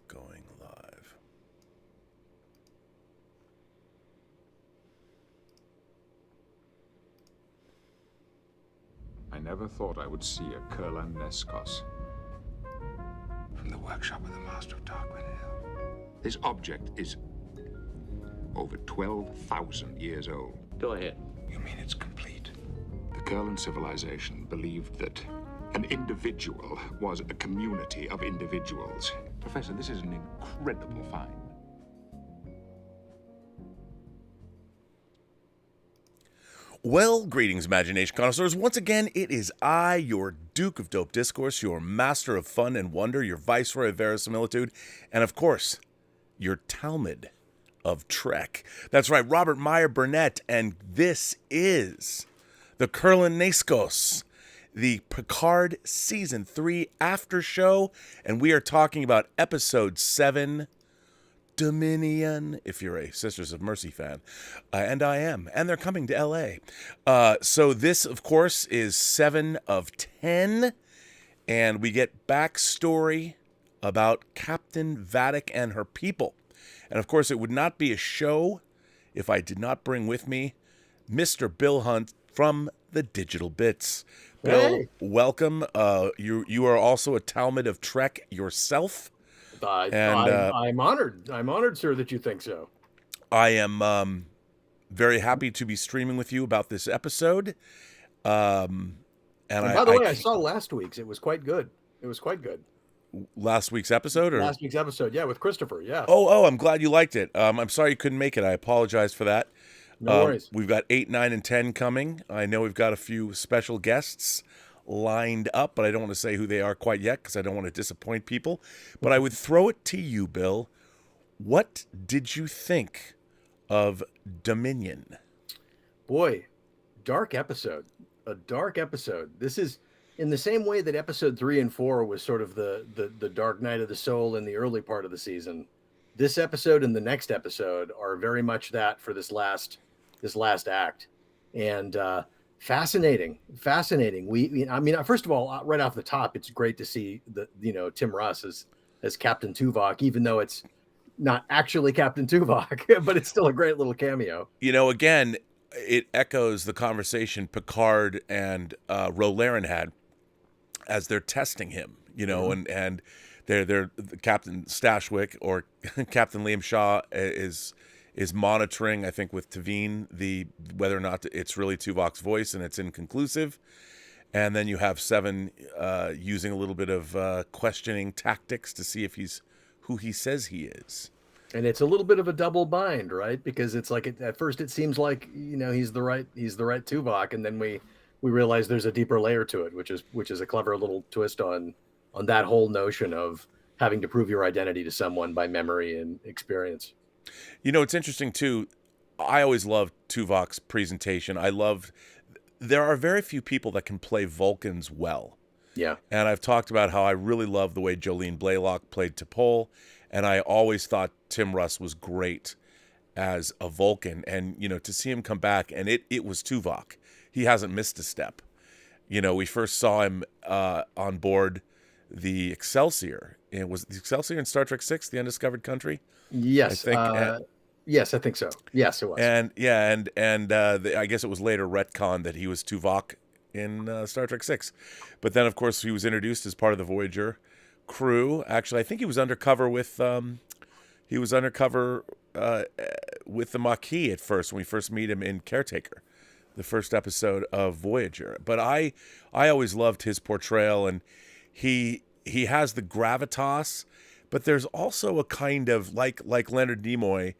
Going live. I never thought I would see a KURLAN NAISKOS. From the workshop of the Master of Darkwind Hill. This object is over 12,000 years old. Go ahead. You mean it's complete? The KURLAN civilization believed that an individual was a community of individuals. Professor, this is an incredible find. Well, greetings, imagination connoisseurs. Once again, it is I, your Duke of Dope Discourse, your master of fun and wonder, your viceroy of verisimilitude, and of course, your Talmud of Trek. That's right, Robert Meyer Burnett, and this is the KURLAN NAISKOS, the Picard Season 3 after show, and we are talking about Episode 7, Dominion, if you're a Sisters of Mercy fan, and I am, and they're coming to LA. So this, of course, is 7 of 10, and we get backstory about Captain Vadic and her people. And of course, it would not be a show if I did not bring with me Mr. Bill Hunt from the Digital Bits. Bill, Hey. welcome. You are also a Talmud of Trek yourself. I'm honored. I'm honored, sir, that you think so. I am very happy to be streaming with you about this episode. And by the way, I saw last week's. It was quite good. Last week's episode, or Last week's episode, yeah, with Christopher. Yeah. oh, I'm glad you liked it. I'm sorry you couldn't make it. I apologize for that. No worries. We've got 8, 9, and 10 coming. I know we've got a few special guests lined up, but I don't want to say who they are quite yet because I don't want to disappoint people. But I would throw it to you, Bill. What did you think of Dominion? Boy, dark episode. A dark episode. This is in the same way that episode 3 and 4 was sort of the dark night of the soul in the early part of the season. This episode and the next episode are very much that for this last act. And fascinating. I mean, first of all, right off the top, it's great to see Tim Russ as Captain Tuvok, even though it's not actually Captain Tuvok, but it's still a great little cameo. Again, it echoes the conversation Picard and Rolaren had as they're testing him, and they're Captain Stashwick or Captain Liam Shaw is monitoring, I think, with Tavine, whether or not it's really Tuvok's voice, and it's inconclusive. And then you have Seven using a little bit of questioning tactics to see if he's who he says he is. And it's a little bit of a double bind, right? Because it's like at first it seems like he's the right Tuvok, and then we realize there's a deeper layer to it, which is a clever little twist on that whole notion of having to prove your identity to someone by memory and experience. It's interesting too. I always loved Tuvok's presentation. There are very few people that can play Vulcans well. Yeah. And I've talked about how I really love the way Jolene Blaylock played T'Pol, and I always thought Tim Russ was great as a Vulcan. And, to see him come back, and it was Tuvok. He hasn't missed a step. We first saw him on board the Excelsior. It was the Excelsior in Star Trek VI, The Undiscovered Country? Yes. Yes, I think so. Yes, it was. And I guess it was later retconned that he was Tuvok in Star Trek VI. But then, of course, he was introduced as part of the Voyager crew. Actually, I think he was undercover with the Maquis at first when we first meet him in Caretaker, the first episode of Voyager. But I always loved his portrayal, and he has the gravitas, but there's also a kind of like Leonard Nimoy.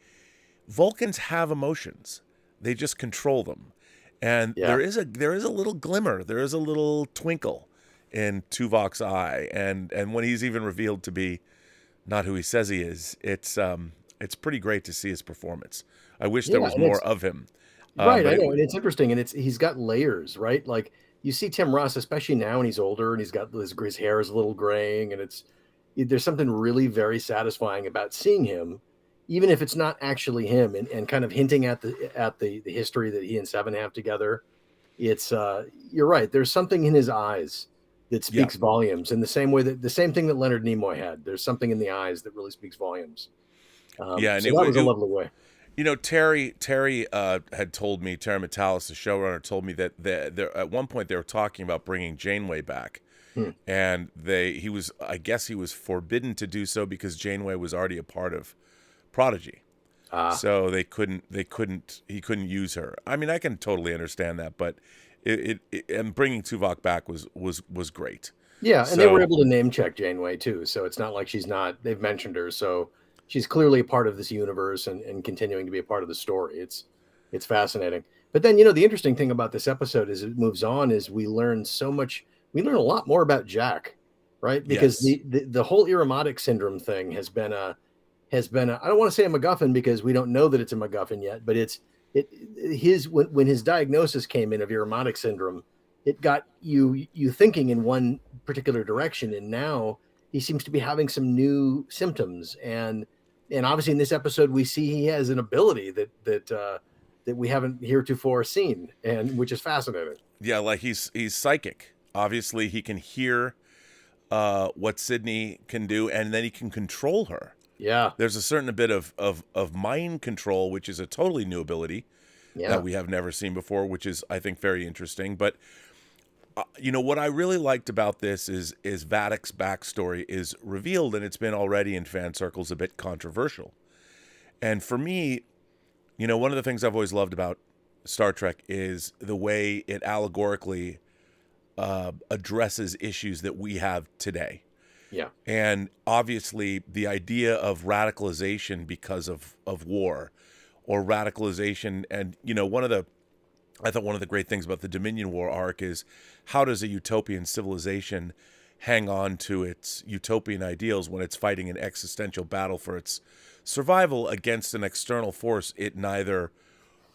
Vulcans have emotions; they just control them, and there is a little glimmer, there is a little twinkle in Tuvok's eye, and when he's even revealed to be not who he says he is, it's pretty great to see his performance. I wish there was more of him. Right, I know, and it's interesting, and he's got layers, right? Like you see Tim Russ, especially now when he's older, and he's got his hair is a little graying, and there's something really very satisfying about seeing him, even if it's not actually him, and kind of hinting at the history that he and Seven have together. It's you're right. There's something in his eyes that speaks volumes, in the same way that the same thing that Leonard Nimoy had. There's something in the eyes that really speaks volumes. And so that was a lovely way. You know, Terry had told me, Terry Matalas, the showrunner, told me that at one point they were talking about bringing Janeway back, and I guess he was forbidden to do so because Janeway was already a part of Prodigy, so he couldn't use her. I mean, I can totally understand that, but and bringing Tuvok back was great. Yeah, and they were able to name check Janeway too, so it's not like they've mentioned her, so she's clearly a part of this universe and continuing to be a part of the story. It's fascinating. But then, the interesting thing about this episode as it moves on is we learn a lot more about Jack, right? Because the whole Irumodic syndrome thing has been a I don't want to say a MacGuffin because we don't know that it's a MacGuffin yet, but when his diagnosis came in of Irumodic syndrome, it got you thinking in one particular direction, and now he seems to be having some new symptoms, and obviously in this episode we see he has an ability that we haven't heretofore seen, and which is fascinating. Yeah, like he's psychic. Obviously, he can hear what Sydney can do, and then he can control her. Yeah, there's a certain bit of mind control, which is a totally new ability that we have never seen before, which is, I think, very interesting. But what I really liked about this is Vadic's backstory is revealed, and it's been already in fan circles a bit controversial. And for me, one of the things I've always loved about Star Trek is the way it allegorically addresses issues that we have today. Yeah. And obviously the idea of radicalization because of war, or radicalization. And, I thought one of the great things about the Dominion War arc is how does a utopian civilization hang on to its utopian ideals when it's fighting an existential battle for its survival against an external force? It never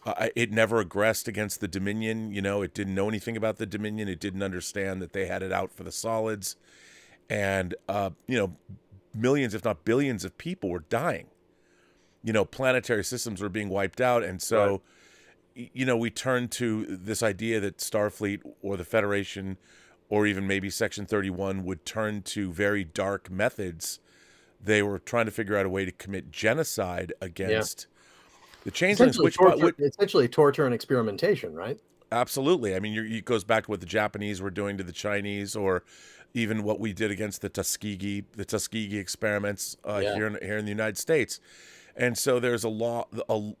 aggressed against the Dominion. It didn't know anything about the Dominion. It didn't understand that they had it out for the solids. And, millions, if not billions of people were dying. Planetary systems were being wiped out. And so, we turn to this idea that Starfleet or the Federation or even maybe Section 31 would turn to very dark methods. They were trying to figure out a way to commit genocide against the changelings, essentially torture and experimentation, right? Absolutely. I mean, it goes back to what the Japanese were doing to the Chinese, or even what we did against the Tuskegee experiments here in the United States. And so there's a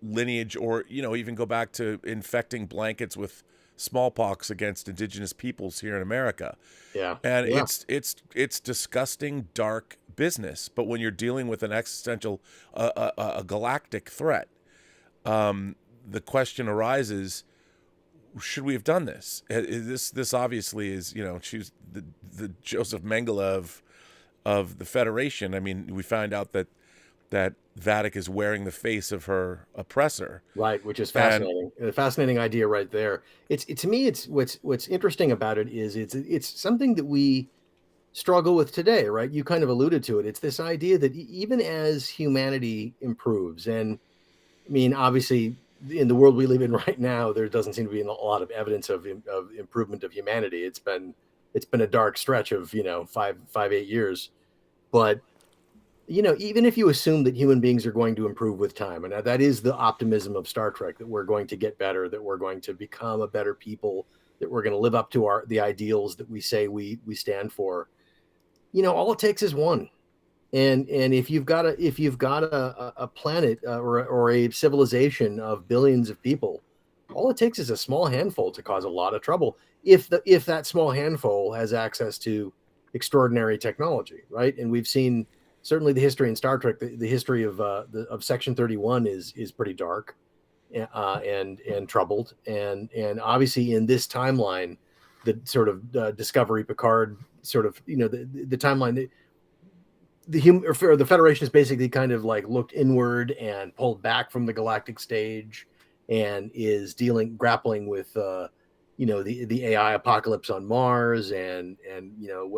lineage, or even go back to infecting blankets with smallpox against indigenous peoples here in America. Yeah, and it's disgusting, dark business. But when you're dealing with an existential, a galactic threat, the question arises: should we have done this? This obviously is, she's the Joseph Mengele of the Federation. I mean, we find out that Vadic is wearing the face of her oppressor, right? Which is fascinating. A fascinating idea right there. To me, what's interesting about it is it's something that we struggle with today, right? You kind of alluded to it. It's this idea that even as humanity improves, and I mean, obviously, in the world we live in right now, there doesn't seem to be a lot of evidence of improvement of humanity. It's been a dark stretch of 5-8 years, but even if you assume that human beings are going to improve with time, and that is the optimism of Star Trek, that we're going to get better, that we're going to become a better people, that we're going to live up to the ideals that we say we stand for. All it takes is one. And if you've got a planet or a civilization of billions of people, all it takes is a small handful to cause a lot of trouble. If that small handful has access to extraordinary technology, right? And we've seen certainly the history in Star Trek. The history of Section 31 is pretty dark and troubled. And obviously in this timeline, the sort of Discovery Picard sort of the timeline. The Federation is basically kind of like looked inward and pulled back from the galactic stage, and is grappling with the AI apocalypse on Mars, and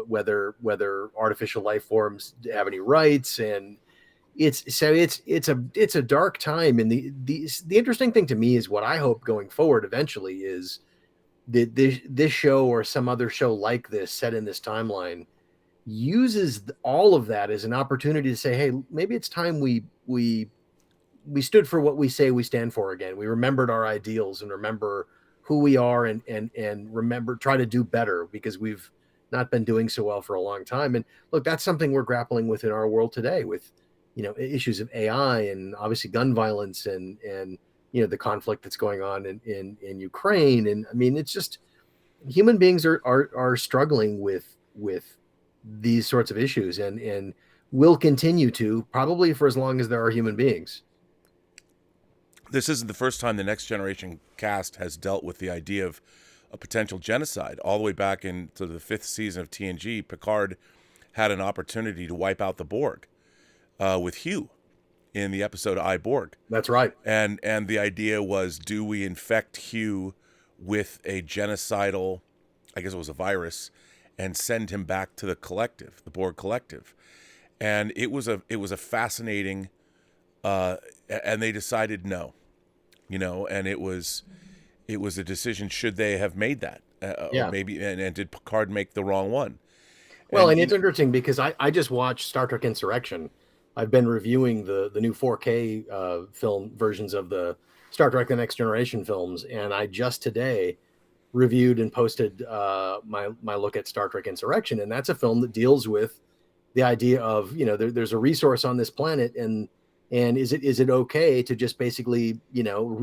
whether artificial life forms have any rights, and it's a dark time. And the interesting thing to me is what I hope going forward eventually is this show or some other show like this set in this timeline uses all of that as an opportunity to say, hey, maybe it's time we stood for what we say we stand for again. We remembered our ideals and remember who we are, and remember, try to do better, because we've not been doing so well for a long time. And look, that's something we're grappling with in our world today, with, you know, issues of AI and obviously gun violence and you know, the conflict that's going on in Ukraine. And I mean, it's just, human beings are struggling with these sorts of issues, and will continue to, probably for as long as there are human beings. This isn't the first time the Next Generation cast has dealt with the idea of a potential genocide. All the way back into the 5th season of TNG, Picard had an opportunity to wipe out the Borg with Hugh in the episode I, Borg. That's right. And the idea was, do we infect Hugh with a genocidal, I guess it was a virus, and send him back to the collective, the Borg collective? And it was a fascinating, and they decided no, you know, and it was a decision. Should they have made that? Yeah. Or maybe, and did Picard make the wrong one? Well, and it's interesting because I just watched Star Trek Insurrection. I've been reviewing the new 4K film versions of the Star Trek The Next Generation films, and I just today reviewed and posted my look at Star Trek Insurrection, and that's a film that deals with the idea of, you know, there's a resource on this planet, and is it okay to just basically, you know,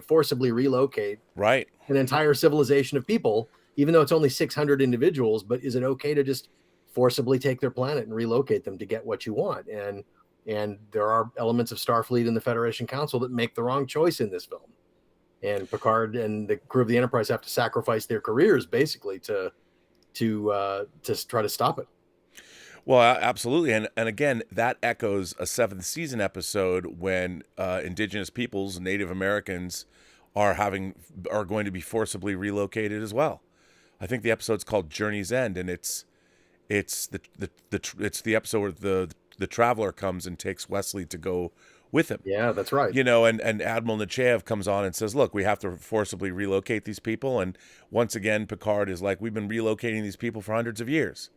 forcibly relocate right an entire civilization of people, even though it's only 600 individuals, but is it okay to just forcibly take their planet and relocate them to get what you want? And there are elements of Starfleet and the Federation Council that make the wrong choice in this film. And Picard and the crew of the Enterprise have to sacrifice their careers basically to try to stop it. Well, absolutely. And again, that echoes a 7th season episode when indigenous peoples, Native Americans, are going to be forcibly relocated as well. I think the episode's called Journey's End, and it's the episode where the traveler comes and takes Wesley to go with him. Yeah, that's right. You know, and Admiral Nechayev comes on and says, look, we have to forcibly relocate these people. And once again, Picard is like, we've been relocating these people for hundreds of years.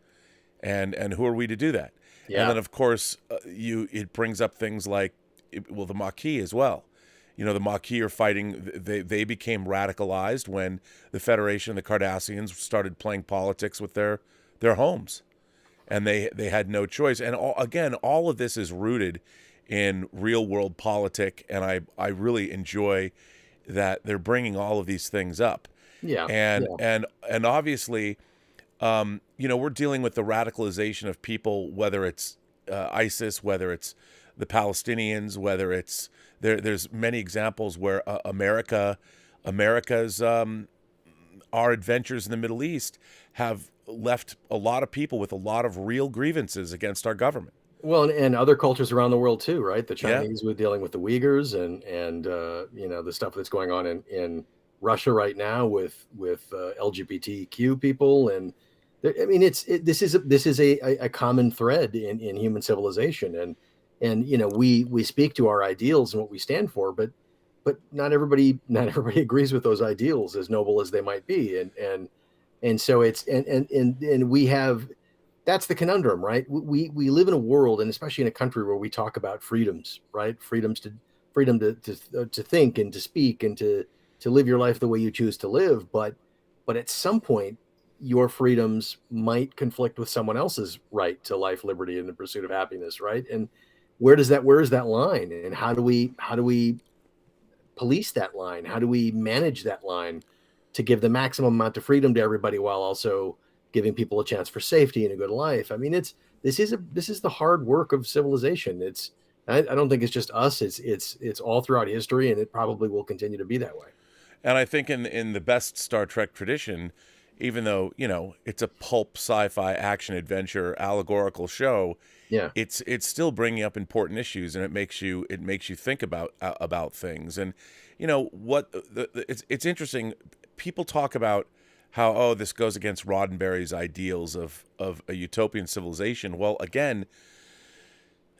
And who are we to do that? Yeah. And then, of course, it brings up things like, the Maquis as well. You know, the Maquis are fighting. They became radicalized when the Federation, the Cardassians, started playing politics with their homes. And they had no choice. And all of this is rooted in real world politic, and I really enjoy that they're bringing all of these things up. Yeah. And obviously, you know, we're dealing with the radicalization of people, whether it's ISIS, whether it's the Palestinians, whether it's there's many examples where America's our adventures in the Middle East have left a lot of people with a lot of real grievances against our government. Well, and other cultures around the world too, right? The Chinese with dealing with the Uyghurs, and you know, the stuff that's going on in Russia right now with LGBTQ people, and I mean, this is a common thread in human civilization, and you know, we speak to our ideals and what we stand for, but not everybody agrees with those ideals, as noble as they might be, and so it's and we have. That's the conundrum, right? We live in a world, and especially in a country where we talk about freedoms, right? Freedom to think and to speak and to live your life the way you choose to live. But at some point, your freedoms might conflict with someone else's right to life, liberty, and the pursuit of happiness, right? And where is that line? And how do we police that line? How do we manage that line to give the maximum amount of freedom to everybody while also giving people a chance for safety and a good life? I mean, this is the hard work of civilization. I don't think it's just us. It's all throughout history, and it probably will continue to be that way. And I think in the best Star Trek tradition, even though, you know, it's a pulp sci-fi action adventure allegorical show, yeah, it's still bringing up important issues, and it makes you think about things. And you know what? It's interesting. People talk about how, this goes against Roddenberry's ideals of a utopian civilization. Well, again,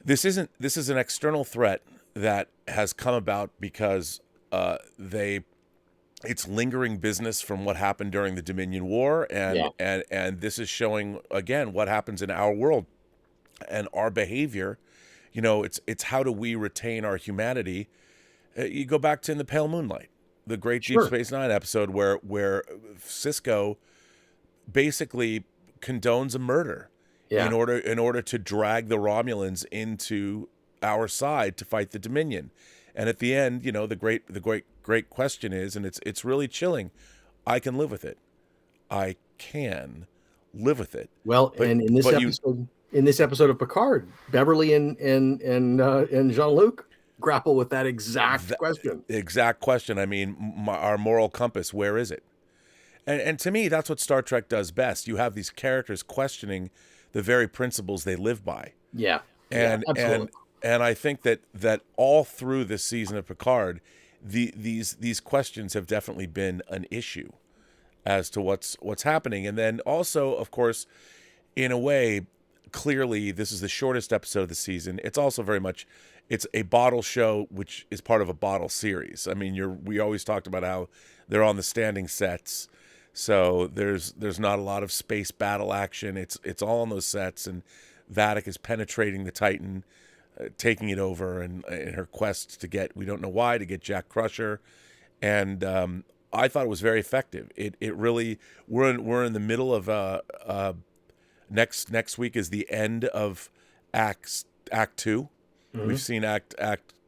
this is an external threat that has come about because they it's lingering business from what happened during the Dominion War, and Yeah. and this is showing again what happens in our world and our behavior. You know, it's how do we retain our humanity? You go back to In the Pale Moonlight, the great Deep Sure. Space Nine episode where Cisco basically condones a murder Yeah. in order to drag the Romulans into our side to fight the Dominion. And at the end, you know, the great question is, and it's really chilling. I can live with it. I can live with it. Well, But and in this episode of Picard, Beverly and Jean-Luc grapple with that exact question. Exact question. I mean, our moral compass, where is it? And to me, that's what Star Trek does best. You have these characters questioning the very principles they live by. Yeah. And yeah, absolutely. and I think that all through this season of Picard, these questions have definitely been an issue as to what's happening. And then also, of course, in a way, clearly this is the shortest episode of the season. It's also very much it's a bottle show, which is part of a bottle series. I mean, we always talked about how they're on the standing sets. So there's not a lot of space battle action. It's all on those sets, and Vadic is penetrating the Titan, taking it over, and in her quest to get, we don't know why, to get Jack Crusher, and I thought it was very effective. It really, we're in the middle of next week is the end of Act 2. Mhm. We've seen Act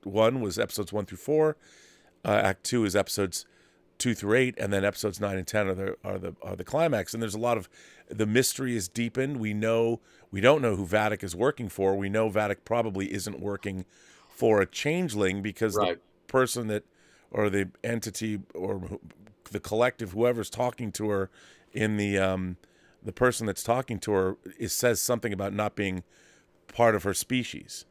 1 was episodes 1 through 4. Act 2 is episodes 2 through 8, and then episodes 9 and 10 are the climax. And there's a lot of, the mystery is deepened. We don't know who Vadic is working for. We know Vadic probably isn't working for a changeling, because Right. the person that, or the entity, or the collective, whoever's talking to her in the person that's talking to her says something about not being part of her species.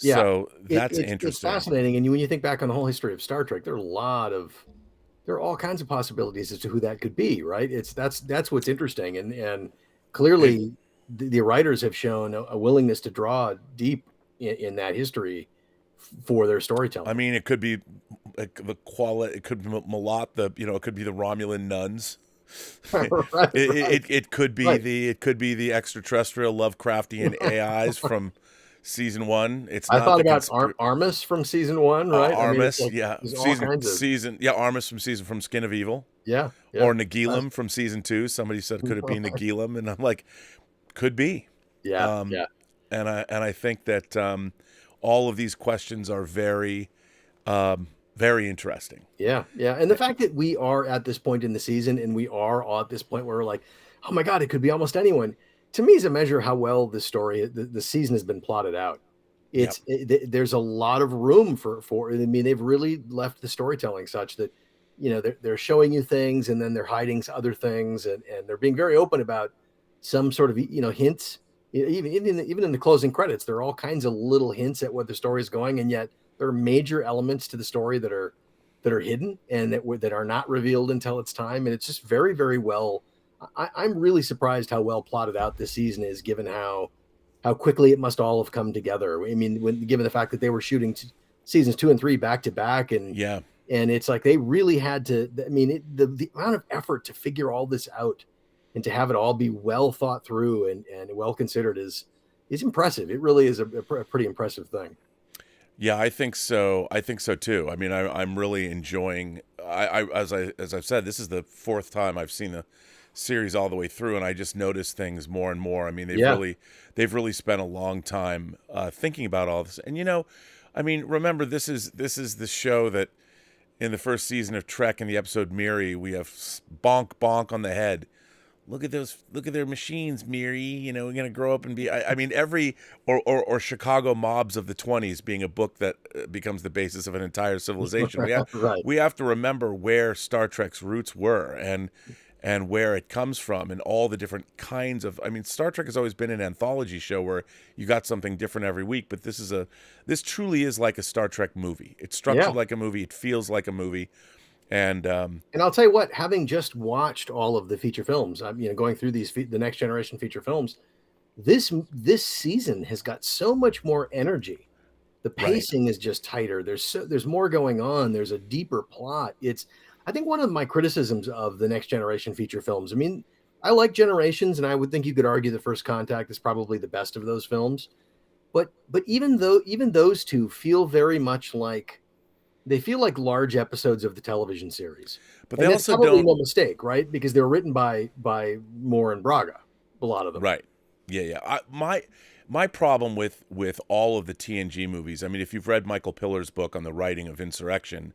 Yeah. So that's It's interesting. fascinating. And when you think back on the whole history of Star Trek, there are all kinds of possibilities as to who that could be, right? That's what's interesting. And clearly the writers have shown a willingness to draw deep in that history for their storytelling. I mean, it could be like the quality. It could be Malat. It could be the Romulan nuns. Right, It could be right. it could be the extraterrestrial Lovecraftian AIs from season 1. It's I not thought the about conspir- Armis from season 1, right? I mean, it's Armis, like, yeah, there's all kinds of Armis from Skin of Evil, yeah. or Nagilum from season 2. Somebody said, could it be Nagilum? And I'm like, could be. Yeah, Um, yeah. And I think that all of these questions are very very interesting. Yeah, yeah. And the fact that we are at this point in the season, and we are all at this point where we're like, oh my God, it could be almost anyone, to me is a measure of how well the story, the season has been plotted out. There's a lot of room for, I mean, they've really left the storytelling such that, they're showing you things, and then they're hiding other things, and they're being very open about some sort of, hints. Even in the closing credits, there are all kinds of little hints at what the story is going, and yet there are major elements to the story that are hidden and that are not revealed until it's time. And it's just very, very well. I'm really surprised how well plotted out this season is, given how quickly it must all have come together. I mean, given the fact that they were shooting seasons 2 and 3 back to back, and it's like they really had to. I mean, the amount of effort to figure all this out and to have it all be well thought through and well considered is impressive. It really is a pretty impressive thing. Yeah, I think so. I think so too. I mean, I'm really enjoying. As I've said, this is the 4th time I've seen the series all the way through, and I just notice things more and more. I mean, they've really spent a long time thinking about all this. And I mean, remember, this is the show that in the first season of Trek, in the episode Miri, we have bonk bonk on the head. Look at their machines, Miri. We're gonna grow up and be. I mean, or Chicago Mobs of the 20s being a book that becomes the basis of an entire civilization. We have to remember where Star Trek's roots were and where it comes from, and all the different kinds of. I mean, Star Trek has always been an anthology show where you got something different every week. But this truly is like a Star Trek movie. It's structured like a movie. It feels like a movie. And I'll tell you what, having just watched all of the feature films, going through the Next Generation feature films, this season has got so much more energy. The pacing is just tighter. There's more going on. There's a deeper plot. I think one of my criticisms of the Next Generation feature films, I mean, I like Generations, and I would think you could argue The First Contact is probably the best of those films. But even those two feel very much like they feel like large episodes of the television series. But And they that's also probably don't. no mistake, right? Because they were written by Moore and Braga, a lot of them. Right. Yeah. My problem with all of the TNG movies, I mean, if you've read Michael Pillar's book on the writing of Insurrection,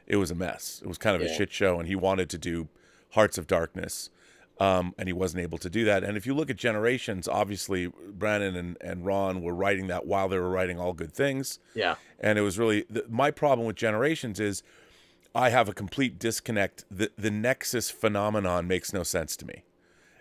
it was a mess. It was kind of a shit show, and he wanted to do Hearts of Darkness, and he wasn't able to do that. And if you look at Generations, obviously Brannon and Ron were writing that while they were writing All Good Things. Yeah. And it was really my problem with Generations is I have a complete disconnect. The Nexus phenomenon makes no sense to me.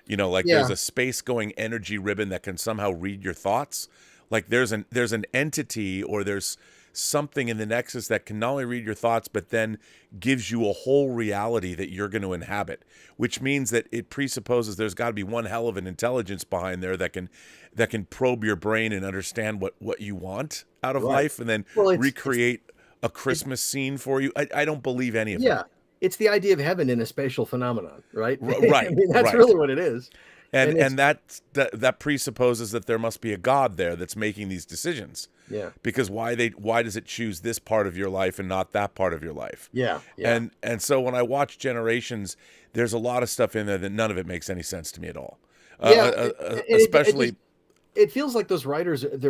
You know, like there's a space-going energy ribbon that can somehow read your thoughts. Like there's an entity or there's something in the Nexus that can not only read your thoughts, but then gives you a whole reality that you're going to inhabit, which means that it presupposes there's got to be one hell of an intelligence behind there that can probe your brain and understand what you want out of life and then recreate a Christmas scene for you. I don't believe any of it. Yeah. It's the idea of heaven in a spatial phenomenon, right? Right. I mean, that's really what it is. And that presupposes that there must be a God there that's making these decisions. Yeah. Because why does it choose this part of your life and not that part of your life? Yeah. And so when I watch Generations, there's a lot of stuff in there that none of it makes any sense to me at all. Especially. It feels like the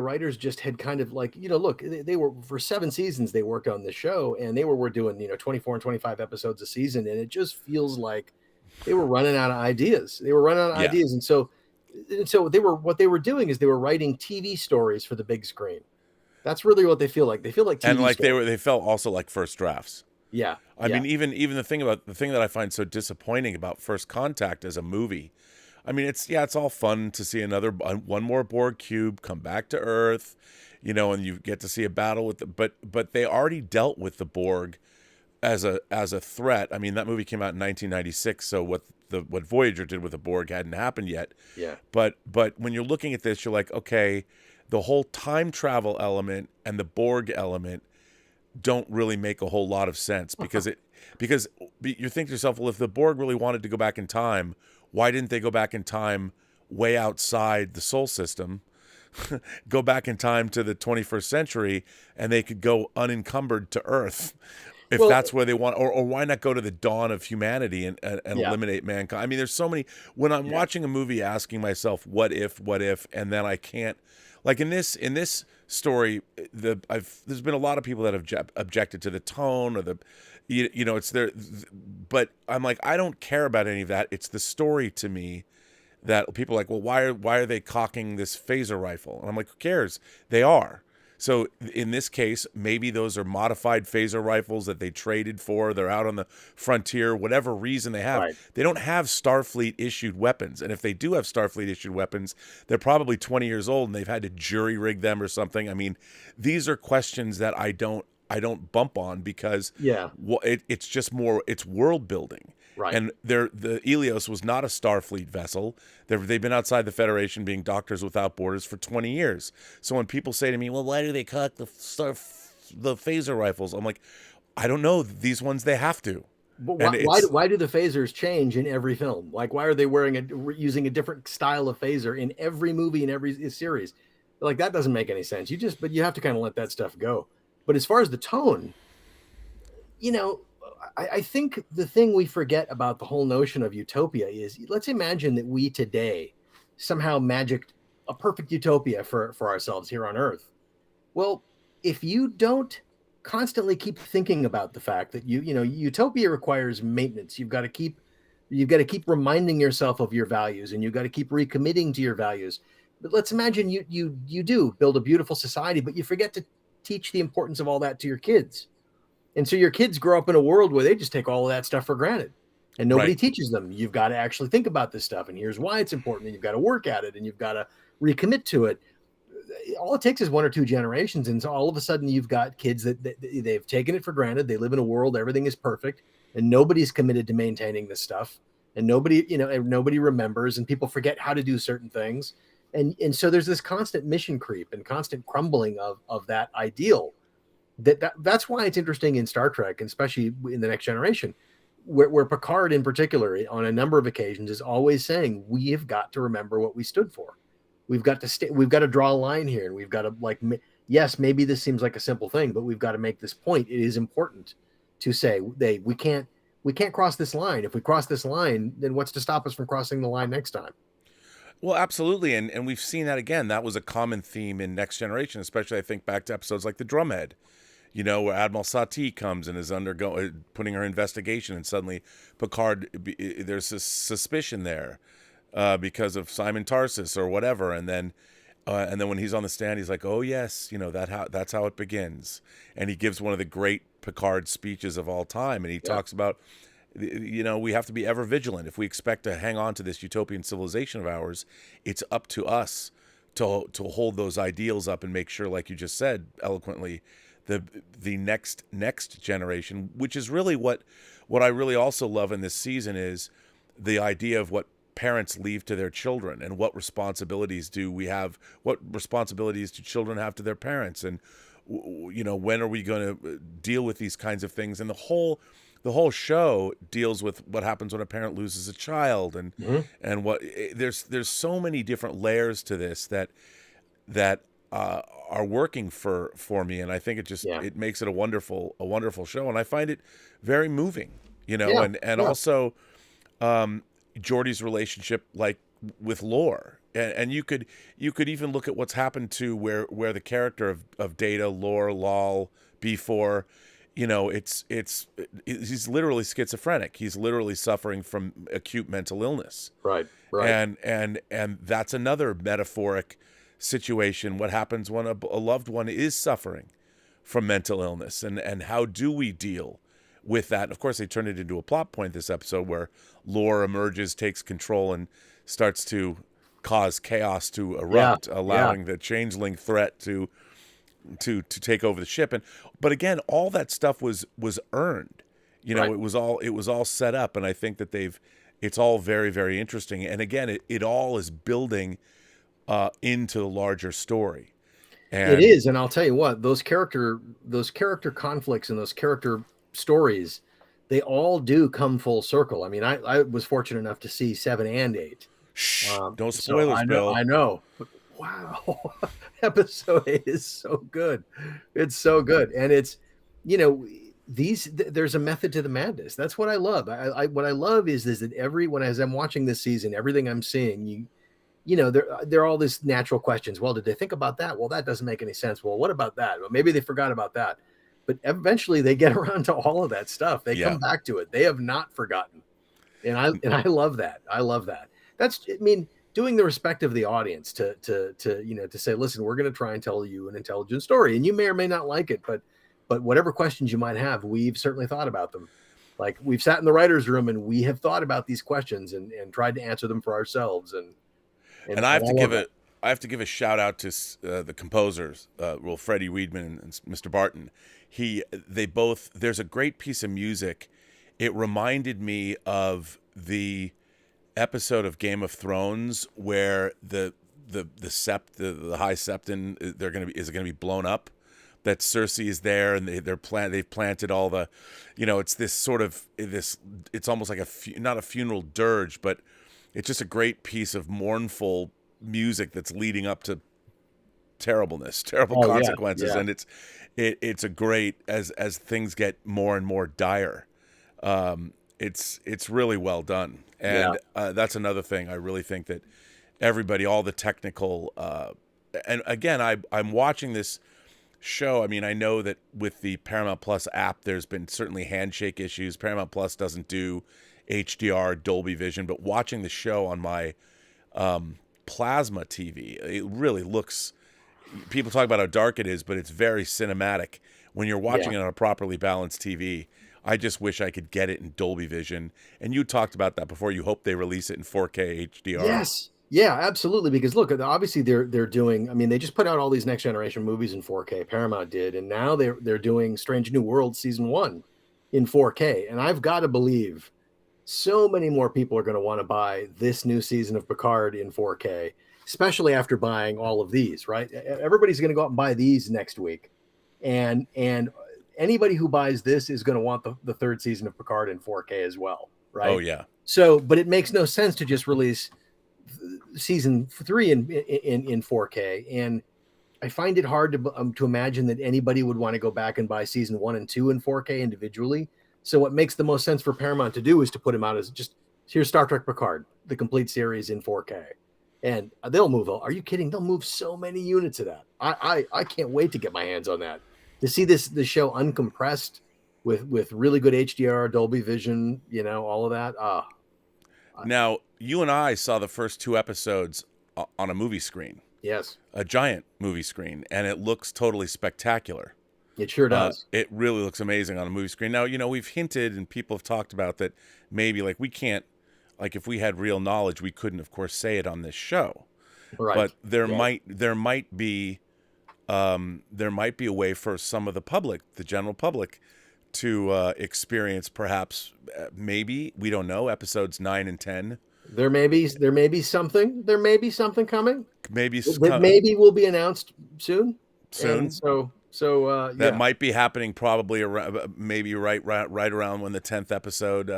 writers just had kind of like, look, they were for 7 seasons, they worked on this show and they were doing, 24 and 25 episodes a season. And it just feels like they were running out of ideas. Ideas. And so what they were doing is they were writing TV stories for the big screen. That's really what they feel like. They feel like TV and like stories. they felt also like first drafts. Yeah. I mean, even the thing that I find so disappointing about First Contact as a movie, I mean, it's all fun to see one more Borg cube come back to Earth, and you get to see a battle with but they already dealt with the Borg as a threat. I mean, that movie came out in 1996, so what Voyager did with the Borg hadn't happened yet. Yeah. But when you're looking at this, you're like, okay, the whole time travel element and the Borg element don't really make a whole lot of sense because you think to yourself, well, if the Borg really wanted to go back in time, why didn't they go back in time way outside the Sol system, go back in time to the 21st century, and they could go unencumbered to Earth if that's where they want, or why not go to the dawn of humanity and eliminate mankind? I mean, there's so many, when I'm watching a movie asking myself, what if, and then I can't, like in this story, there's been a lot of people that have objected to the tone or it's there, but I'm like, I don't care about any of that. It's the story to me that people are like, well, why are they cocking this phaser rifle? And I'm like, who cares? They are. So in this case, maybe those are modified phaser rifles that they traded for. They're out on the frontier, whatever reason they have. Right. They don't have Starfleet issued weapons. And if they do have Starfleet issued weapons, they're probably 20 years old and they've had to jury rig them or something. I mean, these are questions that I don't bump on because it's just more, it's world building. Right. And the Helios was not a Starfleet vessel. They've been outside the Federation being Doctors Without Borders for 20 years. So when people say to me, well, why do they cock the phaser rifles? I'm like, I don't know. These ones, they have to. But why do the phasers change in every film? Like, why are they using a different style of phaser in every movie, in every series? Like, that doesn't make any sense. But you have to kind of let that stuff go. But as far as the tone, I think the thing we forget about the whole notion of utopia is, let's imagine that we today somehow magicked a perfect utopia for ourselves here on Earth. Well, if you don't constantly keep thinking about the fact that utopia requires maintenance, you've got to keep reminding yourself of your values, and you've got to keep recommitting to your values. But let's imagine you do build a beautiful society, but you forget to teach the importance of all that to your kids. And so your kids grow up in a world where they just take all of that stuff for granted and nobody teaches them. You've got to actually think about this stuff, and here's why it's important, and you've got to work at it, and you've got to recommit to it. All it takes is 1 or 2 generations. And so all of a sudden you've got kids that they've taken it for granted. They live in a world, everything is perfect, and nobody's committed to maintaining this stuff. And nobody remembers, and people forget how to do certain things. And so there's this constant mission creep and constant crumbling of that ideal. That's why it's interesting in Star Trek, and especially in The Next Generation. where Picard in particular, on a number of occasions, is always saying, we have got to remember what we stood for. We've got to we've got to draw a line here, and we've got to, like, yes, maybe this seems like a simple thing, but we've got to make this point. It is important to say we can't cross this line. If we cross this line, then what's to stop us from crossing the line next time? Well, absolutely, and we've seen that again. That was a common theme in Next Generation, especially I think back to episodes like the Drumhead, where Admiral Satie comes and is putting her investigation, and suddenly Picard, there's this suspicion there because of Simon Tarsus or whatever, and then when he's on the stand, he's like, "Oh yes, that's how it begins," and he gives one of the great Picard speeches of all time, and he talks about, we have to be ever vigilant. If we expect to hang on to this utopian civilization of ours, it's up to us to hold those ideals up and make sure, like you just said eloquently, the next generation, which is really what I really also love in this season, is the idea of what parents leave to their children, and what responsibilities do children have to their parents, and when are we going to deal with these kinds of things. And the whole show deals with what happens when a parent loses a child, and and what there's so many different layers to this that are working for me, and I think it makes it a wonderful show, and I find it very moving, and also Geordi's relationship, like, with Lore, and you could even look at what's happened to where the character of Data, Lore, Lal, B4, he's literally schizophrenic. He's literally suffering from acute mental illness. Right. And that's another metaphoric situation. What happens when a loved one is suffering from mental illness, and how do we deal with that? And of course, they turned it into a plot point this episode where Lore emerges, takes control, and starts to cause chaos to erupt, allowing the changeling threat to take over the ship. But again, all that stuff was earned. It was all set up, and I think that it's all very, very interesting. And again, it all is building into the larger story. And it is, and I'll tell you what, those character conflicts and those character stories, they all do come full circle. I mean, I was fortunate enough to see 7 and 8. Don't spoil us, Bill. I know. But wow, episode 8 is so good. It's so good, and it's there's a method to the madness. That's what I love. What I love is that as I'm watching this season, everything I'm seeing, there are all these natural questions. Well, did they think about that? Well, that doesn't make any sense. Well, what about that? Well, maybe they forgot about that. But eventually they get around to all of that stuff. They come back to it. They have not forgotten. And I love that. I love that. Doing the respect of the audience to say, listen, we're going to try and tell you an intelligent story, and you may or may not like it, but whatever questions you might have, we've certainly thought about them. Like, we've sat in the writer's room and we have thought about these questions and tried to answer them for ourselves. And I have to give a shout out to the composers, Freddie Weidman and Mr. Barton. There's a great piece of music. It reminded me of the episode of Game of Thrones where the High Septon is going to be blown up. That Cersei is there, and they've planted all the, it's this sort of it's almost like not a funeral dirge, but it's just a great piece of mournful music that's leading up to terrible consequences. And it's a great, as things get more and more dire. It's really well done. And that's another thing. I really think that everybody, all the technical, and again, I'm watching this show. I mean, I know that with the Paramount Plus app, there's been certainly handshake issues. Paramount Plus doesn't do HDR, Dolby Vision, but watching the show on my plasma TV, it really looks, people talk about how dark it is, but it's very cinematic. When you're watching it on a properly balanced TV, I just wish I could get it in Dolby Vision. And you talked about that before. You hope they release it in 4K HDR. Yes. Yeah, absolutely. Because look, obviously they're doing, I mean, they just put out all these Next Generation movies in 4K. Paramount did, and now they're doing Strange New World season 1 in 4K. And I've got to believe so many more people are going to want to buy this new season of Picard in 4K, especially after buying all of these, right? Everybody's going to go out and buy these next week. And anybody who buys this is going to want the third season of Picard in 4K as well, right? Oh yeah. So, but it makes no sense to just release season 3 in 4K, and I find it hard to imagine that anybody would want to go back and buy season 1 and 2 in 4K individually. So what makes the most sense for Paramount to do is to put them out as just, here's Star Trek Picard, the complete series in 4K. And they'll move, are you kidding? They'll move so many units of that. I can't wait to get my hands on that. To see the show uncompressed with really good HDR, Dolby Vision, all of that. Now, you and I saw the first 2 episodes on a movie screen. Yes. A giant movie screen, and it looks totally spectacular. It sure does. It really looks amazing on a movie screen. Now, we've hinted and people have talked about that maybe we can't, if we had real knowledge, we couldn't, of course, say it on this show. Right. But there might be a way for some of the public, the general public, to experience perhaps maybe, we don't know, episodes 9 and 10. There may be something coming. Maybe maybe will be announced soon. And so that might be happening probably around, maybe right around when the 10th episode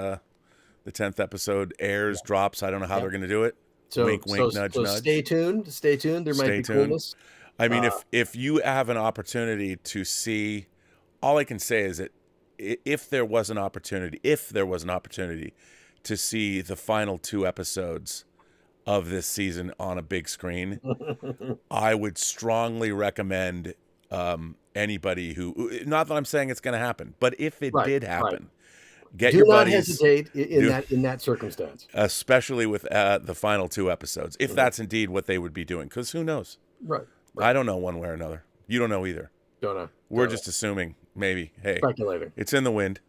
airs, drops. I don't know how they're going to do it. So, wink, nudge, nudge. Stay tuned. There might be coolness. I mean, if you have an opportunity to see, all I can say is that if there was an opportunity to see the final 2 episodes of this season on a big screen, I would strongly recommend anybody who, not that I'm saying it's going to happen, but if it did happen, get your buddies. Do not hesitate in that circumstance. Especially with the final 2 episodes, if that's indeed what they would be doing, because who knows? Right. I don't know one way or another. You don't know either. Don't know. We're just assuming, maybe. Hey, speculating. It's in the wind.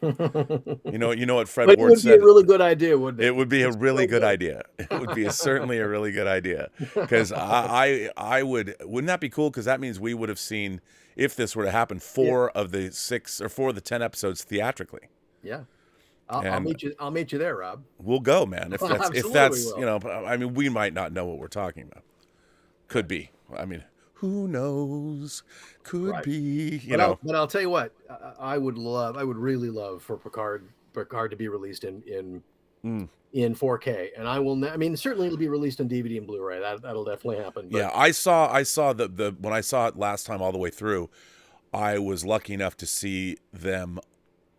You know what Fred But Ward said? It would be a really good idea, wouldn't it? It would be a really good idea. It would be certainly a really good idea. Because I wouldn't that be cool? Because that means we would have seen, if this were to happen, 4 of the 6 or 4 of the 10 episodes theatrically. Yeah. I'll meet you there, Rob. We'll go, man. If that's will. we might not know what we're talking about. Could be. I mean, who knows? Could be. But I'll tell you what, I would really love for Picard to be released in 4K, and I will. Certainly it'll be released on DVD and Blu-ray. That'll definitely happen. But... Yeah, I saw the when I saw it last time all the way through, I was lucky enough to see them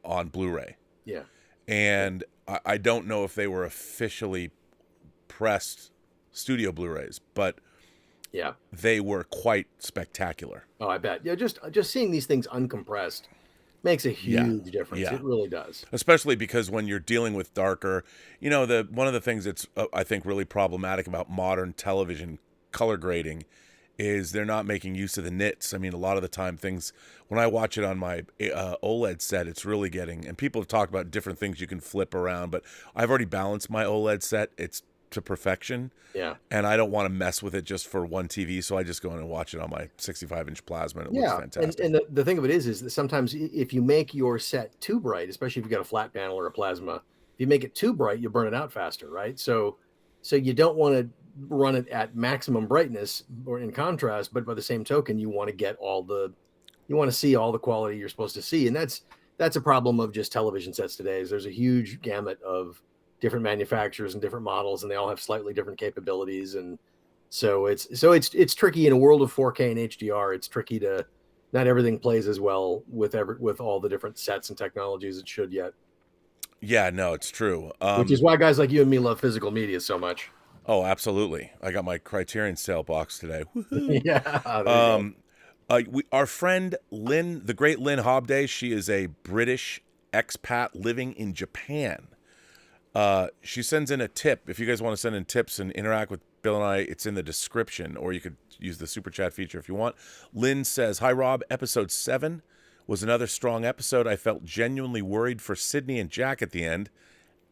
on Blu-ray. Yeah. And I don't know if they were officially pressed studio Blu-rays, but yeah, they were quite spectacular. Oh, I bet. Yeah, just seeing these things uncompressed makes a huge difference. Yeah. It really does. Especially because when you're dealing with darker, one of the things that's I think really problematic about modern television color grading is they're not making use of the nits. I mean, a lot of the time things, when I watch it on my OLED set, it's really getting, and people have talked about different things you can flip around, but I've already balanced my OLED set. It's to perfection. Yeah. And I don't want to mess with it just for one TV, so I just go in and watch it on my 65-inch plasma, and it looks fantastic. And the thing of it is that sometimes if you make your set too bright, especially if you've got a flat panel or a plasma, if you make it too bright, you burn it out faster, right? So you don't want to run it at maximum brightness or in contrast, but by the same token, you want to see all the quality you're supposed to see. And that's a problem of just television sets today. Is there's a huge gamut of different manufacturers and different models, and they all have slightly different capabilities. And so it's tricky in a world of 4K and HDR. It's tricky to, not everything plays as well with all the different sets and technologies it should yet. Yeah, no, it's true. Which is why guys like you and me love physical media so much. Oh, absolutely. I got my Criterion sale box today. Yeah. Our friend Lynn, the great Lynn Hobday, she is a British expat living in Japan. She sends in a tip. If you guys want to send in tips and interact with Bill and I, it's in the description, or you could use the super chat feature if you want. Lynn says, "Hi, Rob. Episode 7 was another strong episode. I felt genuinely worried for Sydney and Jack at the end,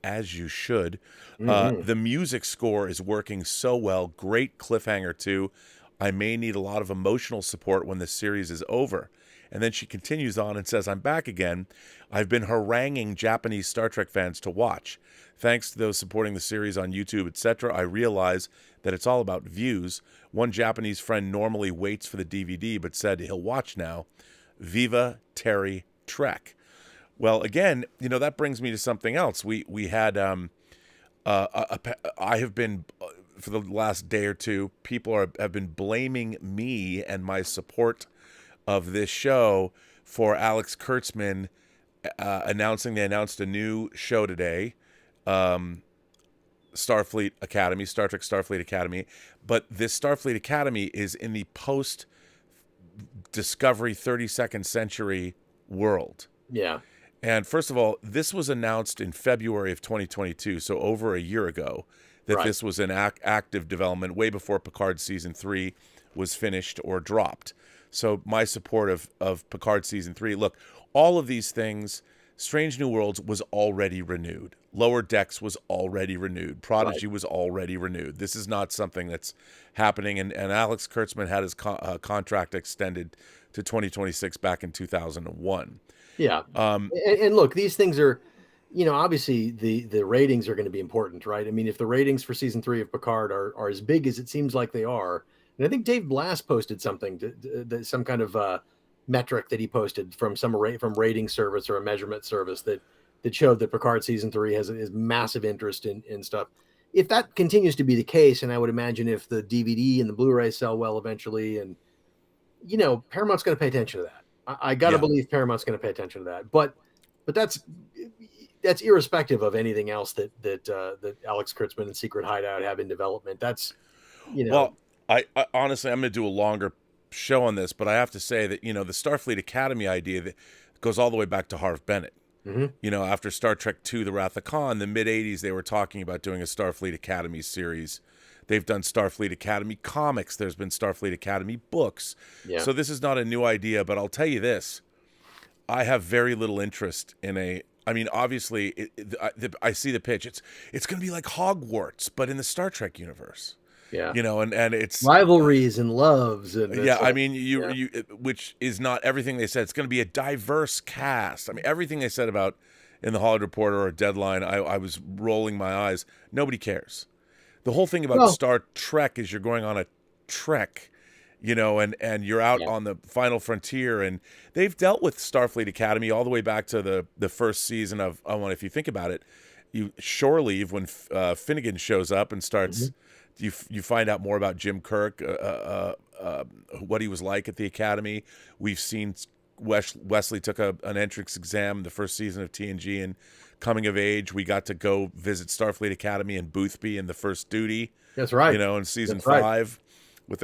as you should. The music score is working so well. Great cliffhanger, too. I may need a lot of emotional support when the series is over." And then she continues on and says, "I'm back again. I've been haranguing Japanese Star Trek fans to watch. Thanks to those supporting the series on YouTube, etc., I realize that it's all about views. One Japanese friend normally waits for the DVD, but said he'll watch now. Viva Terry Trek. Well, again, that brings me to something else. We had I have been for the last day or two, people have been blaming me and my support of this show for Alex Kurtzman announcing. They announced a new show today, Starfleet Academy, Star Trek Starfleet Academy. But this Starfleet Academy is in the post-Discovery 32nd century world. Yeah. And first of all, this was announced in February of 2022, so over a year ago, that this was an active development way before Picard Season 3 was finished or dropped. So my support of Picard Season 3, look, all of these things, Strange New Worlds was already renewed. Lower Decks was already renewed. Prodigy was already renewed. This is not something that's happening. And Alex Kurtzman had his contract extended to 2026 back in 2001. Yeah. And look, these things are, obviously the ratings are going to be important, right? I mean, if the ratings for season 3 of Picard are as big as it seems like they are, and I think Dave Blass posted something, some kind of metric that he posted from from rating service or a measurement service that showed that Picard season 3 has massive interest in stuff. If that continues to be the case, and I would imagine if the DVD and the Blu-ray sell well eventually, and Paramount's going to pay attention to that. I got to believe Paramount's going to pay attention to that. But that's irrespective of anything else that Alex Kurtzman and Secret Hideout have in development. That's Well, I honestly, I'm going to do a longer show on this, but I have to say that the Starfleet Academy idea that goes all the way back to Harv Bennett. Mm-hmm. After Star Trek II, The Wrath of Khan, the mid 80s, they were talking about doing a Starfleet Academy series. They've done Starfleet Academy comics. There's been Starfleet Academy books. Yeah. So this is not a new idea, but I'll tell you this. I have very little interest in obviously, I see the pitch. It's going to be like Hogwarts, but in the Star Trek universe. Yeah. And it's rivalries and loves. And you which is not everything they said. It's going to be a diverse cast. I mean, everything they said about in the Hollywood Reporter or Deadline, I was rolling my eyes. Nobody cares. The whole thing about Star Trek is you're going on a trek, and you're out on the final frontier. And they've dealt with Starfleet Academy all the way back to the first season of, if you think about it, shore leave when Finnegan shows up and starts, you find out more about Jim Kirk, what he was like at the Academy. We've seen Wesley took an entrance exam the first season of TNG and coming of age. We got to go visit Starfleet Academy in Boothby in the First Duty. That's right. In season 5 with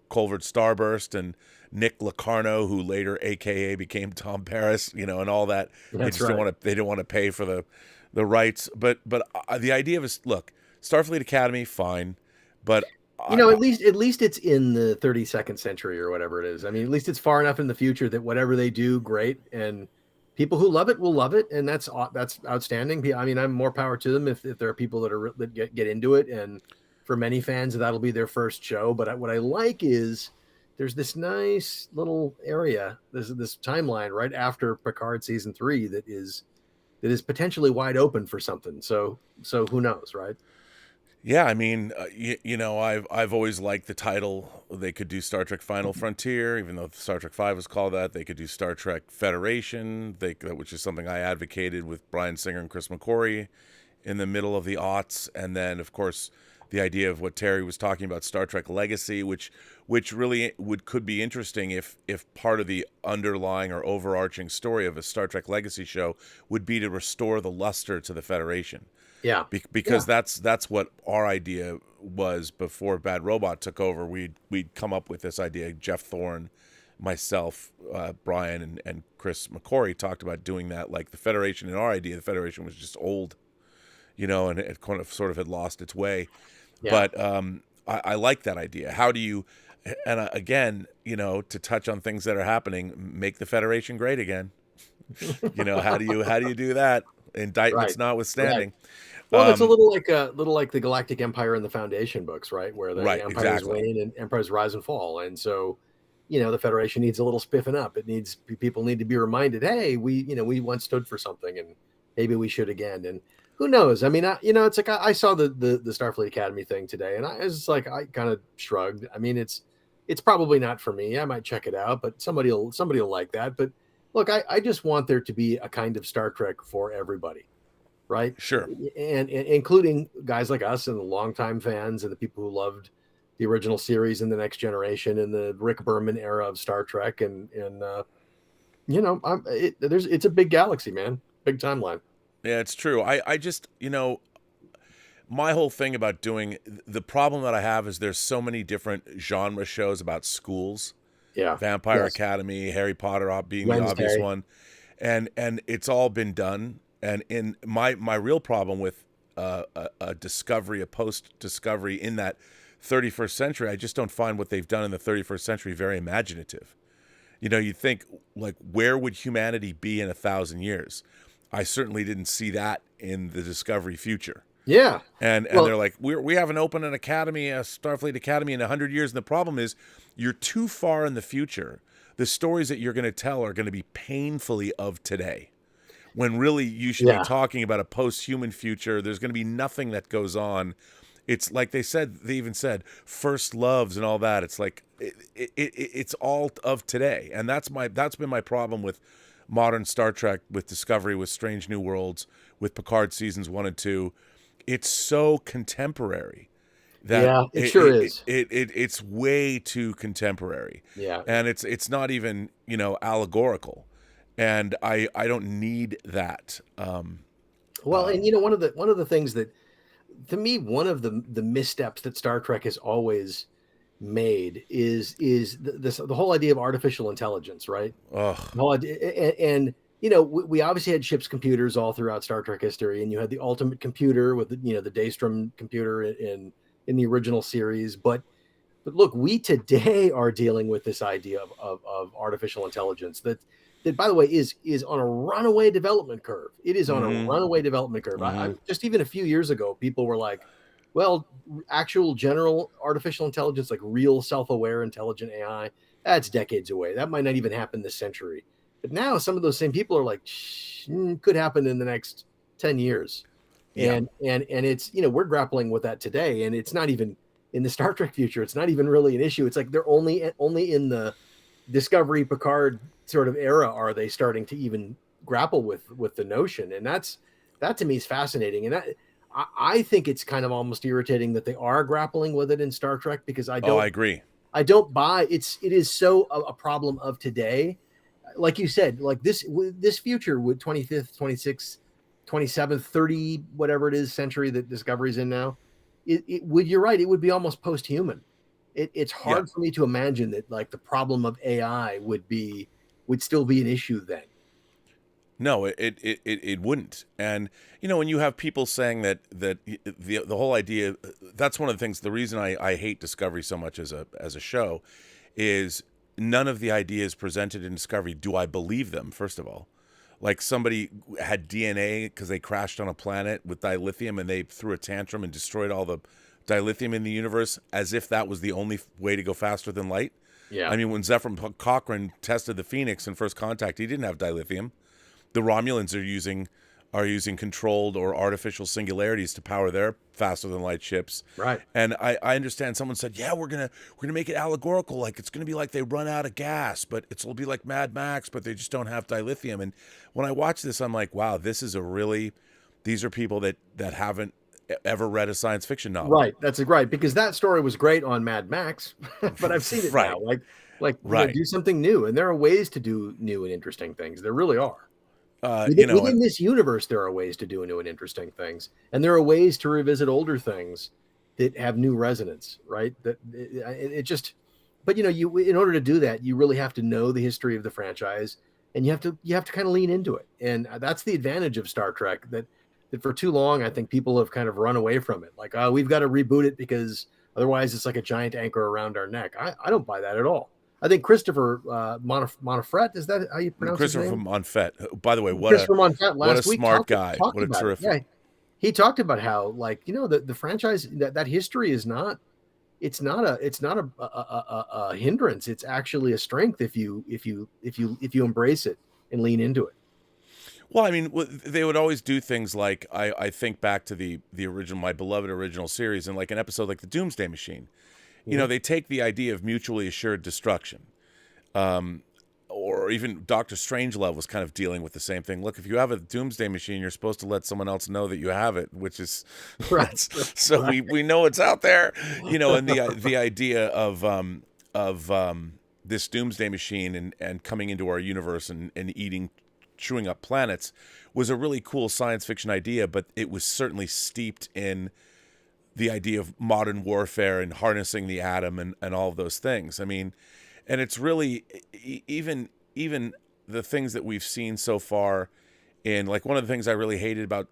Culvert Starburst and Nick Locarno, who later AKA became Tom Paris, and all that. That's they don't want to pay for the rights. But the idea of look, Starfleet Academy, fine. But at least it's in the 32nd century or whatever it is. I mean, at least it's far enough in the future that whatever they do, great. And people who love it will love it, and that's outstanding. I mean, I'm more power to them if there are people that get into it, and for many fans, that'll be their first show. But what I like is there's this nice little area, this timeline right after Picard season 3 that is potentially wide open for something. So who knows, right? Yeah, I mean, I've always liked the title. They could do Star Trek Final Frontier, even though Star Trek V was called that. They could do Star Trek Federation, which is something I advocated with Bryan Singer and Chris McQuarrie in the middle of the aughts. And then, of course, the idea of what Terry was talking about, Star Trek Legacy, which really could be interesting if part of the underlying or overarching story of a Star Trek Legacy show would be to restore the luster to the Federation. Yeah, because that's what our idea was before Bad Robot took over. We'd come up with this idea. Jeff Thorne, myself, Brian, and Chris McQuarrie talked about doing that. Like the Federation, in our idea, the Federation was just old, and it kind of sort of had lost its way. Yeah. But I like that idea. How do you, and again, to touch on things that are happening, make the Federation great again? How do you do that? Indictments notwithstanding. Right. Well, it's a little like the Galactic Empire and the Foundation books, right? Where the empires wane and empires rise and fall, and so the Federation needs a little spiffing up. People need to be reminded, hey, we once stood for something, and maybe we should again. And who knows? I mean, it's like I saw the Starfleet Academy thing today, and I was like, I kind of shrugged. I mean, it's it's probably not for me. I might check it out, but somebody'll like that. But look, I just want there to be a kind of Star Trek for everybody, right? Sure. And including guys like us and the longtime fans and the people who loved the original series and the Next Generation and the Rick Berman era of Star Trek. And you know, it's a big galaxy, man. Big timeline. Yeah, it's true. I just, you know, my whole thing about doing, the problem that I have is there's so many different genre shows about schools. Yeah. Vampire Yes. Academy, Harry Potter being Wednesday. the obvious one. And it's all been done. And in my real problem with a discovery, a post-discovery in that 31st century, I just don't find what they've done in the 31st century very imaginative. You know, you think, like, where would humanity be in 1,000 years? I certainly didn't see that in the Discovery future. Yeah. And Well- they're like, we haven't opened an academy, a Starfleet Academy in 100 years. And the problem is you're too far in the future. The stories that you're going to tell are going to be painfully of today. When really you should Yeah. be talking about a post-human future. There's going to be nothing that goes on. It's like they even said, first loves and all that. It's like, it's all of today. And that's been my problem with modern Star Trek, with Discovery, with Strange New Worlds, with Picard seasons 1 and 2. It's so contemporary that Yeah, it sure is. It's way too contemporary. Yeah. And it's not even, you know, allegorical. And I don't need that. Well, and you know, one of the things that, to me, one of the missteps that Star Trek has always made is the whole idea of artificial intelligence, right? Ugh. The whole idea, and you know, we obviously had ship's computers all throughout Star Trek history, and you had the ultimate computer with the Daystrom computer in the original series, but look, we today are dealing with this idea of artificial intelligence that, by the way, is on a runaway development curve. It is on a runaway development curve. I just, even a few years ago, people were like, well, actual general artificial intelligence, like real self-aware intelligent AI, that's decades away. That might not even happen this century. But now some of those same people are like, could happen in the next 10 years. Yeah. And it's, you know, we're grappling with that today, and it's not even in the Star Trek future. It's not even really an issue. It's like they're only in the Discovery Picard sort of era are they starting to even grapple with the notion. And that to me is fascinating. And I think it's kind of almost irritating that they are grappling with it in Star Trek, because I agree. I don't buy it is so a problem of today. Like you said, like this future with 25th, 26th, 27th, 30, whatever it is century that Discovery's in now, you're right, it would be almost post-human. It's hard for me to imagine that, like, the problem of AI would still be an issue then. No, it wouldn't. And, you know, when you have people saying that the whole idea, that's one of the things, the reason I hate Discovery so much as a show is none of the ideas presented in Discovery do I believe them, first of all. Like, somebody had DNA because they crashed on a planet with dilithium and they threw a tantrum and destroyed all the dilithium in the universe, as if that was the only way to go faster than light. Yeah. I mean, when Zephyr Cochrane tested the Phoenix in First Contact, he didn't have dilithium. The Romulans are using controlled or artificial singularities to power their faster than light ships. Right. And I understand someone said, yeah, we're gonna make it allegorical, like it's gonna be like they run out of gas, but it'll be like Mad Max, but they just don't have dilithium. And when I watch this, I'm like, wow, these are people that haven't ever read a science fiction novel. Right. That's right. Because that story was great on Mad Max, but I've seen it now. Like right. Do something new. And there are ways to do new and interesting things. There really are. Within this universe, there are ways to do new and interesting things, and there are ways to revisit older things that have new resonance, right? But you know, in order to do that, you really have to know the history of the franchise, and you have to kind of lean into it, and that's the advantage of Star Trek. That for too long, I think people have kind of run away from it, like, oh, we've got to reboot it because otherwise it's like a giant anchor around our neck. I don't buy that at all. I think Christopher Monfette, is that how you pronounce his name? Christopher Monfette. By the way, what a smart guy. What a terrific. Yeah, he talked about how, like, you know, the franchise, that history is not a hindrance. It's actually a strength if you embrace it and lean into it. Well, I mean, they would always do things like, I think back to the original, my beloved original series, and like an episode like the Doomsday Machine. You know, they take the idea of mutually assured destruction. Or even Doctor Strangelove was kind of dealing with the same thing. Look, if you have a doomsday machine, you're supposed to let someone else know that you have it, which is Right. so we know it's out there, you know. And the idea of this doomsday machine and coming into our universe and chewing up planets was a really cool science fiction idea, but it was certainly steeped in the idea of modern warfare and harnessing the atom and all of those things. I mean, and it's really even the things that we've seen so far in, like, one of the things I really hated about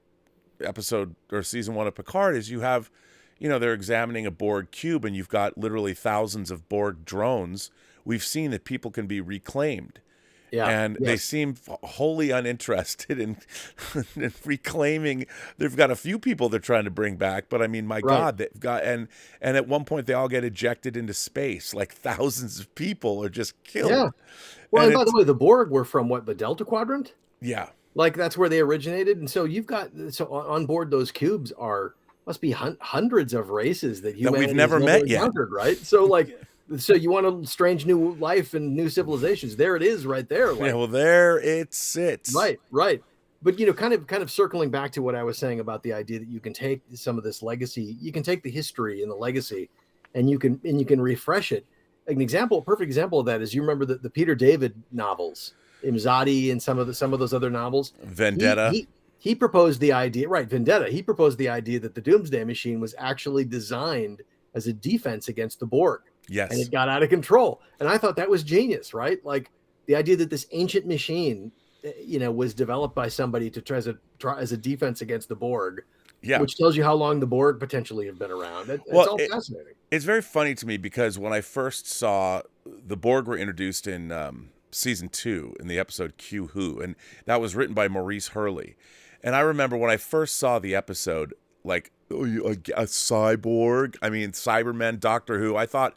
episode or season 1 of Picard is you have, you know, they're examining a Borg cube and you've got literally thousands of Borg drones. We've seen that people can be reclaimed. Yeah. And they seem wholly uninterested in reclaiming. They've got a few people they're trying to bring back, but I mean, my God, they've got, and at one point they all get ejected into space. Like thousands of people are just killed. Yeah. Well, and by the way, the Borg were from what, the Delta Quadrant? Yeah. Like that's where they originated. And so you've got, so on board those cubes must be hundreds of races that we've never met yet. Right? So like, so you want a strange new life and new civilizations. There it is right there. Like, yeah, well, there it sits. Right. But, you know, kind of circling back to what I was saying about the idea that you can take some of this legacy, you can take the history and the legacy and you can refresh it. An example, a perfect example of that is, you remember the Peter David novels, Imzadi and some of those other novels. Vendetta. He proposed the idea, right? Vendetta. He proposed the idea that the Doomsday Machine was actually designed as a defense against the Borg. Yes. And it got out of control. And I thought that was genius, right? Like the idea that this ancient machine, you know, was developed by somebody to try as a defense against the Borg. Yeah. Which tells you how long the Borg potentially have been around. It's all fascinating. It's very funny to me because when I first saw the Borg were introduced in season 2 in the episode Q Who, and that was written by Maurice Hurley. And I remember when I first saw the episode, like, a cyborg, I mean, Cybermen, Doctor Who, I thought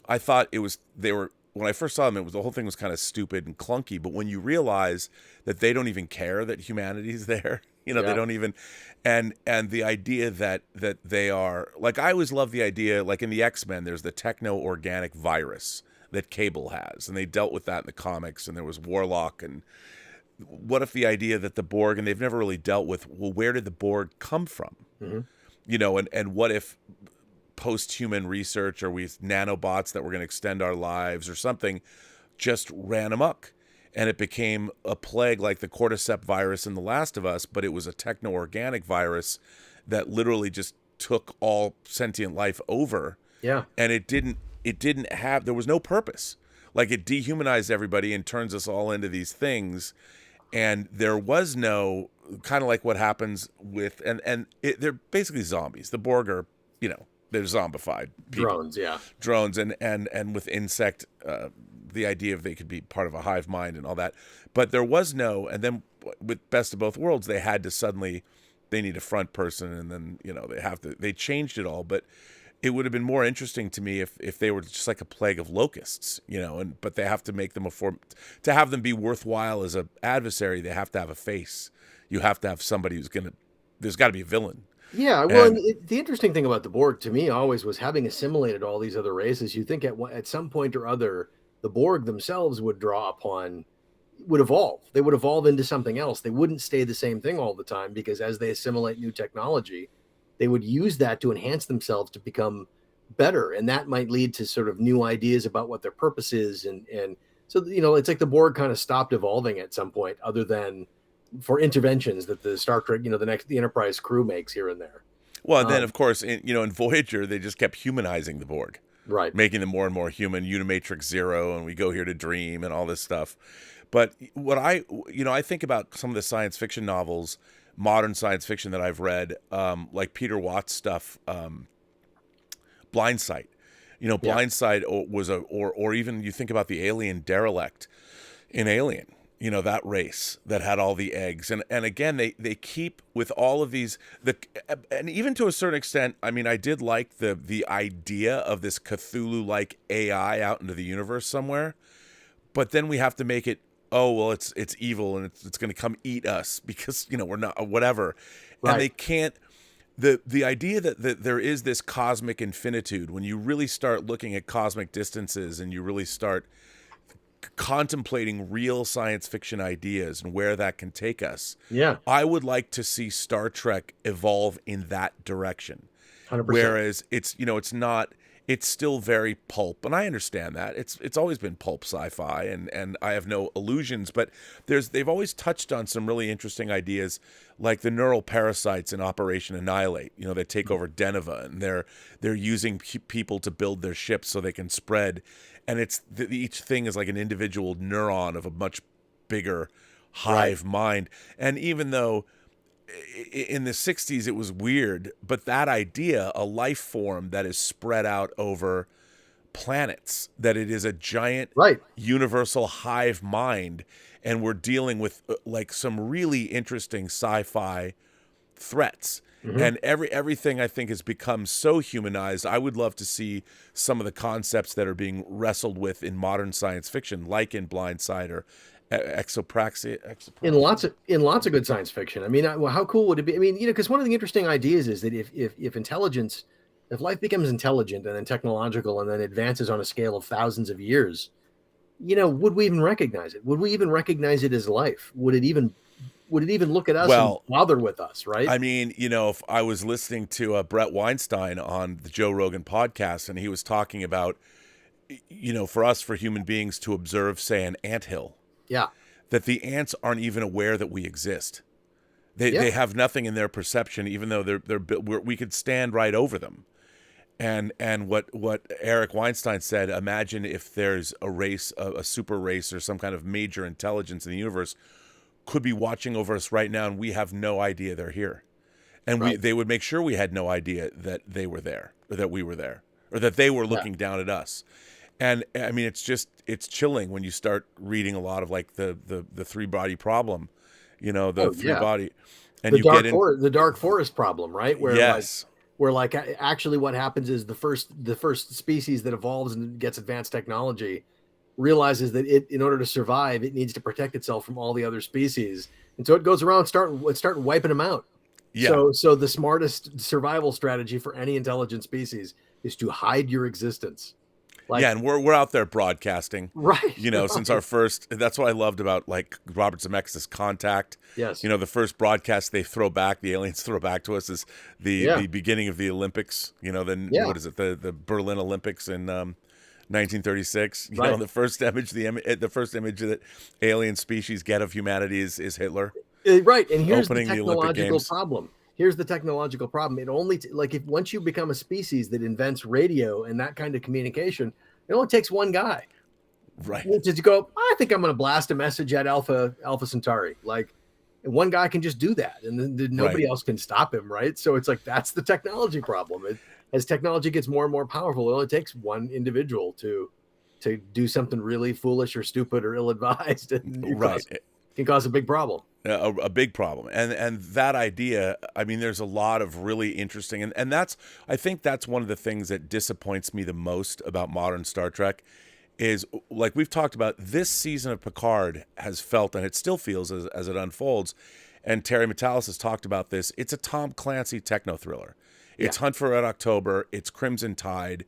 when I first saw them, the whole thing was kind of stupid and clunky. But when you realize that they don't even care that humanity's there, you know, they don't even, and the idea that they are, like, I always love the idea, like in the X-Men, there's the techno-organic virus that Cable has, and they dealt with that in the comics, and there was Warlock, and what if the idea that the Borg, and they've never really dealt with, well, where did the Borg come from? Mm-hmm. You know, and what if post-human research, or with nanobots that were going to extend our lives or something, just ran amok, and it became a plague like the cordyceps virus in The Last of Us, but it was a techno-organic virus that literally just took all sentient life over. Yeah. And it didn't have, there was no purpose. Like, it dehumanized everybody and turns us all into these things. And there was no, kind of like what happens with, they're basically zombies. The Borg are, you know, they're zombified people. Drones, yeah. Drones, and with insect, the idea of they could be part of a hive mind and all that. But there was no, and then with Best of Both Worlds, they had to suddenly, they need a front person, and then, you know, they changed it all. But it would have been more interesting to me if they were just like a plague of locusts, you know, but they have to make them to have them be worthwhile as an adversary, they have to have a face. You have to have somebody there's got to be a villain. Yeah, well, the interesting thing about the Borg to me always was, having assimilated all these other races, you think at some point or other, the Borg themselves would evolve. They would evolve into something else. They wouldn't stay the same thing all the time, because as they assimilate new technology, they would use that to enhance themselves to become better. And that might lead to sort of new ideas about what their purpose is. And so, you know, it's like the Borg kind of stopped evolving at some point, other than for interventions that the Star Trek, you know, the Enterprise crew makes here and there. Well, and then of course, in Voyager, they just kept humanizing the Borg, right? Making them more and more human, Unimatrix Zero, and we go here to dream and all this stuff. But what I think about some of the science fiction novels, modern science fiction that I've read, like Peter Watts stuff, Blindsight. You know, Blindsight was or even you think about the alien derelict in Alien. You know, that race that had all the eggs. And again, they keep with all of these, and even to a certain extent, I mean, I did like the idea of this Cthulhu-like AI out into the universe somewhere. But then we have to make it, oh, well, it's evil and it's going to come eat us because, you know, we're not, whatever. Right. And the idea that there is this cosmic infinitude, when you really start looking at cosmic distances and you really start contemplating real science fiction ideas and where that can take us. Yeah. I would like to see Star Trek evolve in that direction. 100%. Whereas it's still very pulp, and I understand that. It's always been pulp sci-fi, and I have no illusions, but they've always touched on some really interesting ideas, like the neural parasites in Operation Annihilate, that take over Deneva, and they're using people to build their ships so they can spread, and each thing is like an individual neuron of a much bigger hive mind. And even though in the 60s it was weird, but that idea, a life form that is spread out over planets, that it is a giant universal hive mind, and we're dealing with like some really interesting sci-fi threats. And everything I think has become so humanized. I would love to see some of the concepts that are being wrestled with in modern science fiction, like in Blindside or exopraxia. In lots of good science fiction. I mean, how cool would it be? I mean, because one of the interesting ideas is that if intelligence, if life becomes intelligent and then technological and then advances on a scale of thousands of years, would we even recognize it? Would we even recognize it as life? Would it even look at us and bother with us, right? I mean, if I was listening to Brett Weinstein on the Joe Rogan podcast, and he was talking about, for human beings to observe, say, an anthill, that the ants aren't even aware that we exist. They have nothing in their perception, even though we could stand right over them. And what Eric Weinstein said, imagine if there's a race, a super race, or some kind of major intelligence in the universe could be watching over us right now, and we have no idea they're here. And they would make sure we had no idea that they were there, or that we were there, or that they were looking down at us. And I mean, it's chilling when you start reading a lot of like the three body problem, three body, and the dark forest problem, right? Where where actually what happens is the first species that evolves and gets advanced technology realizes that in order to survive, it needs to protect itself from all the other species, and so it goes around start wiping them out. So the smartest survival strategy for any intelligent species is to hide your existence. And we're out there broadcasting, right? Since our first. That's what I loved about like Robert Zemeckis' Contact. Yes. The first broadcast the aliens throw back to us is the beginning of the Olympics. What is it? The Berlin Olympics in 1936. The first image that alien species get of humanity is Hitler. Right, and here's the technological problem. Here's the technological problem. It only if once you become a species that invents radio and that kind of communication, it only takes one guy, right? To go, I think I'm going to blast a message at Alpha Centauri. Like, one guy can just do that, and then nobody else can stop him, right? So it's like that's the technology problem. As technology gets more and more powerful, it only takes one individual to do something really foolish or stupid or ill-advised, and can cause a big problem. A big problem. And that idea, I mean, there's a lot of really interesting, and I think that's one of the things that disappoints me the most about modern Star Trek is, like we've talked about, this season of Picard has felt, and it still feels as it unfolds, and Terry Matalas has talked about this, it's a Tom Clancy techno-thriller. It's Hunt for Red October, it's Crimson Tide,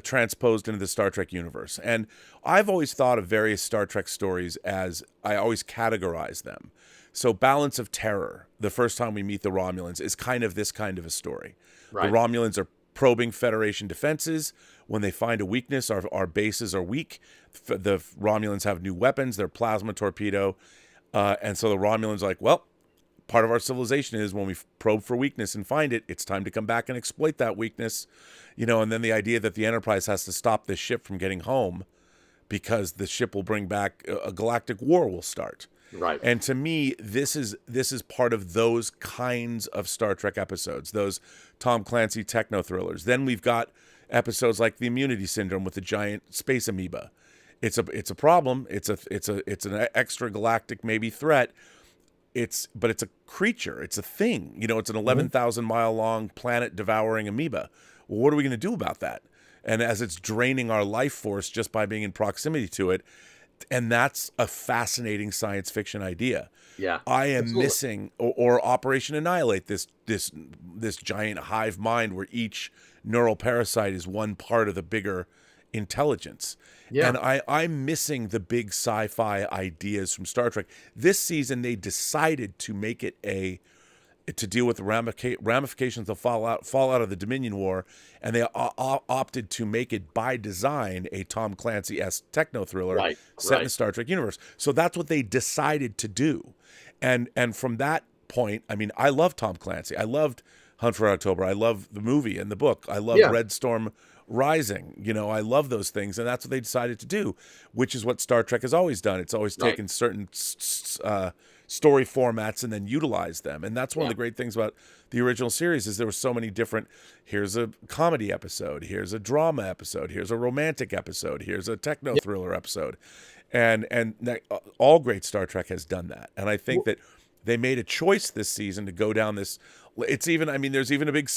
transposed into the Star Trek universe. And I've always thought of various Star Trek stories as, I always categorize them. So Balance of Terror, the first time we meet the Romulans, is kind of this kind of a story. Right. The Romulans are probing Federation defenses. When they find a weakness, our bases are weak. The Romulans have new weapons, their plasma torpedo. And so the Romulans are like, well, part of our civilization is when we probe for weakness and find it, it's time to come back and exploit that weakness. And then the idea that the Enterprise has to stop this ship from getting home because the ship will bring back a galactic war will start. Right. And to me, this is part of those kinds of Star Trek episodes, those Tom Clancy techno-thrillers. Then we've got episodes like the Immunity Syndrome with the giant space amoeba. It's a problem. It's an extra galactic maybe threat. But it's a creature. It's a thing. It's an 11,000 mile long planet devouring amoeba. Well, what are we going to do about that? And as it's draining our life force just by being in proximity to it, And that's a fascinating science fiction idea. Yeah, I am absolutely. missing, or Operation Annihilate, this giant hive mind where each neural parasite is one part of the bigger intelligence. Yeah. And I'm missing the big sci-fi ideas from Star Trek. This season they decided to make it to deal with the ramifications of fallout of the Dominion War, and they opted to make it by design a Tom Clancy-esque techno-thriller set in the Star Trek universe. So that's what they decided to do. And from that point, I mean, I love Tom Clancy. I loved Hunt for Red October. I love the movie and the book. I love Red Storm Rising. You know, I love those things, and that's what they decided to do, which is what Star Trek has always done. It's always taken certain story formats and then utilize them. And that's one of the great things about the original series is there were so many different, here's a comedy episode, here's a drama episode, here's a romantic episode, here's a techno-thriller episode. And all great Star Trek has done that. And I think that they made a choice this season to go down this. It's even, I mean, there's even a big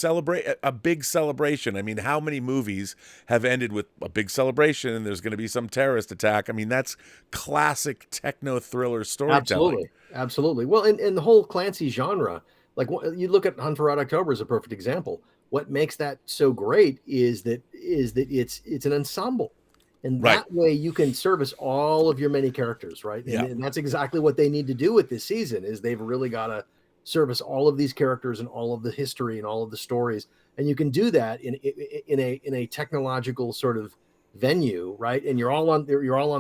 celebration. I mean, how many movies have ended with a big celebration and there's going to be some terrorist attack? I mean, that's classic techno-thriller storytelling. Absolutely. Well, and the whole Clancy genre, like you look at Hunt for Red October as a perfect example. What makes that so great is that it's an ensemble. And that way you can service all of your many characters, right? And that's exactly what they need to do with this season is they've really got to service all of these characters and all of the history and all of the stories. And you can do that in a technological sort of venue, right? And you're all on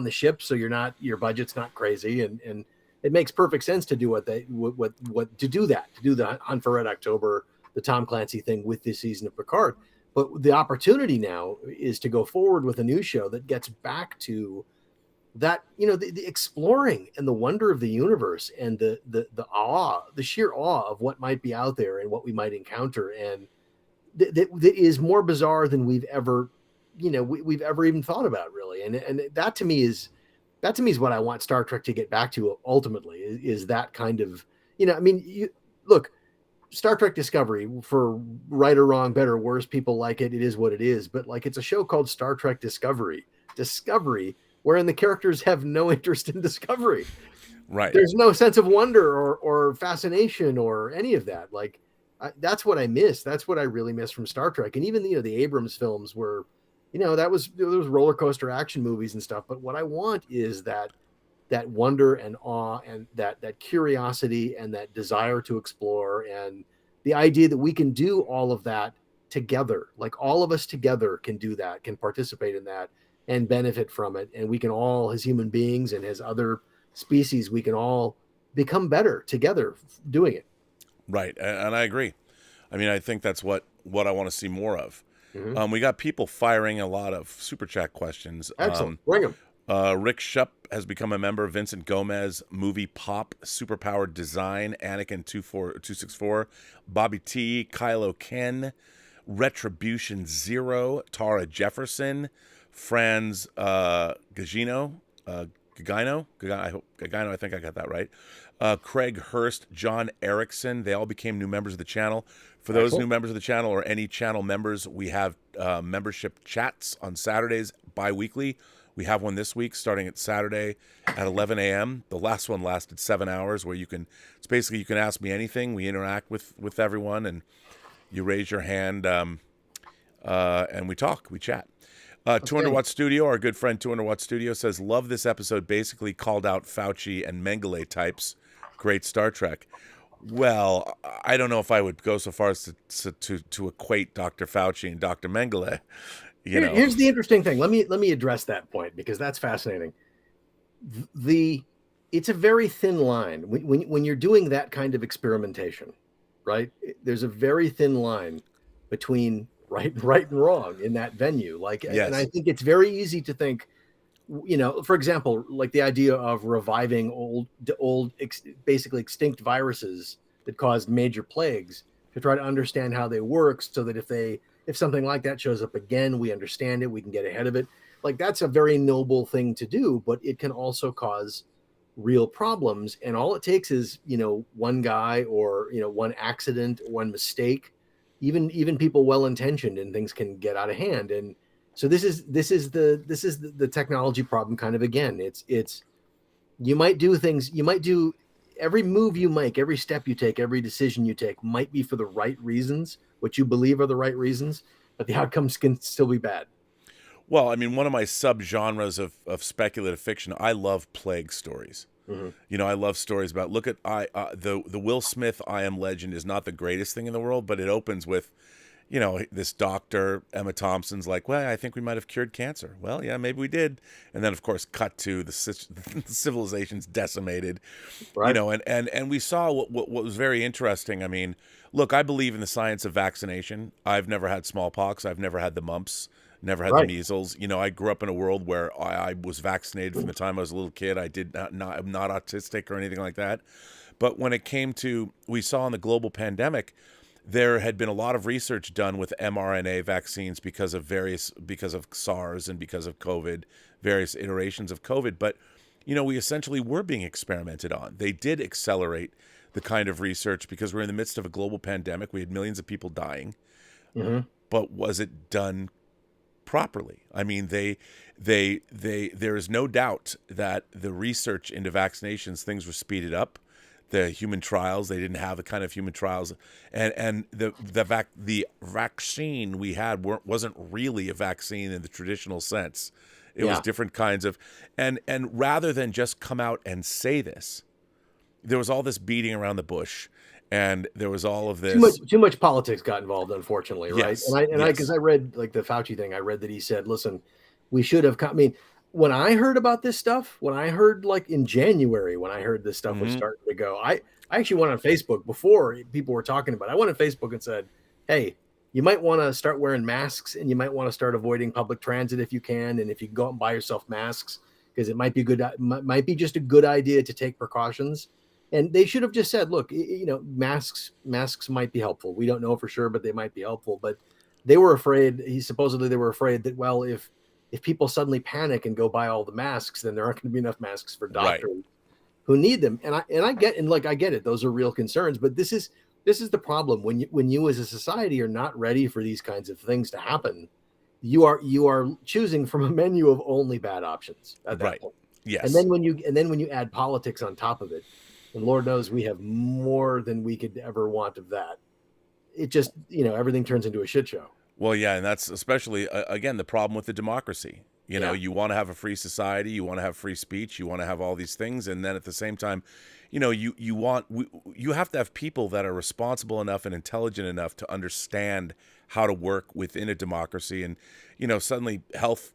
the ship, so your budget's not crazy, and it makes perfect sense to do to do the Hunt for Red October, the Tom Clancy thing with this season of Picard. But the opportunity now is to go forward with a new show that gets back to that, you know, the exploring and the wonder of the universe and the awe, the sheer awe of what might be out there and what we might encounter. And that is more bizarre than we've ever, you know, we've ever even thought about, really. And that to me is what I want Star Trek to get back to ultimately is that kind of, you know, I mean, look, Star Trek Discovery, for right or wrong, better or worse, people like it. It is what it is. But like, it's a show called Star Trek Discovery, wherein the characters have no interest in discovery. Right. There's no sense of wonder or fascination or any of that. Like, that's what I miss. That's what I really miss from Star Trek. And even, you know, the Abrams films were, you know, those roller coaster action movies and stuff. But what I want is that wonder and awe and that curiosity and that desire to explore, and the idea that we can do all of that together. Like, all of us together can do that, can participate in that and benefit from it. And we can all, as human beings and as other species, we can all become better together doing it. Right. And I agree. I mean, I think that's what I want to see more of. Mm-hmm. We got people firing a lot of super chat questions. Excellent. Bring them. Rick Shupp has become a member. Vincent Gomez, movie pop, superpowered design, Anakin 264, Bobby T, Kylo Ken, Retribution Zero, Tara Jefferson, Franz Gagino, I think I got that right. Craig Hurst, John Erickson, they all became new members of the channel. For those new members of the channel or any channel members, we have membership chats on Saturdays bi-weekly. We have one this week starting at Saturday at 11 a.m. The last one lasted 7 hours, where it's basically you can ask me anything. We interact with everyone, and you raise your hand, and we talk, we chat. 200 Watt Studio, our good friend 200 Watt Studio says, love this episode, basically called out Fauci and Mengele types. Great Star Trek. Well, I don't know if I would go so far as to equate Dr. Fauci and Dr. Mengele. Here's the interesting thing. Let me address that point, because that's fascinating. It's a very thin line when you're doing that kind of experimentation, right? There's a very thin line between right and wrong in that venue. Like, yes. And I think it's very easy to think, you know, for example, like the idea of reviving old basically extinct viruses that caused major plagues, to try to understand how they work, so that if something like that shows up again, we understand it, we can get ahead of it. Like, that's a very noble thing to do, but it can also cause real problems. And all it takes is, you know, one guy, or, you know, one accident, one mistake, even people well-intentioned, and things can get out of hand. And So this is the technology problem kind of again. It's you might do things, you might do every move you make, every step you take, every decision you take might be for the right reasons, what you believe are the right reasons, but the outcomes can still be bad. Well, I mean, one of my subgenres of speculative fiction, I love plague stories. You know, I love stories about, look at the Will Smith I Am Legend is not the greatest thing in the world, but it opens with, you know, this doctor, Emma Thompson's like, well, I think we might have cured cancer. Well, yeah, maybe we did. And then, of course, cut to the civilization's decimated, Right. you know, and we saw what was very interesting. I mean, look, I believe in the science of vaccination. I've never had smallpox. I've never had the mumps. Never had the measles. You know, I grew up in a world where I was vaccinated from the time I was a little kid. I did I'm not autistic or anything like that. But when it came to, we saw in the global pandemic, there had been a lot of research done with mRNA vaccines because of SARS and because of COVID, various iterations of COVID. But, you know, we essentially were being experimented on. They did accelerate the kind of research because we're in the midst of a global pandemic. We had millions of people dying. But was it done properly? I mean, there is no doubt that the research into vaccinations, things were speeded up. The human trials, they didn't have the kind of human trials, and the vaccine we had wasn't really a vaccine in the traditional sense. It was different kinds of, and rather than just come out and say this, there was all this beating around the bush. And there was all of this. Too much politics got involved, unfortunately, right? Yes, Because I read like the Fauci thing. I read that he said, "Listen, we should have." I mean, when I heard about this stuff, when I heard like in January, when I heard this stuff was starting to go, I actually went on Facebook before people were talking about it. I went on Facebook and said, "Hey, you might want to start wearing masks, and you might want to start avoiding public transit if you can, and if you can go out and buy yourself masks, because it might be good, might be just a good idea to take precautions." And they should have just said, look, you know, masks might be helpful. We don't know for sure, but they might be helpful. But they were afraid, they were afraid that, well, if people suddenly panic and go buy all the masks, then there aren't going to be enough masks for doctors who need them. And I get it. Those are real concerns. But this is the problem. When you as a society are not ready for these kinds of things to happen, you are choosing from a menu of only bad options at that point. Yes. And then when you add politics on top of it, and Lord knows we have more than we could ever want of that, it just, you know, everything turns into a shit show. Well, yeah, and that's especially, again, the problem with the democracy. You know, you want to have a free society, you want to have free speech, you want to have all these things, and then at the same time, you know, you have to have people that are responsible enough and intelligent enough to understand how to work within a democracy. And, you know, suddenly health,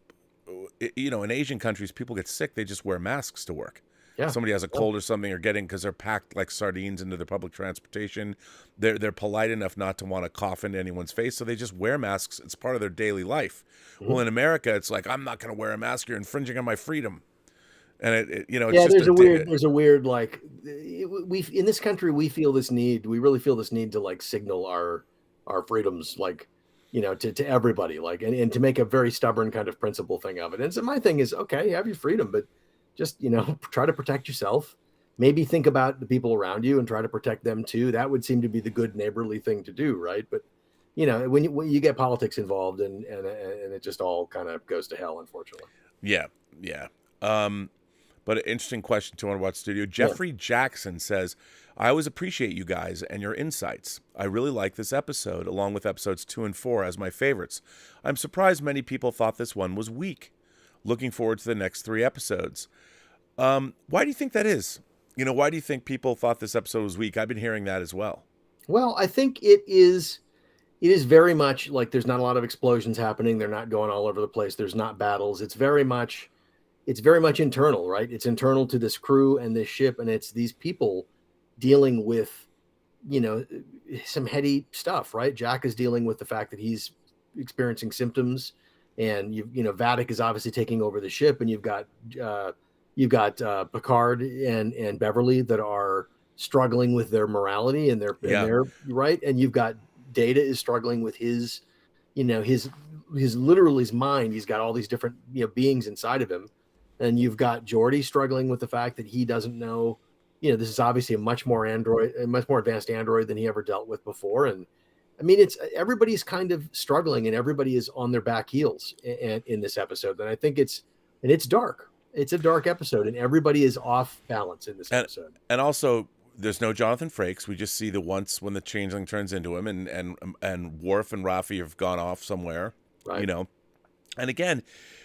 you know, in Asian countries, people get sick, they just wear masks to work. Yeah. Somebody has a cold or something, or because they're packed like sardines into their public transportation. They're polite enough not to want to cough into anyone's face, so they just wear masks. It's part of their daily life. Well, in America, it's like, I'm not going to wear a mask. You're infringing on my freedom. And it you know, it's just there's a weird like, we in this country we really feel this need to like signal our freedoms, like, you know, to everybody, like, and to make a very stubborn kind of principle thing of it. And so my thing is, okay, you have your freedom, but just, you know, try to protect yourself. Maybe think about the people around you and try to protect them too. That would seem to be the good neighborly thing to do, right? But, you know, when you get politics involved and it just all kind of goes to hell, unfortunately. Yeah. But an interesting question to Underwatch Studio. Jeffrey Jackson says, I always appreciate you guys and your insights. I really like this episode, along with episodes 2 and 4 as my favorites. I'm surprised many people thought this one was weak. Looking forward to the next 3 episodes. Why do you think that is? You know, why do you think people thought this episode was weak? I've been hearing that as well. Well, I think it is very much like there's not a lot of explosions happening. They're not going all over the place. There's not battles. It's very much internal, right? It's internal to this crew and this ship, and it's these people dealing with, you know, some heady stuff, right? Jack is dealing with the fact that he's experiencing symptoms, and you know, Vadic is obviously taking over the ship, and you've got Picard and Beverly that are struggling with their morality and their right, and you've got Data is struggling with his, you know, his literally his mind. He's got all these different, you know, beings inside of him, and you've got Geordi struggling with the fact that he doesn't know, you know, this is obviously a much more advanced android than he ever dealt with before, and I mean, it's everybody's kind of struggling and everybody is on their back heels in this episode. And I think it's dark. It's a dark episode and everybody is off balance in this episode. And also, there's no Jonathan Frakes. We just see the once when the changeling turns into him, and Worf and Raffi have gone off somewhere, right. you know. And again,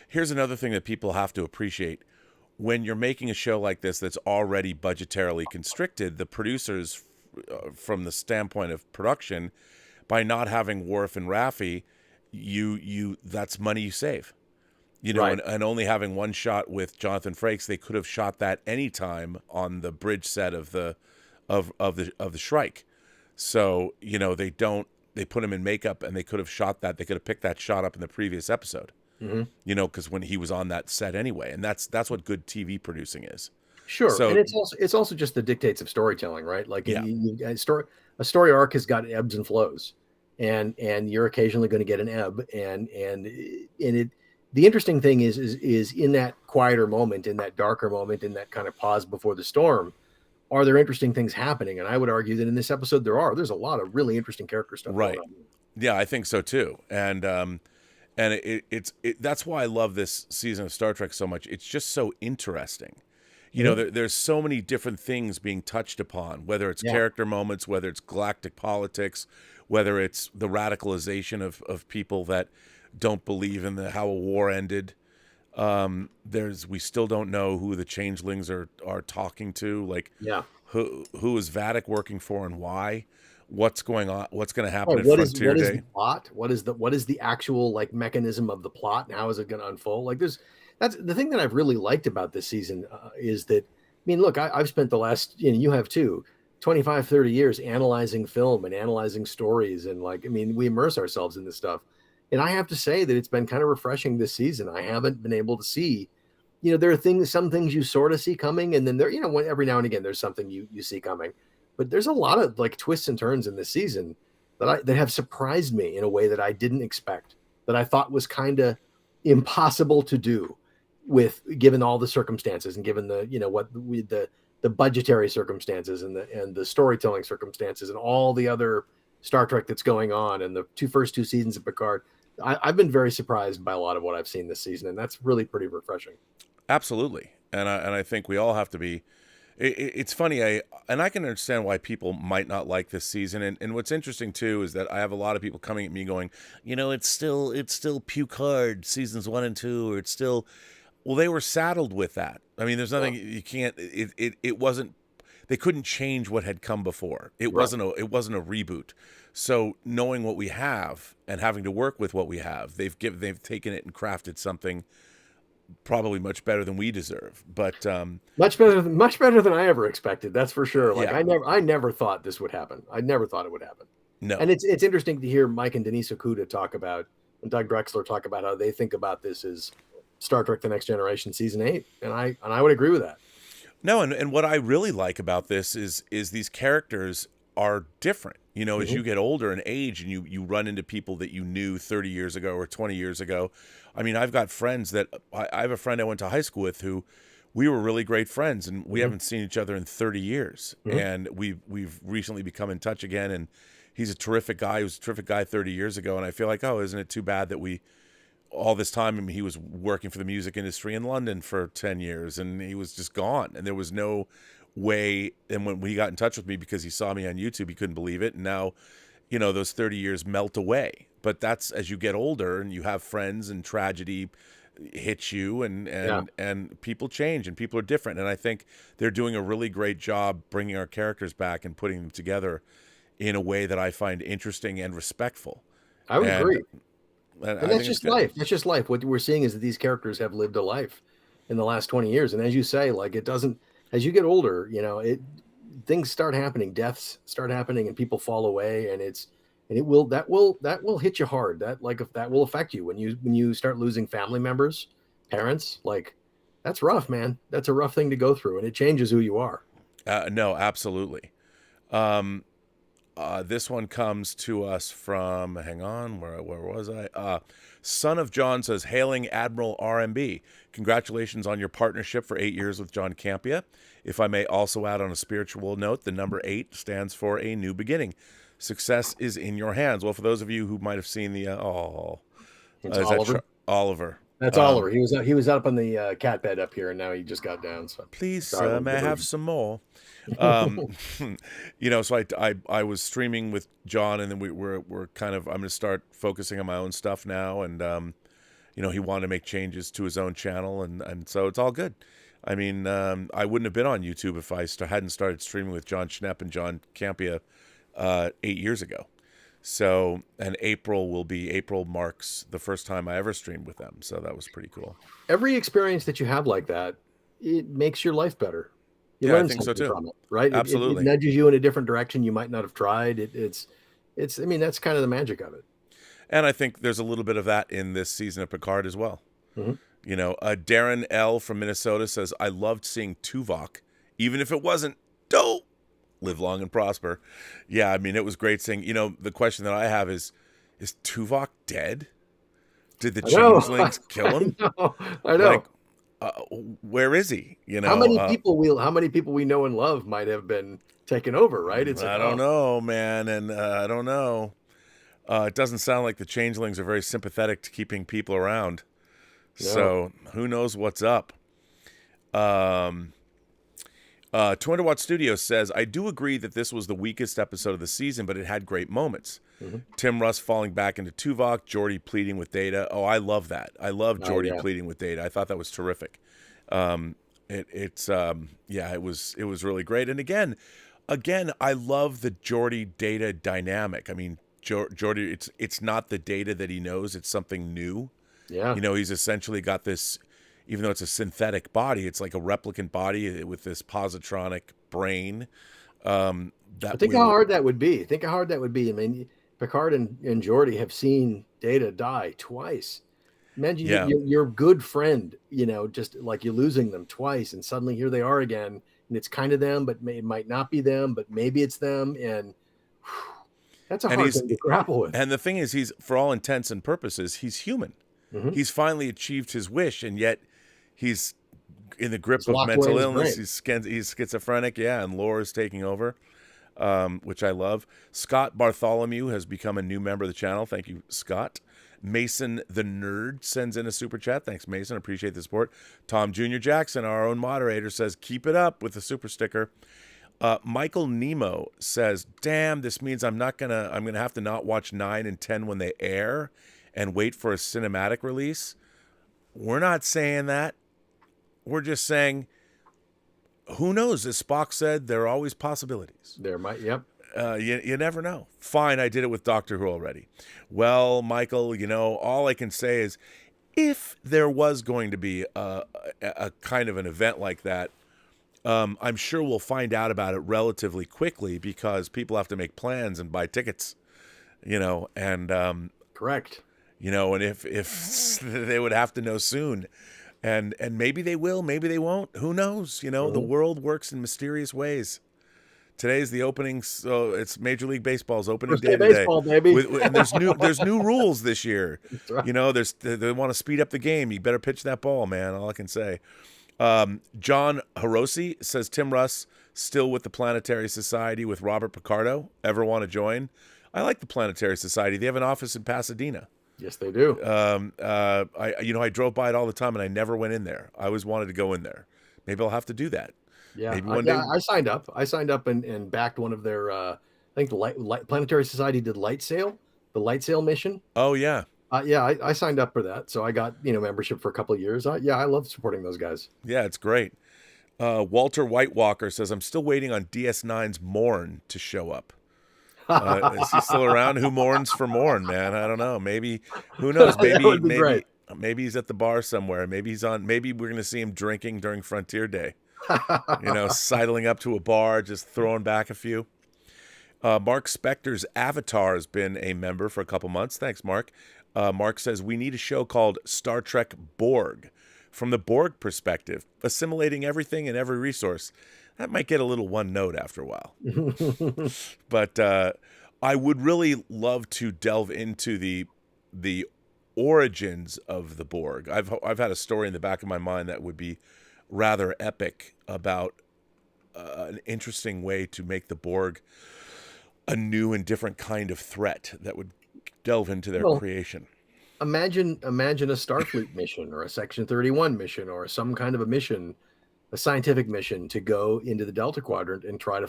here's another thing that people have to appreciate. When you're making a show like this that's already budgetarily constricted, the producers, from the standpoint of production, by not having Worf and Raffi, you that's money you save. You know, right. and only having one shot with Jonathan Frakes, they could have shot that anytime on the bridge set of the Shrike. So, you know, they put him in makeup and they could have shot that. They could have picked that shot up in the previous episode. Mm-hmm. You know, because when he was on that set anyway, and that's what good TV producing is. Sure, so, and it's also just the dictates of storytelling, right? Like yeah. a story arc has got ebbs and flows, and you're occasionally going to get an ebb, and it. The interesting thing is in that quieter moment, in that darker moment, in that kind of pause before the storm, are there interesting things happening? And I would argue that in this episode there's a lot of really interesting character stuff. Right. Going on. Yeah, I think so too. And it's that's why I love this season of Star Trek so much. It's just so interesting. You know, there's so many different things being touched upon, whether it's character moments, whether it's galactic politics, whether it's the radicalization of people that don't believe in how a war ended. We still don't know who the changelings are talking to. Like, who is Vadic working for and why? What's going on? What's going to happen at Frontier Day? What is the plot? What is the actual like mechanism of the plot, and how is it going to unfold? Like, that's the thing that I've really liked about this season is that, I mean, look, I've spent the last, you have too, 25, 30 years analyzing film and analyzing stories, and like, I mean, we immerse ourselves in this stuff. And I have to say that it's been kind of refreshing this season. I haven't been able to see, there are some things you sort of see coming, and then there, every now and again there's something you see coming. But there's a lot of like twists and turns in this season that have surprised me in a way that I didn't expect, that I thought was kind of impossible to do given all the circumstances and given the budgetary circumstances and the storytelling circumstances and all the other Star Trek that's going on and the first two seasons of Picard. I've been very surprised by a lot of what I've seen this season, and that's really pretty refreshing. Absolutely, and I think we all have to be. It's funny, I can understand why people might not like this season, and what's interesting too is that I have a lot of people coming at me going, it's still Picard seasons 1 and 2, or it's still. Well, they were saddled with that. I mean, there's nothing you can't. It wasn't. They couldn't change what had come before. It wasn't a reboot. So knowing what we have and having to work with what we have, they've taken it and crafted something probably much better than we deserve. But much better than I ever expected. That's for sure. Like I never thought this would happen. I never thought it would happen. No. And it's interesting to hear Mike and Denise Okuda talk about, and Doug Drexler talk about how they think about this as Star Trek: The Next Generation season 8, and I would agree with that. No, and what I really like about this is these characters are different. As you get older and age, and you run into people that you knew 30 years ago or 20 years ago. I mean, I've got friends that I have a friend I went to high school with who we were really great friends, and we haven't seen each other in 30 years. And we've recently become in touch again, and he's a terrific guy. He was a terrific guy 30 years ago, and I feel like, isn't it too bad that all this time, I mean, he was working for the music industry in London for 10 years, and he was just gone, and there was no way. And when he got in touch with me because he saw me on YouTube, he couldn't believe it. And now, those 30 years melt away. But that's as you get older and you have friends and tragedy hits you, and people change and people are different. And I think they're doing a really great job bringing our characters back and putting them together in a way that I find interesting and respectful. I would agree. And that's just life. That's just life. What we're seeing is that these characters have lived a life in the last 20 years. And as you say, like, it doesn't, as you get older, things start happening, deaths start happening, and people fall away, and that will hit you hard. That will affect you when you start losing family members, parents. Like, that's rough, man. That's a rough thing to go through, and it changes who you are. No, absolutely. This one comes to us from, hang on, where was I? Son of John says, hailing Admiral RMB. Congratulations on your partnership for 8 years with John Campea. If I may also add on a spiritual note, the number 8 stands for a new beginning. Success is in your hands. Well, for those of you who might have seen the It's is Oliver. that Oliver? That's Oliver. He was up on the cat bed up here, and now he just got down. So Please, Darling, may I have some more? You know, so I was streaming with John, and then we're kind of, I'm going to start focusing on my own stuff now, and you know, he wanted to make changes to his own channel, and so it's all good. I mean, I wouldn't have been on YouTube if I hadn't started streaming with John Schnepp and John Campia 8 years ago. So, and April marks the first time I ever streamed with them. So that was pretty cool. Every experience that you have like that, it makes your life better. You Yeah, I learn think so something too. from it, right? Absolutely. It nudges you in a different direction you might not have tried. It's. I mean, that's kind of the magic of it. And I think there's a little bit of that in this season of Picard as well. Mm-hmm. You know, Darren L. from Minnesota says, I loved seeing Tuvok, even if it wasn't dope. Live long and prosper. Yeah, I mean, it was great seeing, you know, the question that I have is Tuvok dead? Did the changelings kill him? I know. Like, where is he? You know, how many people we know and love might have been taken over, right? It's I don't know, man. And I don't know. It doesn't sound like the changelings are very sympathetic to keeping people around. No. So who knows what's up? 200 Watt Studios says, I do agree that this was the weakest episode of the season, but it had great moments. Mm-hmm. Tim Russ falling back into Tuvok, Geordi pleading with Data. Oh, I love that. I love Geordi pleading with Data. I thought that was terrific. It was really great. And again, I love the Geordi Data dynamic. I mean, Geordi, it's not the Data that he knows. It's something new. Yeah. You know, he's essentially got this, even though it's a synthetic body, it's like a replicant body with this positronic brain. Think how hard that would be. I mean, Picard and Geordi have seen Data die twice. Imagine your good friend, you know, just like you're losing them twice, and suddenly here they are again, and it's kind of them, but it might not be them, but maybe it's them, and that's a hard thing to grapple with. And the thing is, he's, for all intents and purposes, he's human. Mm-hmm. He's finally achieved his wish, and yet he's in the grip of mental illness. He's schizophrenic, and Laura's taking over, which I love. Scott Bartholomew has become a new member of the channel. Thank you, Scott. Mason the Nerd sends in a super chat. Thanks, Mason. Appreciate the support. Tom Jr. Jackson, our own moderator, says, keep it up with the super sticker. Michael Nemo says, damn, this means I'm going to have to not watch 9 and 10 when they air and wait for a cinematic release. We're not saying that. We're just saying, who knows? As Spock said, there are always possibilities. There might, yep. You never know. Fine, I did it with Doctor Who already. Well, Michael, you know, all I can say is, if there was going to be a kind of an event like that, I'm sure we'll find out about it relatively quickly because people have to make plans and buy tickets, you know, and correct. You know, and if they would have to know soon, and maybe they will, maybe they won't. Who knows? You know, The world works in mysterious ways. Today's the opening, so it's Major League Baseball's opening day today. Baseball, baby. And there's new rules this year. Right. You know, they want to speed up the game. You better pitch that ball, man. All I can say. John Hiroshi says, Tim Russ still with the Planetary Society with Robert Picardo. Ever want to join? I like the Planetary Society. They have an office in Pasadena. Yes, they do. I drove by it all the time, and I never went in there. I always wanted to go in there. Maybe I'll have to do that. Yeah, maybe one day. I signed up. And backed one of their. I think the Planetary Society did the light sail mission. Oh yeah. I signed up for that, so I got membership for a couple of years. I love supporting those guys. Yeah, it's great. Walter White Walker says, I'm still waiting on DS9's Morn to show up. Is he still around? Who mourns for Morn, man? I don't know. Maybe, who knows? Maybe he's at the bar somewhere. Maybe we're going to see him drinking during Frontier Day. Sidling up to a bar, just throwing back a few. Mark Spector's Avatar has been a member for a couple months. Thanks, Mark. Mark says, we need a show called Star Trek Borg. From the Borg perspective, assimilating everything and every resource. That might get a little one note after a while. But I would really love to delve into the origins of the Borg. I've had a story in the back of my mind that would be rather epic about an interesting way to make the Borg a new and different kind of threat that would delve into their Well, creation. imagine a Starfleet mission or a Section 31 mission or some kind of a mission, a scientific mission to go into the Delta Quadrant and try to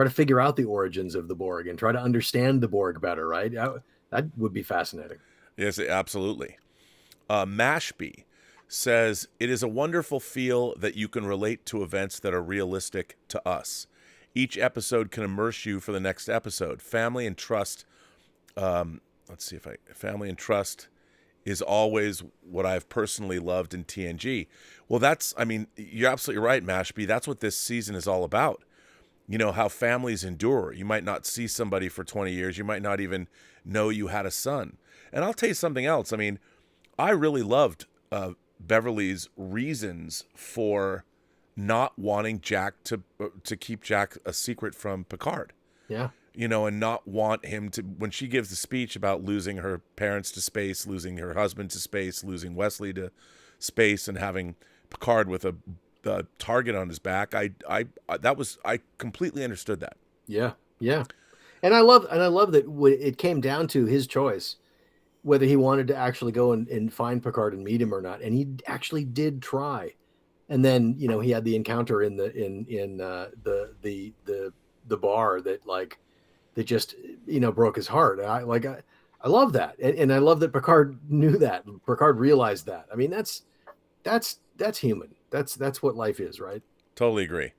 figure out the origins of the Borg and try to understand the Borg better, right? That would be fascinating. Yes, absolutely. Mashby says, it is a wonderful feel that you can relate to events that are realistic to us. Each episode can immerse you for the next episode. Family and trust. Family and trust is always what I've personally loved in TNG. Well, you're absolutely right, Mashby. That's what this season is all about. You know, how families endure. You might not see somebody for 20 years. You might not even know you had a son. And I'll tell you something else. I mean, I really loved Beverly's reasons for not wanting Jack to keep Jack a secret from Picard. Yeah. You know, and not want him to, when she gives the speech about losing her parents to space, losing her husband to space, losing Wesley to space, and having Picard with a target on his back, I completely understood that. Yeah. And I love that it came down to his choice, whether he wanted to actually go and find Picard and meet him or not. And he actually did try. And then, you know, he had the encounter in the bar that just, you know, broke his heart. I love that. And I love that Picard knew that. Picard realized that. I mean, that's human. That's what life is, right? Totally agree.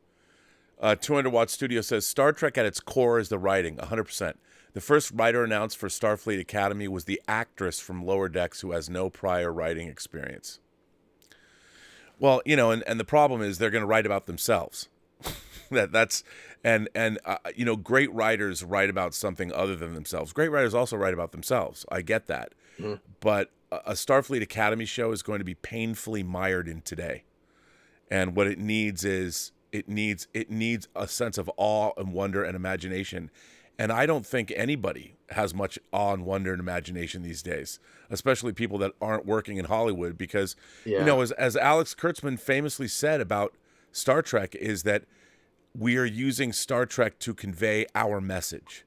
200 Watt Studio says, Star Trek at its core is the writing, 100%. The first writer announced for Starfleet Academy was the actress from Lower Decks who has no prior writing experience. Well, you know, and the problem is they're going to write about themselves. You know, great writers write about something other than themselves. Great writers also write about themselves. I get that. Mm. But a Starfleet Academy show is going to be painfully mired in today. And what it needs is it needs a sense of awe and wonder and imagination. And I don't think anybody has much awe and wonder and imagination these days, especially people that aren't working in Hollywood, because, you know, as Alex Kurtzman famously said about Star Trek, is that we are using Star Trek to convey our message,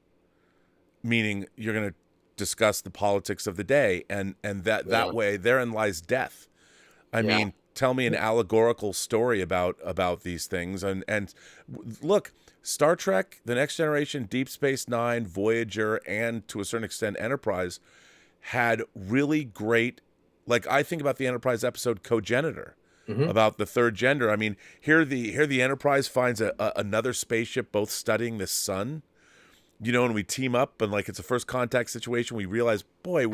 meaning you're going to discuss the politics of the day, and that way therein lies death. I mean, tell me an allegorical story about these things. And look, Star Trek, The Next Generation, Deep Space Nine, Voyager, and to a certain extent Enterprise had really great, like I think about the Enterprise episode Cogenitor, about the third gender. I mean, here the Enterprise finds another spaceship both studying the sun, you know, and we team up, and like it's a first contact situation. We realize, boy,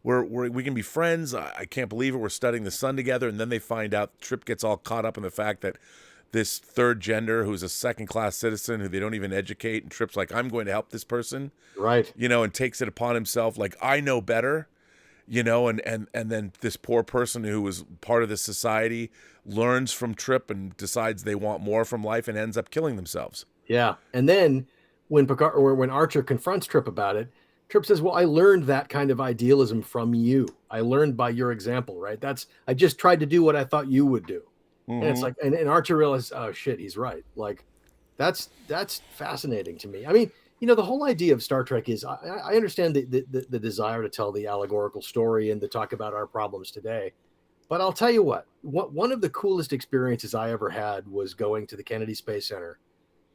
we can be friends. I can't believe it. We're studying the sun together. And then they find out, Trip gets all caught up in the fact that this third gender, who's a second-class citizen who they don't even educate, and Trip's like, I'm going to help this person. Right. You know, and takes it upon himself, like, I know better, you know, and then this poor person who was part of this society learns from Trip and decides they want more from life and ends up killing themselves. Yeah. And then when Archer confronts Trip about it, Trip says, well, I learned that kind of idealism from you. I learned by your example, right? I just tried to do what I thought you would do. Mm-hmm. And it's like, and Archer realized, oh shit, he's right. Like, that's fascinating to me. I mean, you know, the whole idea of Star Trek is, I understand the desire to tell the allegorical story and to talk about our problems today. But I'll tell you what, one of the coolest experiences I ever had was going to the Kennedy Space Center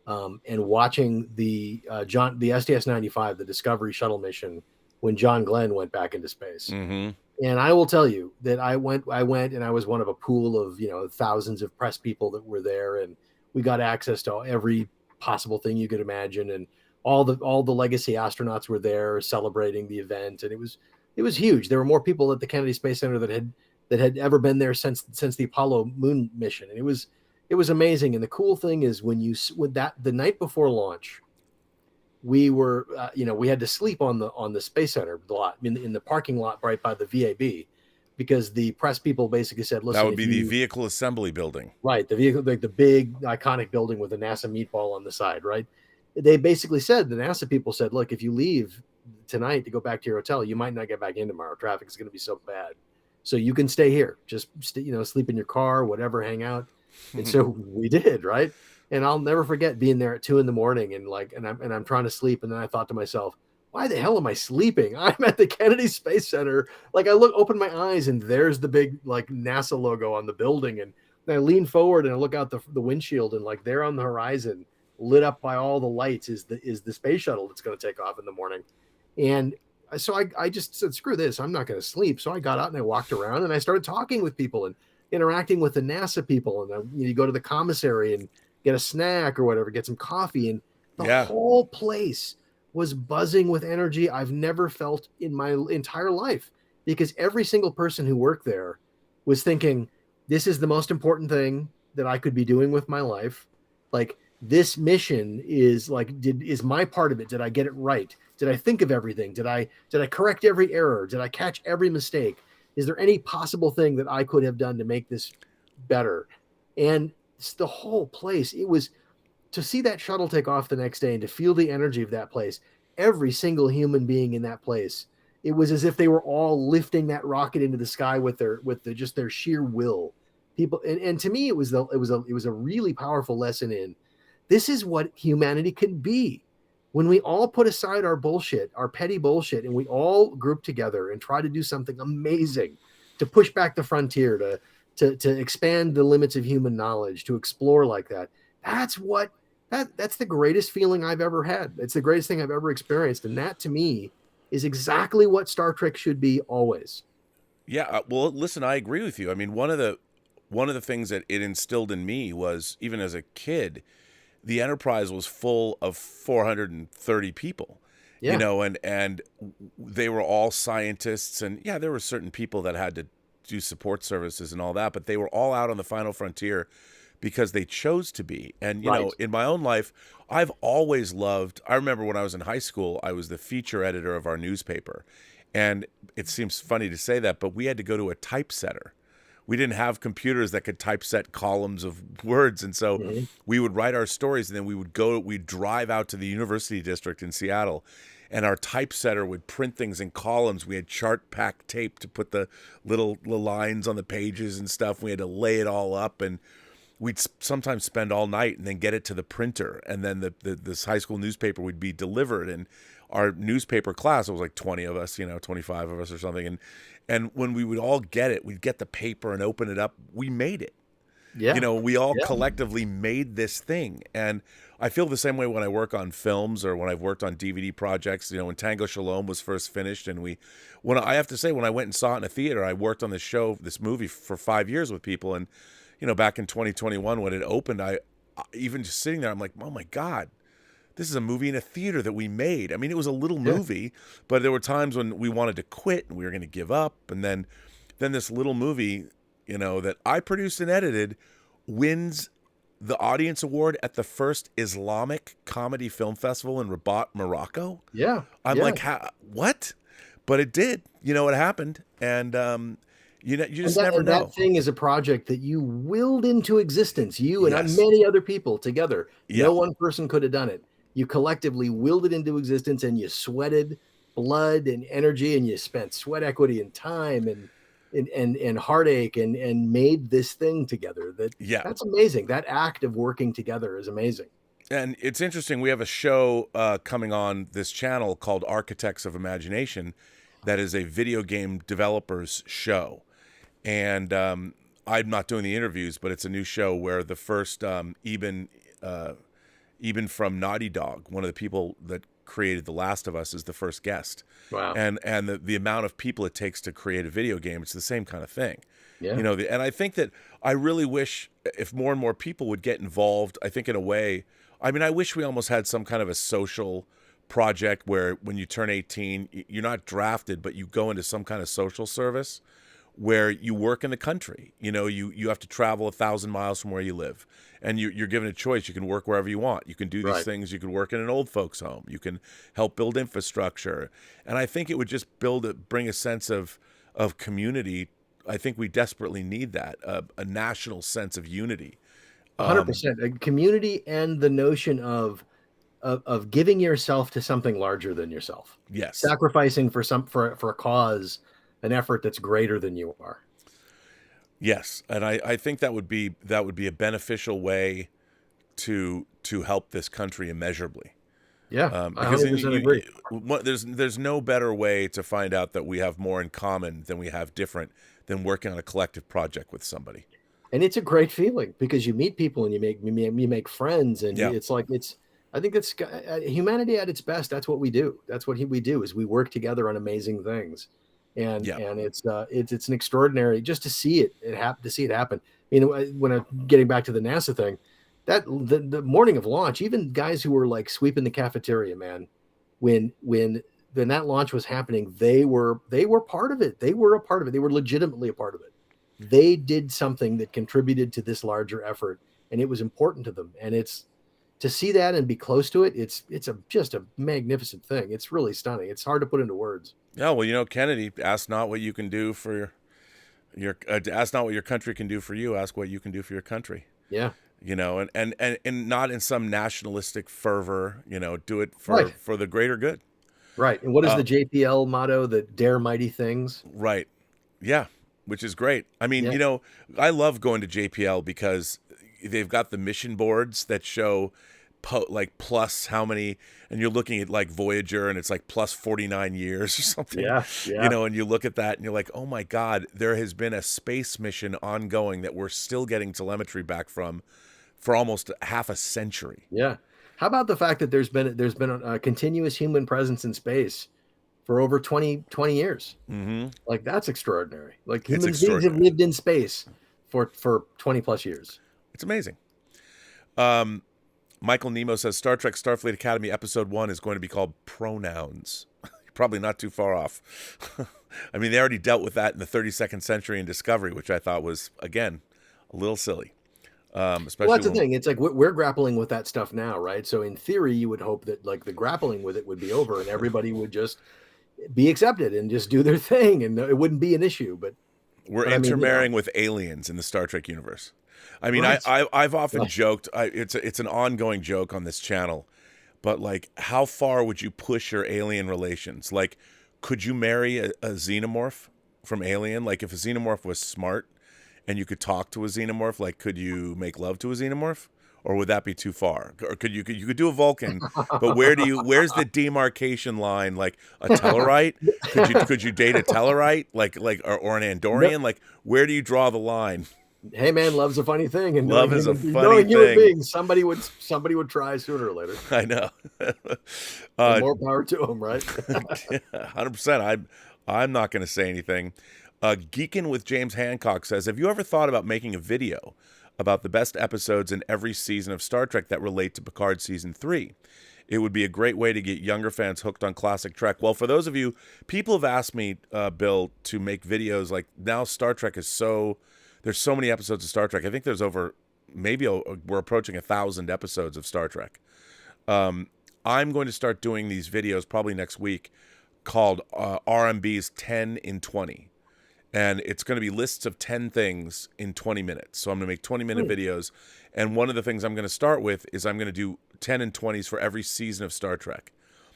and watching the STS-95, the Discovery shuttle mission, when John Glenn went back into space. Mm-hmm. And I will tell you that I went and I was one of a pool of, you know, thousands of press people that were there, and we got access to every possible thing you could imagine, and all the legacy astronauts were there celebrating the event, and it was huge. There were more people at the Kennedy Space Center that had ever been there since the Apollo moon mission, and it was amazing. And the cool thing is the night before launch, we were, we had to sleep on the Space Center lot, in the parking lot right by the VAB, because the press people basically said, listen, that would be the vehicle assembly building. Right. The vehicle, like the big iconic building with the NASA meatball on the side. Right. They basically said, the NASA people said, look, if you leave tonight to go back to your hotel, you might not get back in tomorrow. Traffic is going to be so bad. So you can stay here, just sleep in your car, whatever, hang out. And so we did. Right. And I'll never forget being there at 2 a.m. and I'm trying to sleep. And then I thought to myself, why the hell am I sleeping? I'm at the Kennedy Space Center. Like, open my eyes, and there's the big like NASA logo on the building. And I lean forward and I look out the windshield, and like there on the horizon, lit up by all the lights, is the space shuttle that's going to take off in the morning. And so I just said, screw this, I'm not going to sleep. So I got out and I walked around and I started talking with people and interacting with the NASA people. And then you go to the commissary and get a snack or whatever, get some coffee. And the whole place was buzzing with energy I've never felt in my entire life, because every single person who worked there was thinking, this is the most important thing that I could be doing with my life. Like, this mission is my part of it. Did I get it right? Did I think of everything? Did I correct every error? Did I catch every mistake? Is there any possible thing that I could have done to make this better? And it's the whole place. It was, to see that shuttle take off the next day and to feel the energy of that place, every single human being in that place, it was as if they were all lifting that rocket into the sky with their sheer will. People, and to me, it was a really powerful lesson in, this is what humanity can be when we all put aside our bullshit, our petty bullshit, and we all group together and try to do something amazing, to push back the frontier, to expand the limits of human knowledge, to explore like that. That's the greatest feeling I've ever had. It's the greatest thing I've ever experienced. And that, to me, is exactly what Star Trek should be always. Yeah. Well, listen, I agree with you. I mean, one of the things that it instilled in me was, even as a kid, the Enterprise was full of 430 people, you know, and they were all scientists. And yeah, there were certain people that had to do support services and all that, but they were all out on the final frontier because they chose to be. And, you know, in my own life, I've always loved, I remember when I was in high school, I was the feature editor of our newspaper. And it seems funny to say that, but we had to go to a typesetter. We didn't have computers that could typeset columns of words. And so we would write our stories, and then we'd drive out to the University District in Seattle, and our typesetter would print things in columns. We had chart pack tape to put the little lines on the pages and stuff. We had to lay it all up, and we'd sometimes spend all night and then get it to the printer. And then this high school newspaper would be delivered. And our newspaper class, it was like 20 of us, 25 of us or something. And when we would all get it, we'd get the paper and open it up. We made it. Yeah. We all collectively made this thing. And I feel the same way when I work on films or when I've worked on DVD projects. When Tango Shalom was first finished, and I have to say, when I went and saw it in a theater, I worked on this movie for 5 years with people. And, back in 2021 when it opened, I even just sitting there, I'm like, oh my God, this is a movie in a theater that we made. I mean, it was a little movie, but there were times when we wanted to quit and we were going to give up. And then this little movie, that I produced and edited, wins the audience award at the first Islamic Comedy Film Festival in Rabat, Morocco. Yeah. I'm like, what? But it did. It happened. And, you just never know. That thing is a project that you willed into existence. You and many other people together. Yeah. No one person could have done it. You collectively willed it into existence, and you sweated blood and energy, and you spent sweat equity and time and heartache and made this thing together. That's amazing. That act of working together is amazing. And it's interesting. We have a show coming on this channel called Architects of Imagination that is a video game developers show. And I'm not doing the interviews, but it's a new show where the first even from Naughty Dog, one of the people that created The Last of Us, is the first guest. Wow. And the amount of people it takes to create a video game, it's the same kind of thing. Yeah. And I think that I really wish if more and more people would get involved. I think in a way, I mean, I wish we almost had some kind of a social project where when you turn 18, you're not drafted, but you go into some kind of social service where you work in the country. You have to travel 1,000 miles from where you live, and you're given a choice. You can work wherever you want. You can do these things. You can work in an old folks home. You can help build infrastructure. And I think it would just bring a sense of community. I think we desperately need that, a national sense of unity. 100%. A community, and the notion of giving yourself to something larger than yourself. Yes. Sacrificing for a cause, an effort that's greater than you are. Yes, and I think that would be a beneficial way to help this country immeasurably. Yeah, I Because 100% agree. there's no better way to find out that we have more in common than we have different than working on a collective project with somebody. And it's a great feeling because you meet people and you make friends, and Yeah. it's like I think it's humanity at its best. That's what we do. That's what we do is we work together on amazing things, and Yeah. and it's an extraordinary just to see it happen. You know, when I'm getting back to the NASA thing, that the morning of launch, even guys who were like sweeping the cafeteria, man, when that launch was happening, they were part of it. They were a part of it. They were legitimately a part of it. They did something that contributed to this larger effort, and it was important to them. And it's to see that and be close to it. It's just a magnificent thing. It's really stunning. It's hard to put into words. Yeah, well, you know, Kennedy, ask not what you can do for ask not what your country can do for you. Ask what you can do for your country. Yeah. You know, and not in some nationalistic fervor. You know, do it for the greater good. Right. And what is the JPL motto? The dare mighty things. Right. Yeah. Which is great. I mean, Yeah. you know, I love going to JPL because they've got the mission boards that show like plus how many, and you're looking at like Voyager and it's like plus 49 years or something. Yeah. Yeah. You know, and you look at that and you're like, oh my God, there has been a space mission ongoing that we're still getting telemetry back from for almost half a century. Yeah. How about the fact that there's been a continuous human presence in space for over 20 years? Mm-hmm. Like that's extraordinary. Like It's human beings extraordinary. have lived in space for 20 plus years. It's amazing. Michael Nemo says Star Trek Starfleet Academy Episode 1 is going to be called Pronouns. Probably not too far off. I mean, they already dealt with that in the 32nd century in Discovery, which I thought was, again, a little silly. Especially Well, that's the thing. It's like we're grappling with that stuff now, right? So in theory, you would hope that like the grappling with it would be over and everybody would just be accepted and just do their thing, and it wouldn't be an issue. But we're I mean, intermarrying with aliens in the Star Trek universe. I mean, Right. I've often joked. It's an ongoing joke on this channel, but like, how far would you push your alien relations? Like, could you marry a xenomorph from Alien? Like, if a xenomorph was smart and you could talk to a xenomorph, like, could you make love to a xenomorph? Or would that be too far? Or could you do a Vulcan, but where's the demarcation line? Like a Tellarite? Could you date a Tellarite? Like or an Andorian? Like, where do you draw the line? hey, man, love's a funny thing, and Love knowing is a human- funny knowing human thing. beings, somebody would try sooner or later. I know. And more power to them, right? 100%. I'm not going to say anything. Geekin' with James Hancock says, have you ever thought about making a video about the best episodes in every season of Star Trek that relate to Picard Season 3? It would be a great way to get younger fans hooked on classic Trek. Well, for those of you, people have asked me, Bill, to make videos. Like, now Star Trek is there's so many episodes of Star Trek. I think there's we're approaching 1,000 episodes of Star Trek. I'm going to start doing these videos probably next week called RMB's 10 in 20. And it's going to be lists of 10 things in 20 minutes. So I'm going to make 20-minute videos. And one of the things I'm going to start with is I'm going to do 10 and 20s for every season of Star Trek.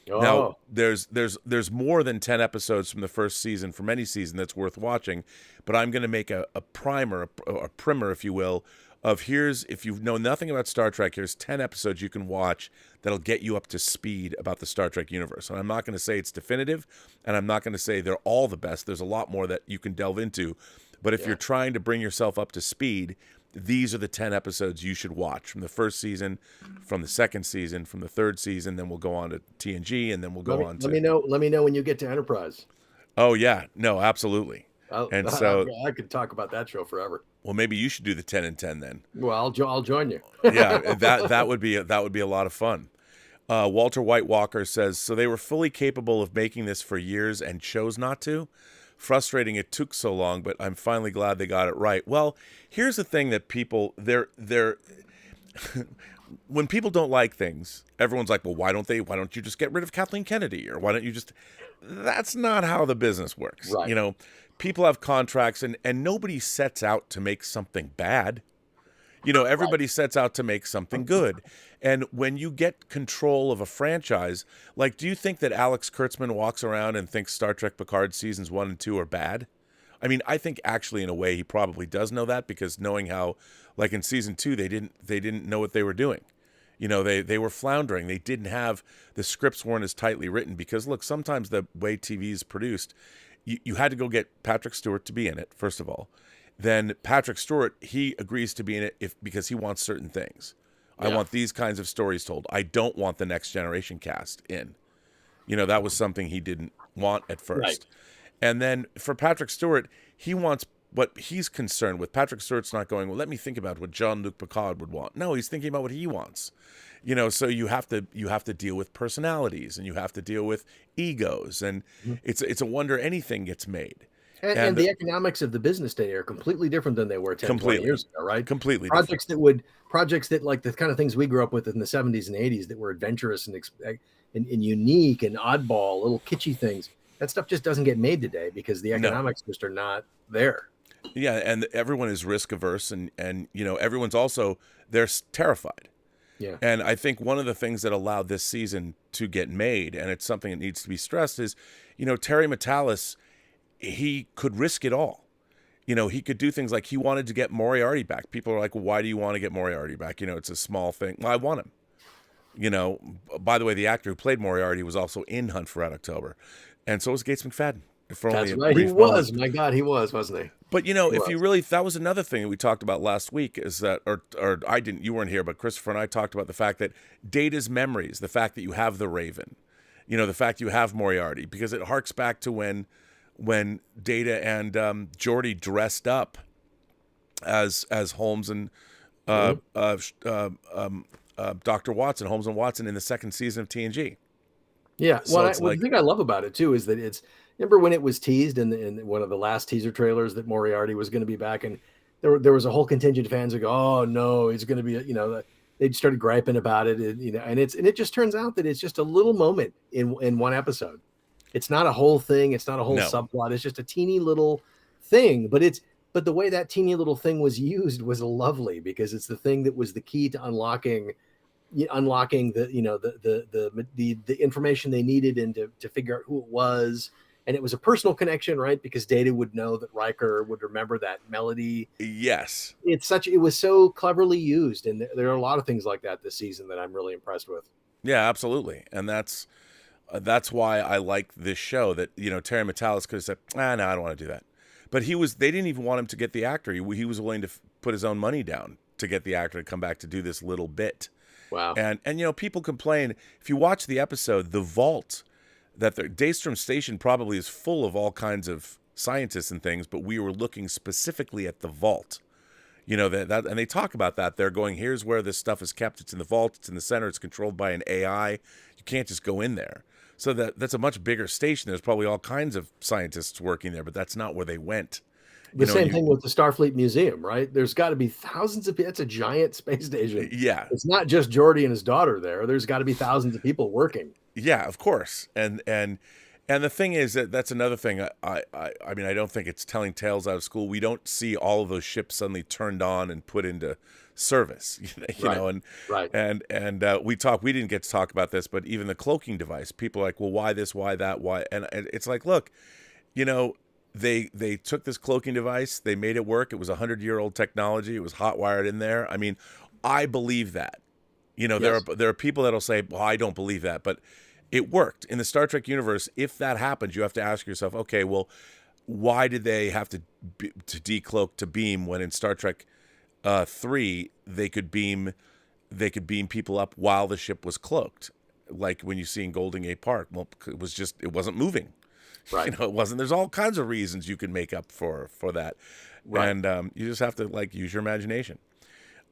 Oh. Now, there's more than 10 episodes from the first season, from any season, that's worth watching. But I'm going to make a primer, a primer, if you will, of if you know nothing about Star Trek, here's 10 episodes you can watch that'll get you up to speed about the Star Trek universe. And I'm not going to say it's definitive, and I'm not going to say they're all the best. There's a lot more that you can delve into. But if you're trying to bring yourself up to speed, these are the 10 episodes you should watch from the first season, from the second season, from the third season. Then we'll go on to TNG, and then we'll go on to... Let me know when you get to Enterprise. Oh, yeah. No, absolutely. And so... I could talk about that show forever. Well, maybe you should do the 10 and 10 then. Well, I'll join you. Yeah, that would be a lot of fun. Walter White Walker says, so they were fully capable of making this for years and chose not to. Frustrating it took so long, but I'm finally glad they got it right. Well, here's the thing that people they're when people don't like things, everyone's like, well, why don't you just get rid of Kathleen Kennedy? Or why don't you just... That's not how the business works. Right. You know, people have contracts, and nobody sets out to make something bad. You know, everybody sets out to make something good. And when you get control of a franchise, like, do you think that Alex Kurtzman walks around and thinks Star Trek Picard seasons 1 and 2 are bad? I mean, I think actually in a way he probably does know that, because knowing how, like in season 2, they didn't know what they were doing. You know, they were floundering. They didn't have, the scripts weren't as tightly written because, look, sometimes the way TV is produced, you had to go get Patrick Stewart to be in it, first of all. Then Patrick Stewart, he agrees to be in it because he wants certain things. I want these kinds of stories told. I don't want the Next Generation cast in. You know, that was something he didn't want at first. Right. And then for Patrick Stewart, he wants what he's concerned with. Patrick Stewart's not going, well, let me think about what Jean-Luc Picard would want. No, he's thinking about what he wants. You know, so you have to deal with personalities, and you have to deal with egos, and it's a wonder anything gets made. And the economics of the business today are completely different than they were 10, 20 years ago, right? Completely projects that like the kind of things we grew up with in the 70s and 80s that were adventurous and unique and oddball, little kitschy things. That stuff just doesn't get made today because the economics just are not there. Yeah, and everyone is risk averse, and you know, everyone's also, they're terrified. Yeah. And I think one of the things that allowed this season to get made, and it's something that needs to be stressed, is, you know, Terry Matalas, he could risk it all. You know, he could do things like he wanted to get Moriarty back. People are like, well, why do you want to get Moriarty back? You know, it's a small thing. Well, I want him. You know, by the way, the actor who played Moriarty was also in Hunt for Red October. And so was Gates McFadden. That's right. He was. My God, he was, wasn't he? But, you know, if you really, that was another thing that we talked about last week, is that, or I didn't, you weren't here, but Christopher and I talked about the fact that Data's memories, the fact that you have the Raven, you know, the fact you have Moriarty, because it harks back to when Data and Geordi dressed up as Holmes and Dr. Watson, Holmes and Watson, in the second season of TNG. Yeah, well, the thing I love about it too is that it's, remember when it was teased in one of the last teaser trailers that Moriarty was going to be back, and there was a whole contingent of fans that go, oh no, he's going to be, you know, they started griping about it, and, you know, and it just turns out that it's just a little moment in one episode. It's not a whole thing, it's not a whole subplot, it's just a teeny little thing, but the way that teeny little thing was used was lovely, because it's the thing that was the key to unlocking the, you know, the information they needed, and to figure out who it was. And it was a personal connection, right? Because Data would know that Riker would remember that melody. Yes. It was so cleverly used. And there are a lot of things like that this season that I'm really impressed with. Yeah, absolutely. And that's why I like this show, that, you know, Terry Matalas could have said, no, I don't want to do that. But they didn't even want him to get the actor. He was willing to put his own money down to get the actor to come back to do this little bit. Wow. And you know, people complain, if you watch the episode, the vault, that the Daystrom Station probably is full of all kinds of scientists and things, but we were looking specifically at the vault. You know, that and they talk about that. They're going, here's where this stuff is kept. It's in the vault. It's in the center. It's controlled by an AI. You can't just go in there. So that's a much bigger station. There's probably all kinds of scientists working there, but that's not where they went. The same thing with the Starfleet Museum, right? There's got to be thousands of people. It's a giant space station. Yeah. It's not just Geordi and his daughter there. There's got to be thousands of people working. Yeah, of course. And the thing is that's another thing. I mean, I don't think it's telling tales out of school. We don't see all of those ships suddenly turned on and put into service, you know, and right. And we didn't get to talk about this, but even the cloaking device, people are like, well, why this, why that, why? And it's like, look, you know, they took this cloaking device, they made it work. It was 100-year-old technology. It was hot wired in there. I mean, I believe that. You know, yes. there are people that'll say, well, I don't believe that, but it worked in the Star Trek universe. If that happens, you have to ask yourself, okay, well, why did they have to decloak to beam when in Star Trek 3 they could beam people up while the ship was cloaked, like when you see in Golden Gate Park? Well, it wasn't moving. Right. You know, it wasn't. There's all kinds of reasons you can make up for that, right. And you just have to use your imagination.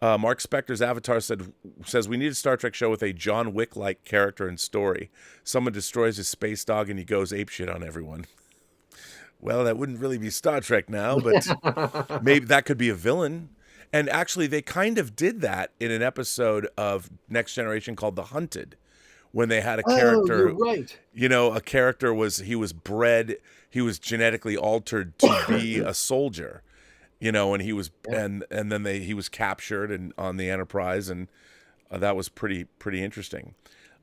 Mark Spector's Avatar says we need a Star Trek show with a John Wick-like character and story. Someone destroys his space dog and he goes apeshit on everyone. Well, that wouldn't really be Star Trek now, but maybe that could be a villain. And actually, they kind of did that in an episode of Next Generation called The Hunted, when they had a character. Oh, you're right. You know, a character was genetically altered to be a soldier. You know, and he was, and then he was captured and on the Enterprise, and that was pretty interesting.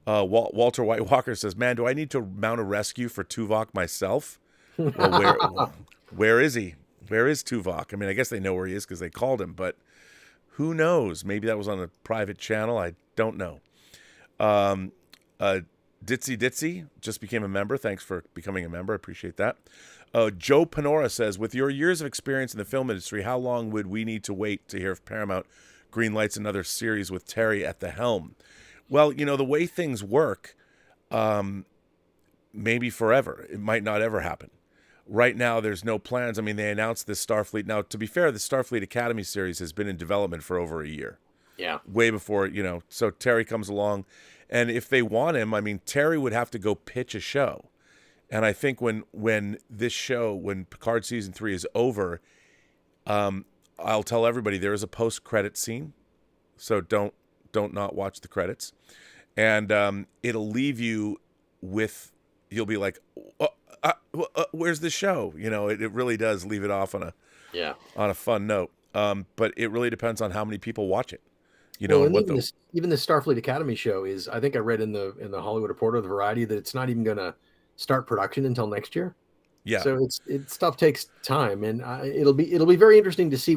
Walter White Walker says, "Man, do I need to mount a rescue for Tuvok myself? Well, where is he? Where is Tuvok? I mean, I guess they know where he is because they called him, but Who knows? Maybe that was on a private channel. I don't know. Ditzy Ditzy just became a member. Thanks for becoming a member. I appreciate that. Joe Panora says, with your years of experience in the film industry, how long would we need to wait to hear if Paramount greenlights another series with Terry at the helm? Well, you know, the way things work, maybe forever. It might not ever happen. Right now, there's no plans. I mean, they announced this Starfleet. Now, to be fair, the Starfleet Academy series has been in development for over a year. Yeah. Way before, you know, so Terry comes along. And if they want him, I mean, Terry would have to go pitch a show. And I think when this show, when Picard season 3 is over, I'll tell everybody there is a post-credit scene. So don't not watch the credits. And it'll leave you with, you'll be like, where's the show? You know, it really does leave it off on a fun note. But it really depends on how many people watch it. You know, well, even the Starfleet Academy show is, I think I read in the Hollywood Reporter, the Variety, that it's not even going to start production until next year. Yeah. So stuff takes time, and it'll be very interesting to see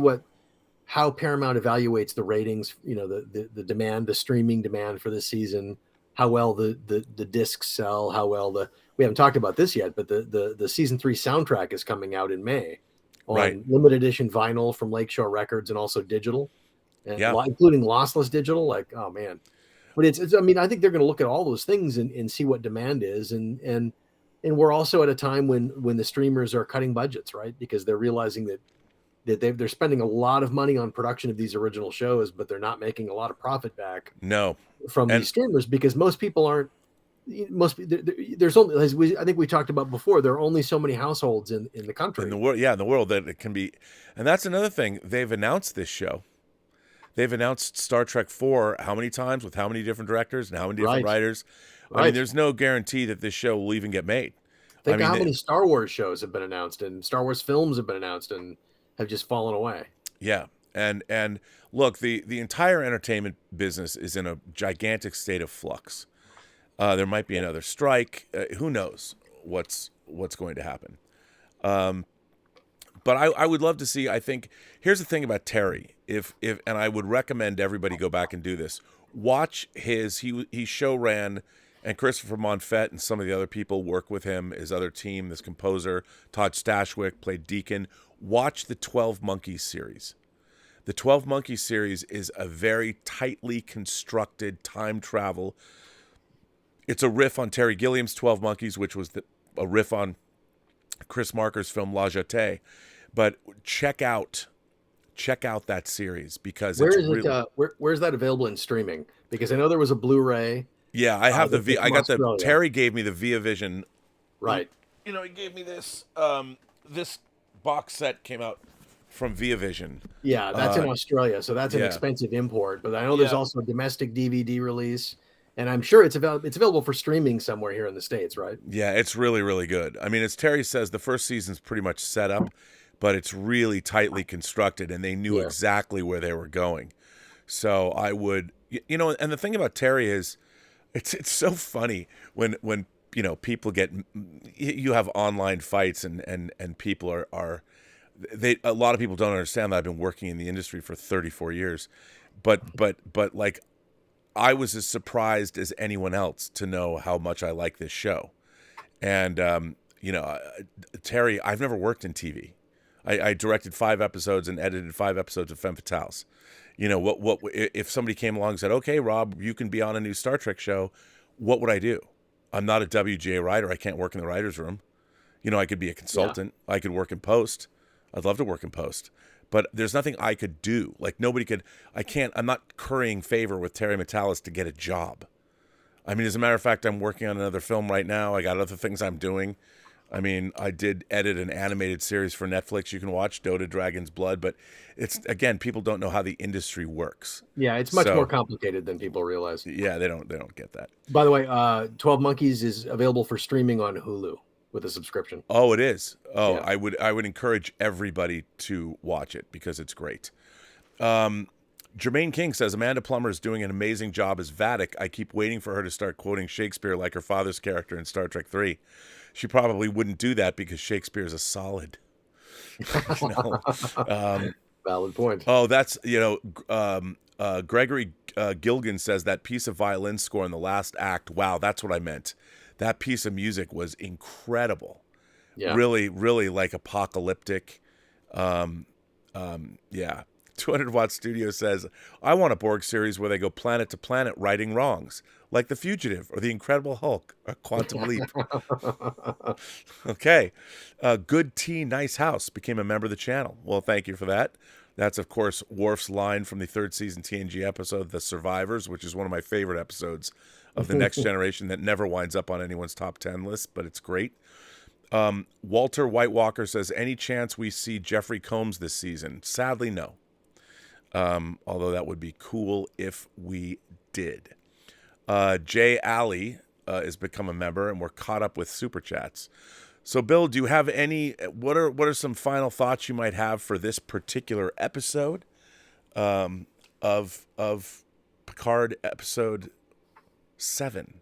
how Paramount evaluates the ratings. You know, the demand, the streaming demand for this season, how well the discs sell, how well we haven't talked about this yet, but the season 3 soundtrack is coming out in May on limited edition vinyl from Lakeshore Records and also digital. And including lossless digital, like, oh man. But it's I mean, I think they're going to look at all those things and see what demand is. And we're also at a time when the streamers are cutting budgets, right? Because they're realizing that they're spending a lot of money on production of these original shows, but they're not making a lot of profit back from these streamers, because most people aren't, there's only, as I think we talked about before, there are only so many households in the country. In the world that it can be. And that's another thing. They've announced this show. They've announced Star Trek 4 how many times with how many different directors and how many different writers. I mean, there's no guarantee that this show will even get made. Think of how many Star Wars shows have been announced and Star Wars films have been announced and have just fallen away. Yeah. And look, the entire entertainment business is in a gigantic state of flux. There might be another strike. Who knows what's going to happen. But I would love to see, I think, here's the thing about Terry. If and I would recommend everybody go back and do this. Watch he show ran, and Christopher Monfette and some of the other people work with him, his other team, this composer, Todd Stashwick played Deacon. Watch the 12 Monkeys series. The 12 Monkeys series is a very tightly constructed time travel. It's a riff on Terry Gilliam's 12 Monkeys, which was a riff on Chris Marker's film La Jetée. But check out that series, because where's that available in streaming? Because I know there was a Blu-ray. Yeah, I have I got Australia. Terry gave me the Via Vision. Right. He gave me this this box set came out from Via Vision. Yeah, that's in Australia, so that's an expensive import. But I know there's also a domestic DVD release, and I'm sure it's available for streaming somewhere here in the States, right? Yeah, it's really, really good. I mean, as Terry says, the first season's pretty much set up, but it's really tightly constructed, and they knew exactly where they were going. So I would, and the thing about Terry is, it's so funny when people you have online fights and people are a lot of people don't understand that I've been working in the industry for 34 years, but like, I was as surprised as anyone else to know how much I like this show. And, Terry, I've never worked in TV. I directed 5 episodes and edited 5 episodes of Femme Fatales. What if somebody came along and said, okay, Rob, you can be on a new Star Trek show, what would I do? I'm not a WGA writer. I can't work in the writer's room. I could be a consultant. Yeah. I could work in post. I'd love to work in post. But there's nothing I could do. Like, nobody could. I'm not currying favor with Terry Matalas to get a job. I mean, as a matter of fact, I'm working on another film right now. I got other things I'm doing. I mean, I did edit an animated series for Netflix you can watch, Dota Dragon's Blood. But it's, again, people don't know how the industry works. Yeah, it's much more complicated than people realize. Yeah, they don't get that. By the way, 12 Monkeys is available for streaming on Hulu with a subscription. Oh, it is. Oh, yeah. I would encourage everybody to watch it because it's great. Jermaine King says, Amanda Plummer is doing an amazing job as Vadic. I keep waiting for her to start quoting Shakespeare like her father's character in Star Trek 3. She probably wouldn't do that because Shakespeare is a solid. Valid point. Oh, that's, Gregory Gilgan says that piece of violin score in the last act. Wow, that's what I meant. That piece of music was incredible. Yeah. Really, really like apocalyptic. Yeah. 200 Watt Studio says, I want a Borg series where they go planet to planet righting wrongs, like The Fugitive or The Incredible Hulk or Quantum Leap. Okay. Good Tea, Nice House became a member of the channel. Well, thank you for that. That's, of course, Worf's line from the third season TNG episode, The Survivors, which is one of my favorite episodes of The Next Generation that never winds up on anyone's top 10 list, but it's great. Walter White Walker says, any chance we see Jeffrey Combs this season? Sadly, no. Although that would be cool if we did. Jay Alley has become a member, and we're caught up with Super Chats. So, Bill, do you have what are some final thoughts you might have for this particular episode of Picard episode 7,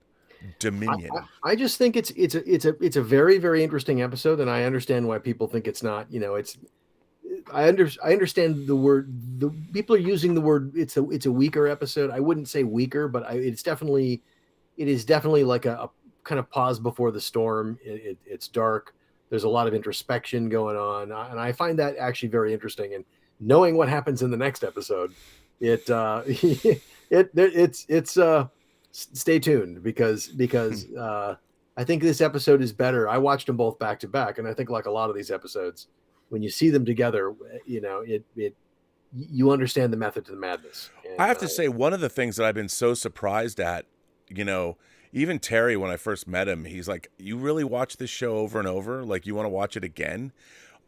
Dominion? I just think it's a very, very interesting episode, and I understand why people think it's not. I understand the word. The people are using the word. It's a weaker episode. I wouldn't say weaker, but it is definitely like a kind of pause before the storm. It's dark. There's a lot of introspection going on, and I find that actually very interesting. And knowing what happens in the next episode, stay tuned because I think this episode is better. I watched them both back to back, and I think like a lot of these episodes, when you see them together, you understand the method to the madness. And I have to say, one of the things that I've been so surprised at, even Terry, when I first met him, he's like, you really watch this show over and over? Like, you want to watch it again?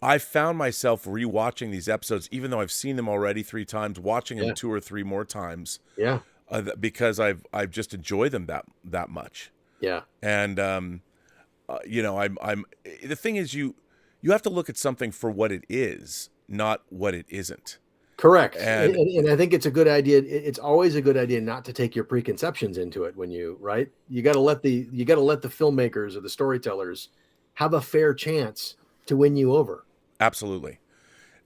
I found myself rewatching these episodes, even though I've seen them already 3 times, watching them 2 or 3 more times. Yeah. Because I've just enjoyed them that much. Yeah. And, I'm the thing is you have to look at something for what it is, not what it isn't. Correct. And I think it's a good idea. It's always a good idea not to take your preconceptions into it right? You got to let the filmmakers or the storytellers have a fair chance to win you over. Absolutely.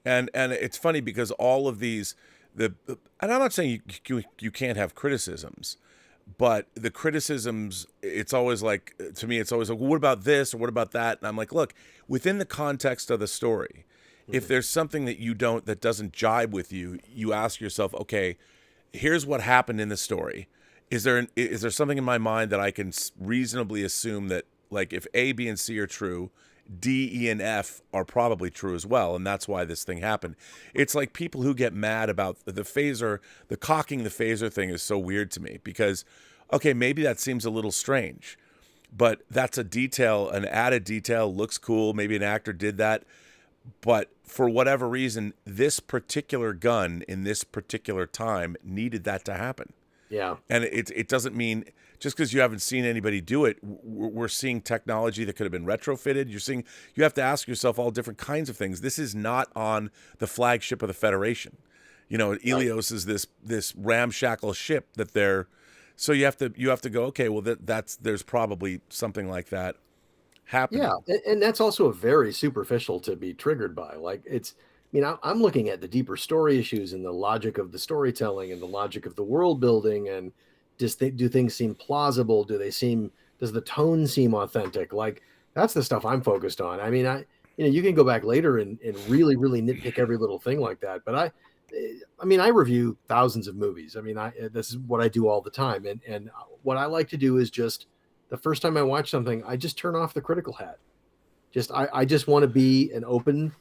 And it's funny because all of these, and I'm not saying you can't have criticisms, but the criticisms, it's always like, to me, it's always like, well, what about this or what about that? And I'm like, look, within the context of the story, if there's something that doesn't jibe with you, you ask yourself, okay, here's what happened in the story. Is there something in my mind that I can reasonably assume that, like, if A, B, and C are true, D, E, and F are probably true as well, and that's why this thing happened. It's like people who get mad about the phaser, the cocking the phaser thing is so weird to me because, okay, maybe that seems a little strange, but that's a detail, an added detail, looks cool, maybe an actor did that, but for whatever reason, this particular gun in this particular time needed that to happen. Yeah. And it doesn't mean just because you haven't seen anybody do it, we're seeing technology that could have been retrofitted. You have to ask yourself all different kinds of things. This is not on the flagship of the Federation. Helios is this ramshackle ship that they're. So you have to go, okay, well there's probably something like that happening. Yeah, and that's also very superficial to be triggered by. Like I'm looking at the deeper story issues and the logic of the storytelling and the logic of the world building and do things seem plausible? Does the tone seem authentic? Like that's the stuff I'm focused on. I mean, you can go back later and really, really nitpick every little thing like that. But I review thousands of movies. I mean, this is what I do all the time. And what I like to do is just the first time I watch something, I just turn off the critical hat. I just want to be an open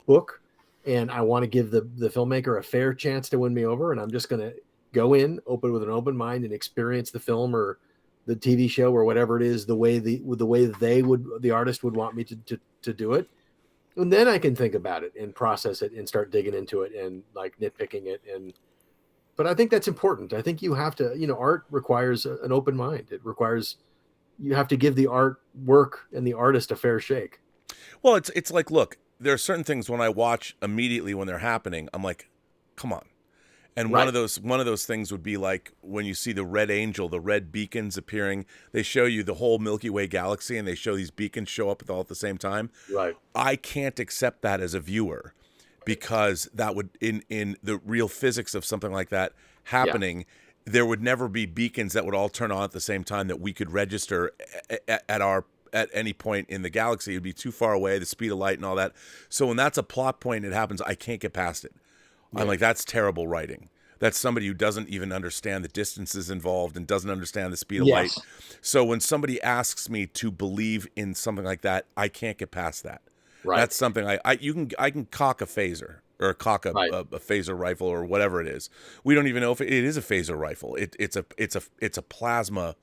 book, and I want to give the filmmaker a fair chance to win me over. And I'm just going to go in with an open mind and experience the film or the TV show or whatever it is the way the artist would want me to do it. And then I can think about it and process it and start digging into it and like nitpicking it. But I think that's important. I think you have to, art requires an open mind. You have to give the art work and the artist a fair shake. Well, it's like, look, there are certain things when I watch immediately when they're happening, I'm like, come on. And right. one of those things would be like when you see the red angel, the red beacons appearing, they show you the whole Milky Way galaxy and they show these beacons show up all at the same time. Right. I can't accept that as a viewer because that would in the real physics of something like that happening, there would never be beacons that would all turn on at the same time that we could register at any point in the galaxy. It'd be too far away, the speed of light and all that. So when that's a plot point, it happens, I can't get past it. I'm like, that's terrible writing. That's somebody who doesn't even understand the distances involved and doesn't understand the speed of light. So when somebody asks me to believe in something like that, I can't get past that. Right. That's something I can cock a phaser or cock a phaser rifle or whatever it is. We don't even know if it is a phaser rifle. It's a plasma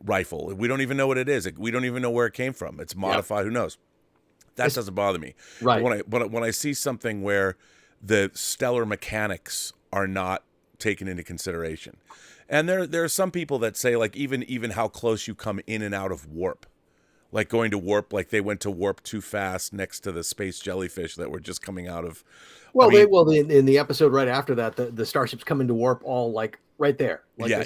rifle. We don't even know what it is. We don't even know where it came from. It's modified. Who knows? That doesn't bother me. Right. But when I see something where the stellar mechanics are not taken into consideration, and there are some people that say, like, even how close you come in and out of warp, like going to warp, like they went to warp too fast next to the space jellyfish that were just coming out of. Well, in the episode right after that, the starships come into warp all like right there. Like I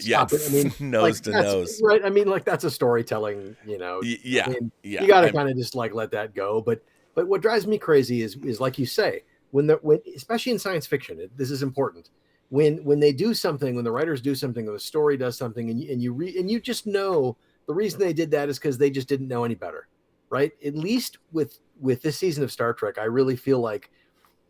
mean, nose to nose. Right. I mean, like that's a storytelling. You know. Yeah. I mean, you got to kind of just like let that go. But what drives me crazy is like you say, when especially in science fiction, this is important. When they do something, when the writers do something, or the story does something, and you just know the reason they did that is because they just didn't know any better, right? At least with this season of Star Trek, I really feel like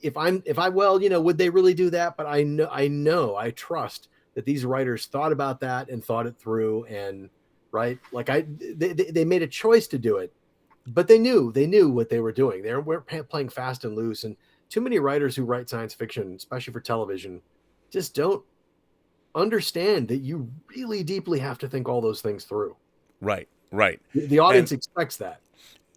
would they really do that? But I trust that these writers thought about that and thought it through, and right, like they made a choice to do it, but they knew what they were doing. They weren't playing fast and loose, and too many writers who write science fiction, especially for television, just don't understand that you really deeply have to think all those things through. Right. The audience expects that.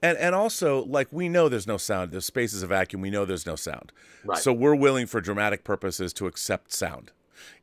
And also, like, we know there's no sound. The space is a vacuum. We know there's no sound. Right. So we're willing for dramatic purposes to accept sound.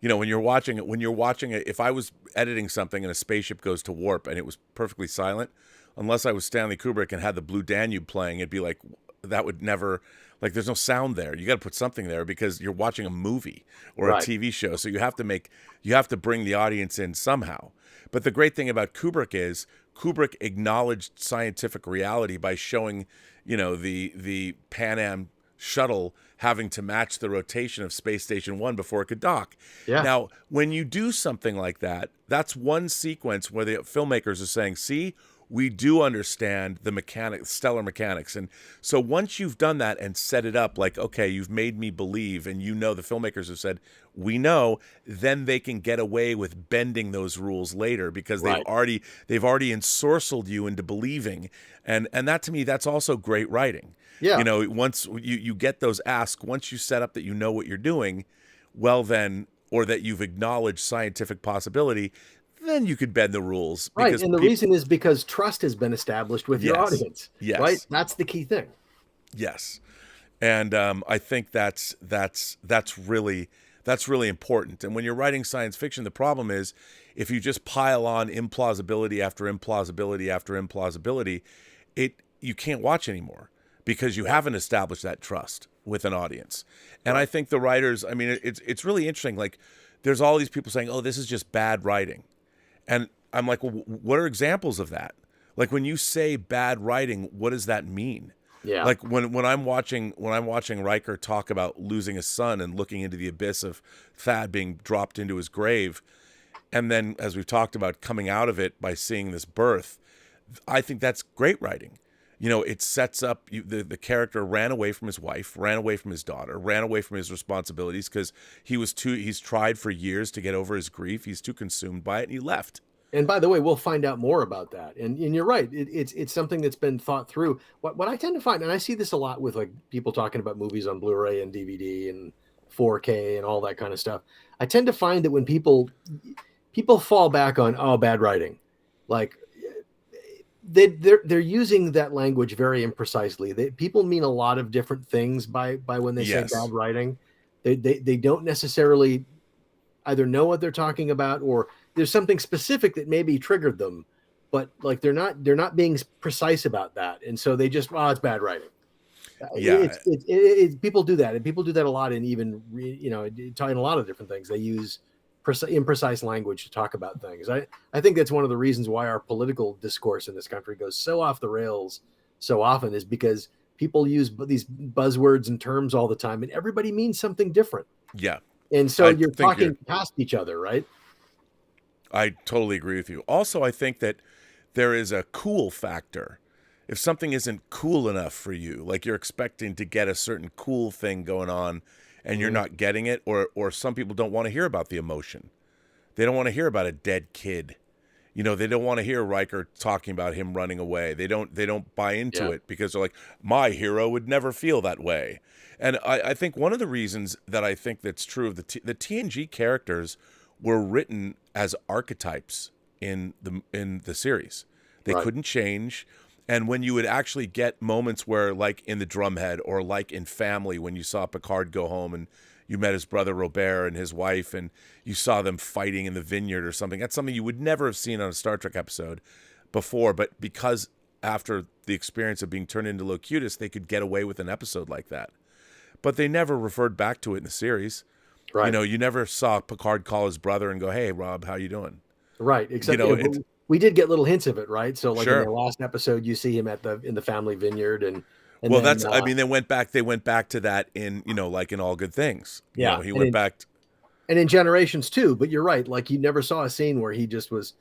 You know, when you're watching it, if I was editing something and a spaceship goes to warp and it was perfectly silent, unless I was Stanley Kubrick and had the Blue Danube playing, it'd be like, that would never, like, there's no sound there. You got to put something there because you're watching a movie or a TV show. So you have to bring the audience in somehow. But the great thing about Kubrick is Kubrick acknowledged scientific reality by showing, you know, the Pan Am shuttle having to match the rotation of Space Station 1 before it could dock. Yeah. Now, when you do something like that, that's one sequence where the filmmakers are saying, see, we do understand the stellar mechanics. And so once you've done that and set it up like, okay, you've made me believe, and the filmmakers have said, we know, then they can get away with bending those rules later because they've already ensorcelled you into believing. And that, to me, that's also great writing. Yeah. You know, once you get those asks, once you set up that you know what you're doing, well then, or that you've acknowledged scientific possibility, then you could bend the rules. Right, and the reason is because trust has been established with your audience. Yes. Right? That's the key thing. Yes. And I think that's really important. And when you're writing science fiction, the problem is if you just pile on implausibility after implausibility after implausibility, you can't watch anymore because you haven't established that trust with an audience. And I think the writers, I mean, it's really interesting. Like, there's all these people saying, oh, this is just bad writing. And I'm like, well, what are examples of that? Like, when you say bad writing, what does that mean? Yeah. Like when I'm watching Riker talk about losing his son and looking into the abyss of Thad being dropped into his grave, and then, as we've talked about, coming out of it by seeing this birth, I think that's great writing. You know, it sets up the character ran away from his wife, ran away from his daughter, ran away from his responsibilities because he's tried for years to get over his grief. He's too consumed by it, and he left. And by the way, we'll find out more about that. And you're right. It's something that's been thought through. What I tend to find, and I see this a lot with like people talking about movies on Blu-ray and DVD and 4K and all that kind of stuff. I tend to find that when people fall back on, bad writing, like, they're using that language very imprecisely. People mean a lot of different things by when they say bad writing. They don't necessarily either know what they're talking about, or there's something specific that maybe triggered them, but like they're not being precise about that, and so they just it's bad writing. Yeah, people do that, and people do that a lot, and even talking a lot of different things. They use imprecise language to talk about things. I think that's one of the reasons why our political discourse in this country goes so off the rails so often, is because people use these buzzwords and terms all the time, and everybody means something different. Yeah. And so you're talking past each other, right? I totally agree with you. Also, I think that there is a cool factor. If something isn't cool enough for you, like you're expecting to get a certain cool thing going on and you're not getting it, or some people don't want to hear about the emotion. They don't want to hear about a dead kid. You know, they don't want to hear Riker talking about him running away. They don't buy into it because they're like, my hero would never feel that way. And I think one of the reasons that I think that's true of the TNG characters were written as archetypes in the series. They couldn't change. And when you would actually get moments where, like in the Drumhead or like in Family, when you saw Picard go home and you met his brother Robert and his wife and you saw them fighting in the vineyard or something, that's something you would never have seen on a Star Trek episode before. But because after the experience of being turned into Locutus, they could get away with an episode like that. But they never referred back to it in the series. Right. You know, you never saw Picard call his brother and go, hey, Rob, how you doing? Right. Except, you know, we did get little hints of it, right? So like in the last episode, you see him in the family vineyard and well, then, I mean, they went back to that in, you know, like in All Good Things. You know, he went back. And in Generations too, but you're right. Like you never saw a scene where he just was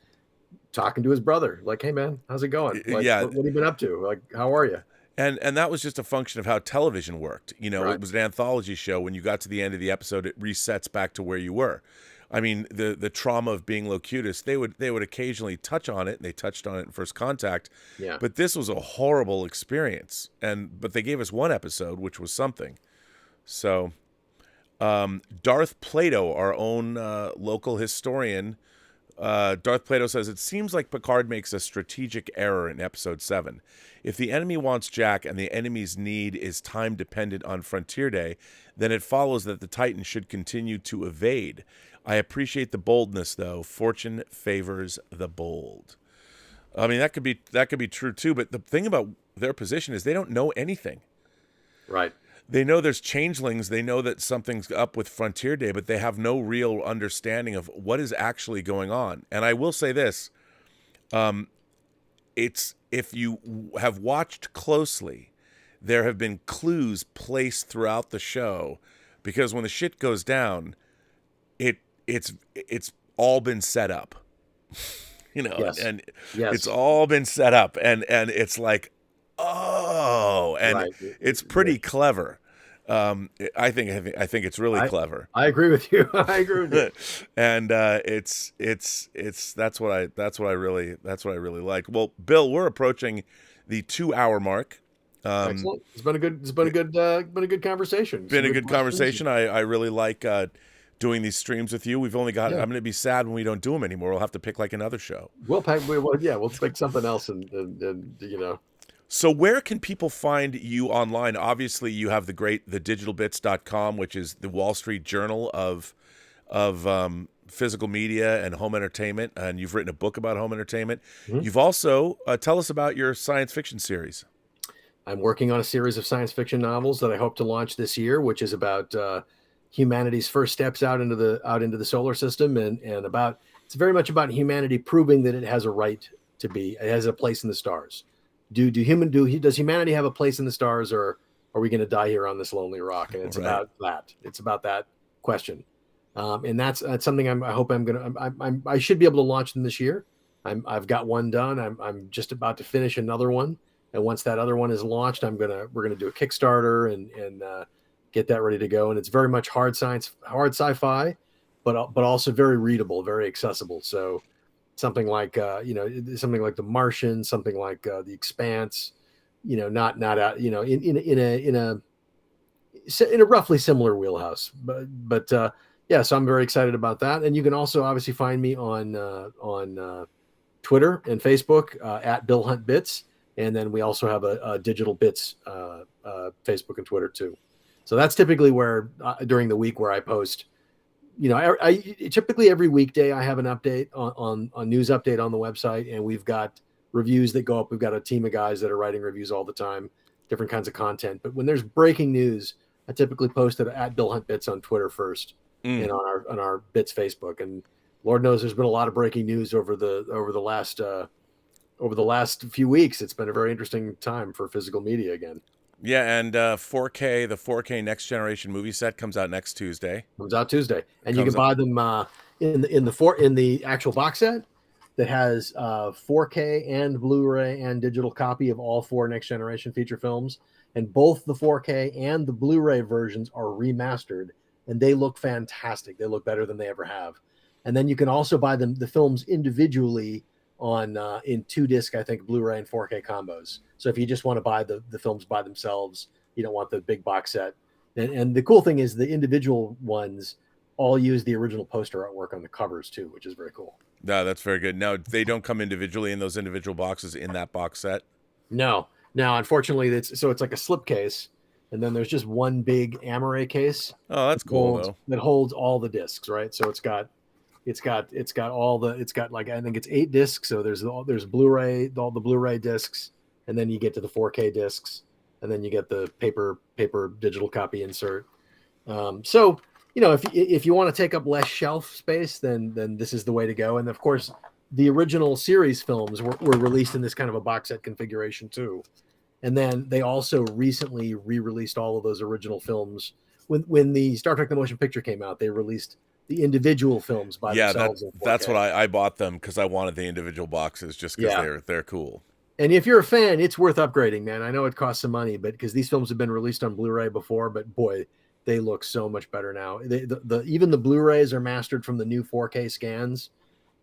talking to his brother. Like, hey man, how's it going? Like, what have you been up to? Like, how are you? And that was just a function of how television worked. You know, it was an anthology show. When you got to the end of the episode, it resets back to where you were. I mean, the trauma of being Locutus, they would occasionally touch on it, and they touched on it in First Contact. Yeah. But this was a horrible experience, but they gave us one episode, which was something. So, Darth Plato, our own local historian, Darth Plato says, it seems like Picard makes a strategic error in Episode 7. If the enemy wants Jack and the enemy's need is time dependent on Frontier Day, then it follows that the Titan should continue to evade. I appreciate the boldness, though. Fortune favors the bold. I mean, that could be true too. But the thing about their position is they don't know anything. Right. They know there's changelings. They know that something's up with Frontier Day, but they have no real understanding of what is actually going on. And I will say this: it's if you have watched closely, there have been clues placed throughout the show, because when the shit goes down, it's all been set up, you know, and it's all been set up, and it's like, oh, and it's pretty clever. I think it's really clever. I agree with you. I agree with you. And it's that's what I really like. Well, Bill, we're approaching the 2-hour mark. Excellent. It's been a good conversation. Been a good conversation. I really like doing these streams with you. We've only got. I'm going to be sad when we don't do them anymore. We'll have to pick like another show. We'll pick something else, and you know. So where can people find you online? Obviously, you have the digitalbits.com, which is the Wall Street Journal of physical media and home entertainment, and you've written a book about home entertainment. Mm-hmm. You've also tell us about your science fiction series. I'm working on a series of science fiction novels that I hope to launch this year, which is about humanity's first steps out into the solar system, and it's very much about humanity proving that it has a right to be. It has a place in the stars. Does humanity have a place in the stars, or are we going to die here on this lonely rock? And it's about that. It's about that question, and that's something I should be able to launch them this year. I've got one done. I'm just about to finish another one, and once that other one is launched, we're gonna do a Kickstarter and get that ready to go. And it's very much hard sci-fi, but also very readable, very accessible. So. Something like The Martian, something like The Expanse, you know, not out, you know, in a roughly similar wheelhouse, but so I'm very excited about that. And you can also obviously find me on Twitter and Facebook at Bill Hunt Bits, and then we also have a Digital Bits Facebook and Twitter too. So that's typically where during the week where I post. You know, I typically every weekday I have an update on news update on the website, and we've got reviews that go up. We've got a team of guys that are writing reviews all the time, different kinds of content. But when there's breaking news, I typically post it at Bill Hunt Bits on Twitter first, and on our Bits Facebook. And Lord knows there's been a lot of breaking news over the last few weeks. It's been a very interesting time for physical media again. Yeah, and 4K, the 4K Next Generation movie set comes out next Tuesday. Comes out Tuesday, and you can buy them in the actual box set that has 4K and Blu-ray and digital copy of all 4 Next Generation feature films, and both the 4K and the Blu-ray versions are remastered, and they look fantastic. They look better than they ever have. And then you can also buy the films individually on in 2-disc, I think, Blu-ray and 4K combos. So if you just want to buy the films by themselves, you don't want the big box set. And the cool thing is the individual ones all use the original poster artwork on the covers too, which is very cool. No, that's very good. Now, they don't come individually in those individual boxes in that box set? No, unfortunately, it's like a slipcase, and then there's just one big Amaray case. Oh, that's cool though. That holds all the discs, right? So it's got like, I think it's 8 discs. So there's Blu-ray, all the Blu-ray discs, and then you get to the 4K discs, and then you get the paper digital copy insert. So, you know, if you want to take up less shelf space, then this is the way to go. And of course, the original series films were released in this kind of a box set configuration too. And then they also recently re-released all of those original films. When the Star Trek: The Motion Picture came out, they released the individual films by themselves. That's what I bought them, because I wanted the individual boxes just because they're cool. And if you're a fan, it's worth upgrading, man. I know it costs some money, but because these films have been released on Blu-ray before, but boy, they look so much better now. Even the Blu-rays are mastered from the new 4K scans,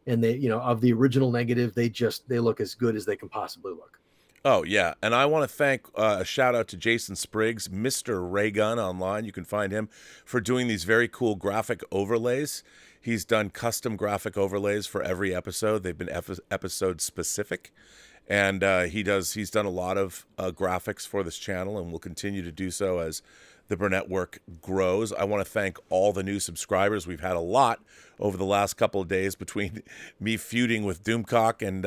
and they, you know, of the original negative, they look as good as they can possibly look. Oh, yeah. And I want to thank a shout out to Jason Spriggs, Mr. Raygun online. You can find him for doing these very cool graphic overlays. He's done custom graphic overlays for every episode. They've been episode specific. And he's done a lot of graphics for this channel and will continue to do so as the Burnett work grows. I want to thank all the new subscribers. We've had a lot over the last couple of days between me feuding with Doomcock and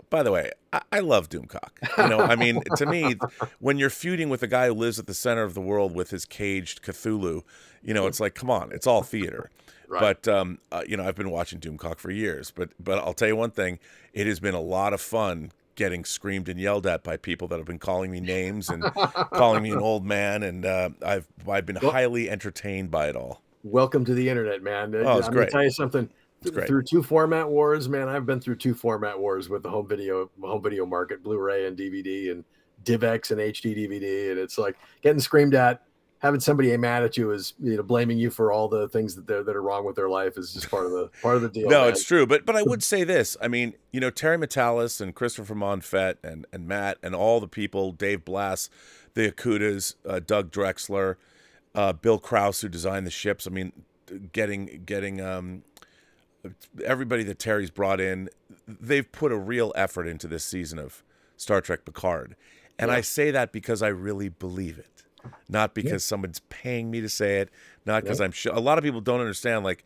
by the way, I love Doomcock. You know, I mean, to me, when you're feuding with a guy who lives at the center of the world with his caged Cthulhu, you know, it's like, come on, it's all theater. Right. But you know, I've been watching Doomcock for years. But I'll tell you one thing: it has been a lot of fun getting screamed and yelled at by people that have been calling me names and calling me an old man, and I've been highly entertained by it all. Welcome to the internet, man. Oh, it's great. I'm gonna tell you something. Through 2 format wars, man. I've been through 2 format wars with the home video market, Blu-ray and DVD, and DivX and HD DVD, and it's like getting screamed at. Having somebody mad at you is, you know, blaming you for all the things that are wrong with their life is just part of the deal. No, man. It's true. But I would say this. I mean, you know, Terry Metalis and Christopher Monfette and Matt and all the people, Dave Blass, the Akutas, Doug Drexler, Bill Krause, who designed the ships. I mean, getting everybody that Terry's brought in, they've put a real effort into this season of Star Trek Picard. And I say that because I really believe it. Not because someone's paying me to say it, not because I'm sure. A lot of people don't understand, like,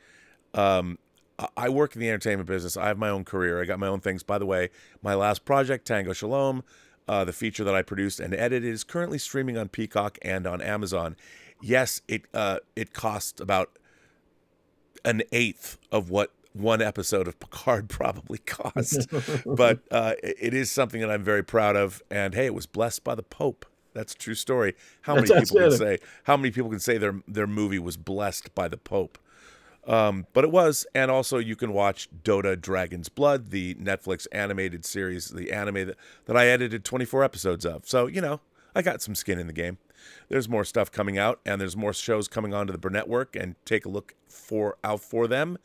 I work in the entertainment business. I have my own career. I got my own things. By the way, my last project, Tango Shalom, the feature that I produced and edited, is currently streaming on Peacock and on Amazon. Yes, it cost about 1/8 of what one episode of Picard probably cost. But it is something that I'm very proud of. And, hey, it was blessed by the Pope. That's a true story. How many people can say their movie was blessed by the Pope? But it was. And also you can watch Dota Dragon's Blood, the Netflix animated series, the anime that I edited 24 episodes of. So, you know, I got some skin in the game. There's more stuff coming out, and there's more shows coming onto the Burnett work, and take a look out for them.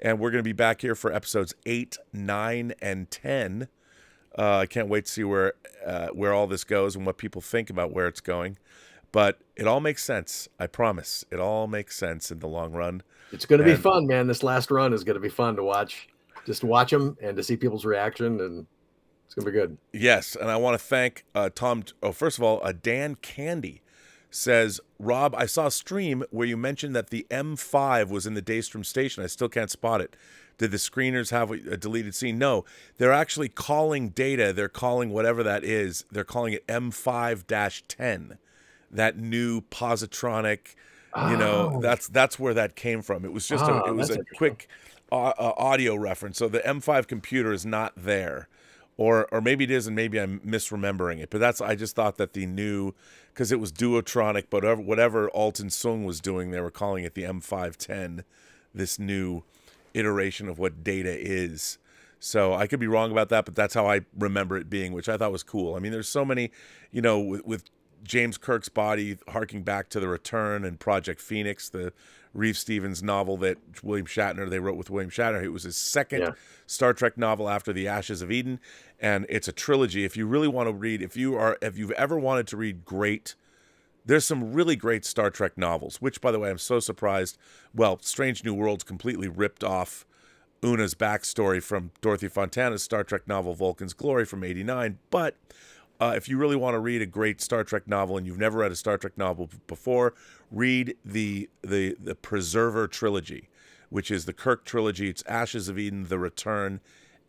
And we're going to be back here for episodes 8, 9, and 10. I can't wait to see where all this goes and what people think about where it's going. But it all makes sense. I promise. It all makes sense in the long run. It's going to be fun, man. This last run is going to be fun to watch. Just watch them and to see people's reaction, and it's going to be good. Yes, and I want to thank Tom. Oh, first of all, Dan Candy says, Rob, I saw a stream where you mentioned that the M5 was in the Daystrom station. I still can't spot it. Did the screeners have a deleted scene? No, they're actually calling data. They're calling whatever that is. They're calling it M5-10. That new positronic, you know, that's where that came from. It was just a quick audio reference. So the M5 computer is not there. Or maybe it is, and maybe I'm misremembering it. But I just thought that the new, because it was duotronic, but whatever Alton Sung was doing, they were calling it the M510, this new iteration of what Data is. So I could be wrong about that, but that's how I remember it being, which I thought was cool. I mean, there's so many, with James Kirk's body harking back to The Return and Project Phoenix, the Reeve Stevens novel that they wrote with William Shatner. It was his second Star Trek novel after The Ashes of Eden, and it's a trilogy. If you really want to read, if you've ever wanted to read great, there's some really great Star Trek novels, which, by the way, I'm so surprised. Well, Strange New Worlds completely ripped off Una's backstory from Dorothy Fontana's Star Trek novel Vulcan's Glory from '89, but if you really want to read a great Star Trek novel and you've never read a Star Trek novel before, read the Preserver trilogy, which is the Kirk trilogy. It's Ashes of Eden, The Return,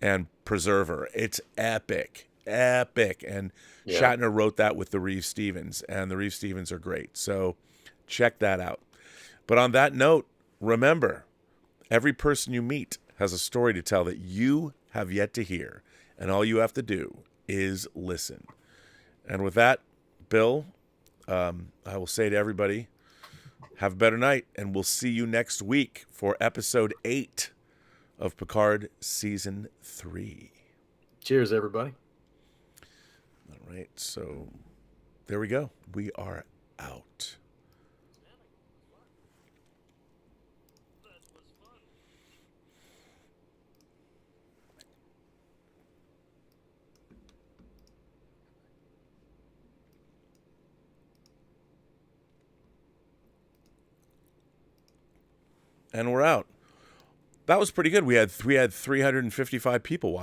and Preserver. It's epic. And Shatner wrote that with the Reeve Stevens, and the Reeve Stevens are great. So check that out. But on that note, remember, every person you meet has a story to tell that you have yet to hear, and all you have to do is listen. And with that, Bill, I will say to everybody, have a better night, and we'll see you next week for episode 8 of Picard Season 3. Cheers, everybody. All right, so there we go. We are out. And we're out. That was pretty good. We had 355 people watch.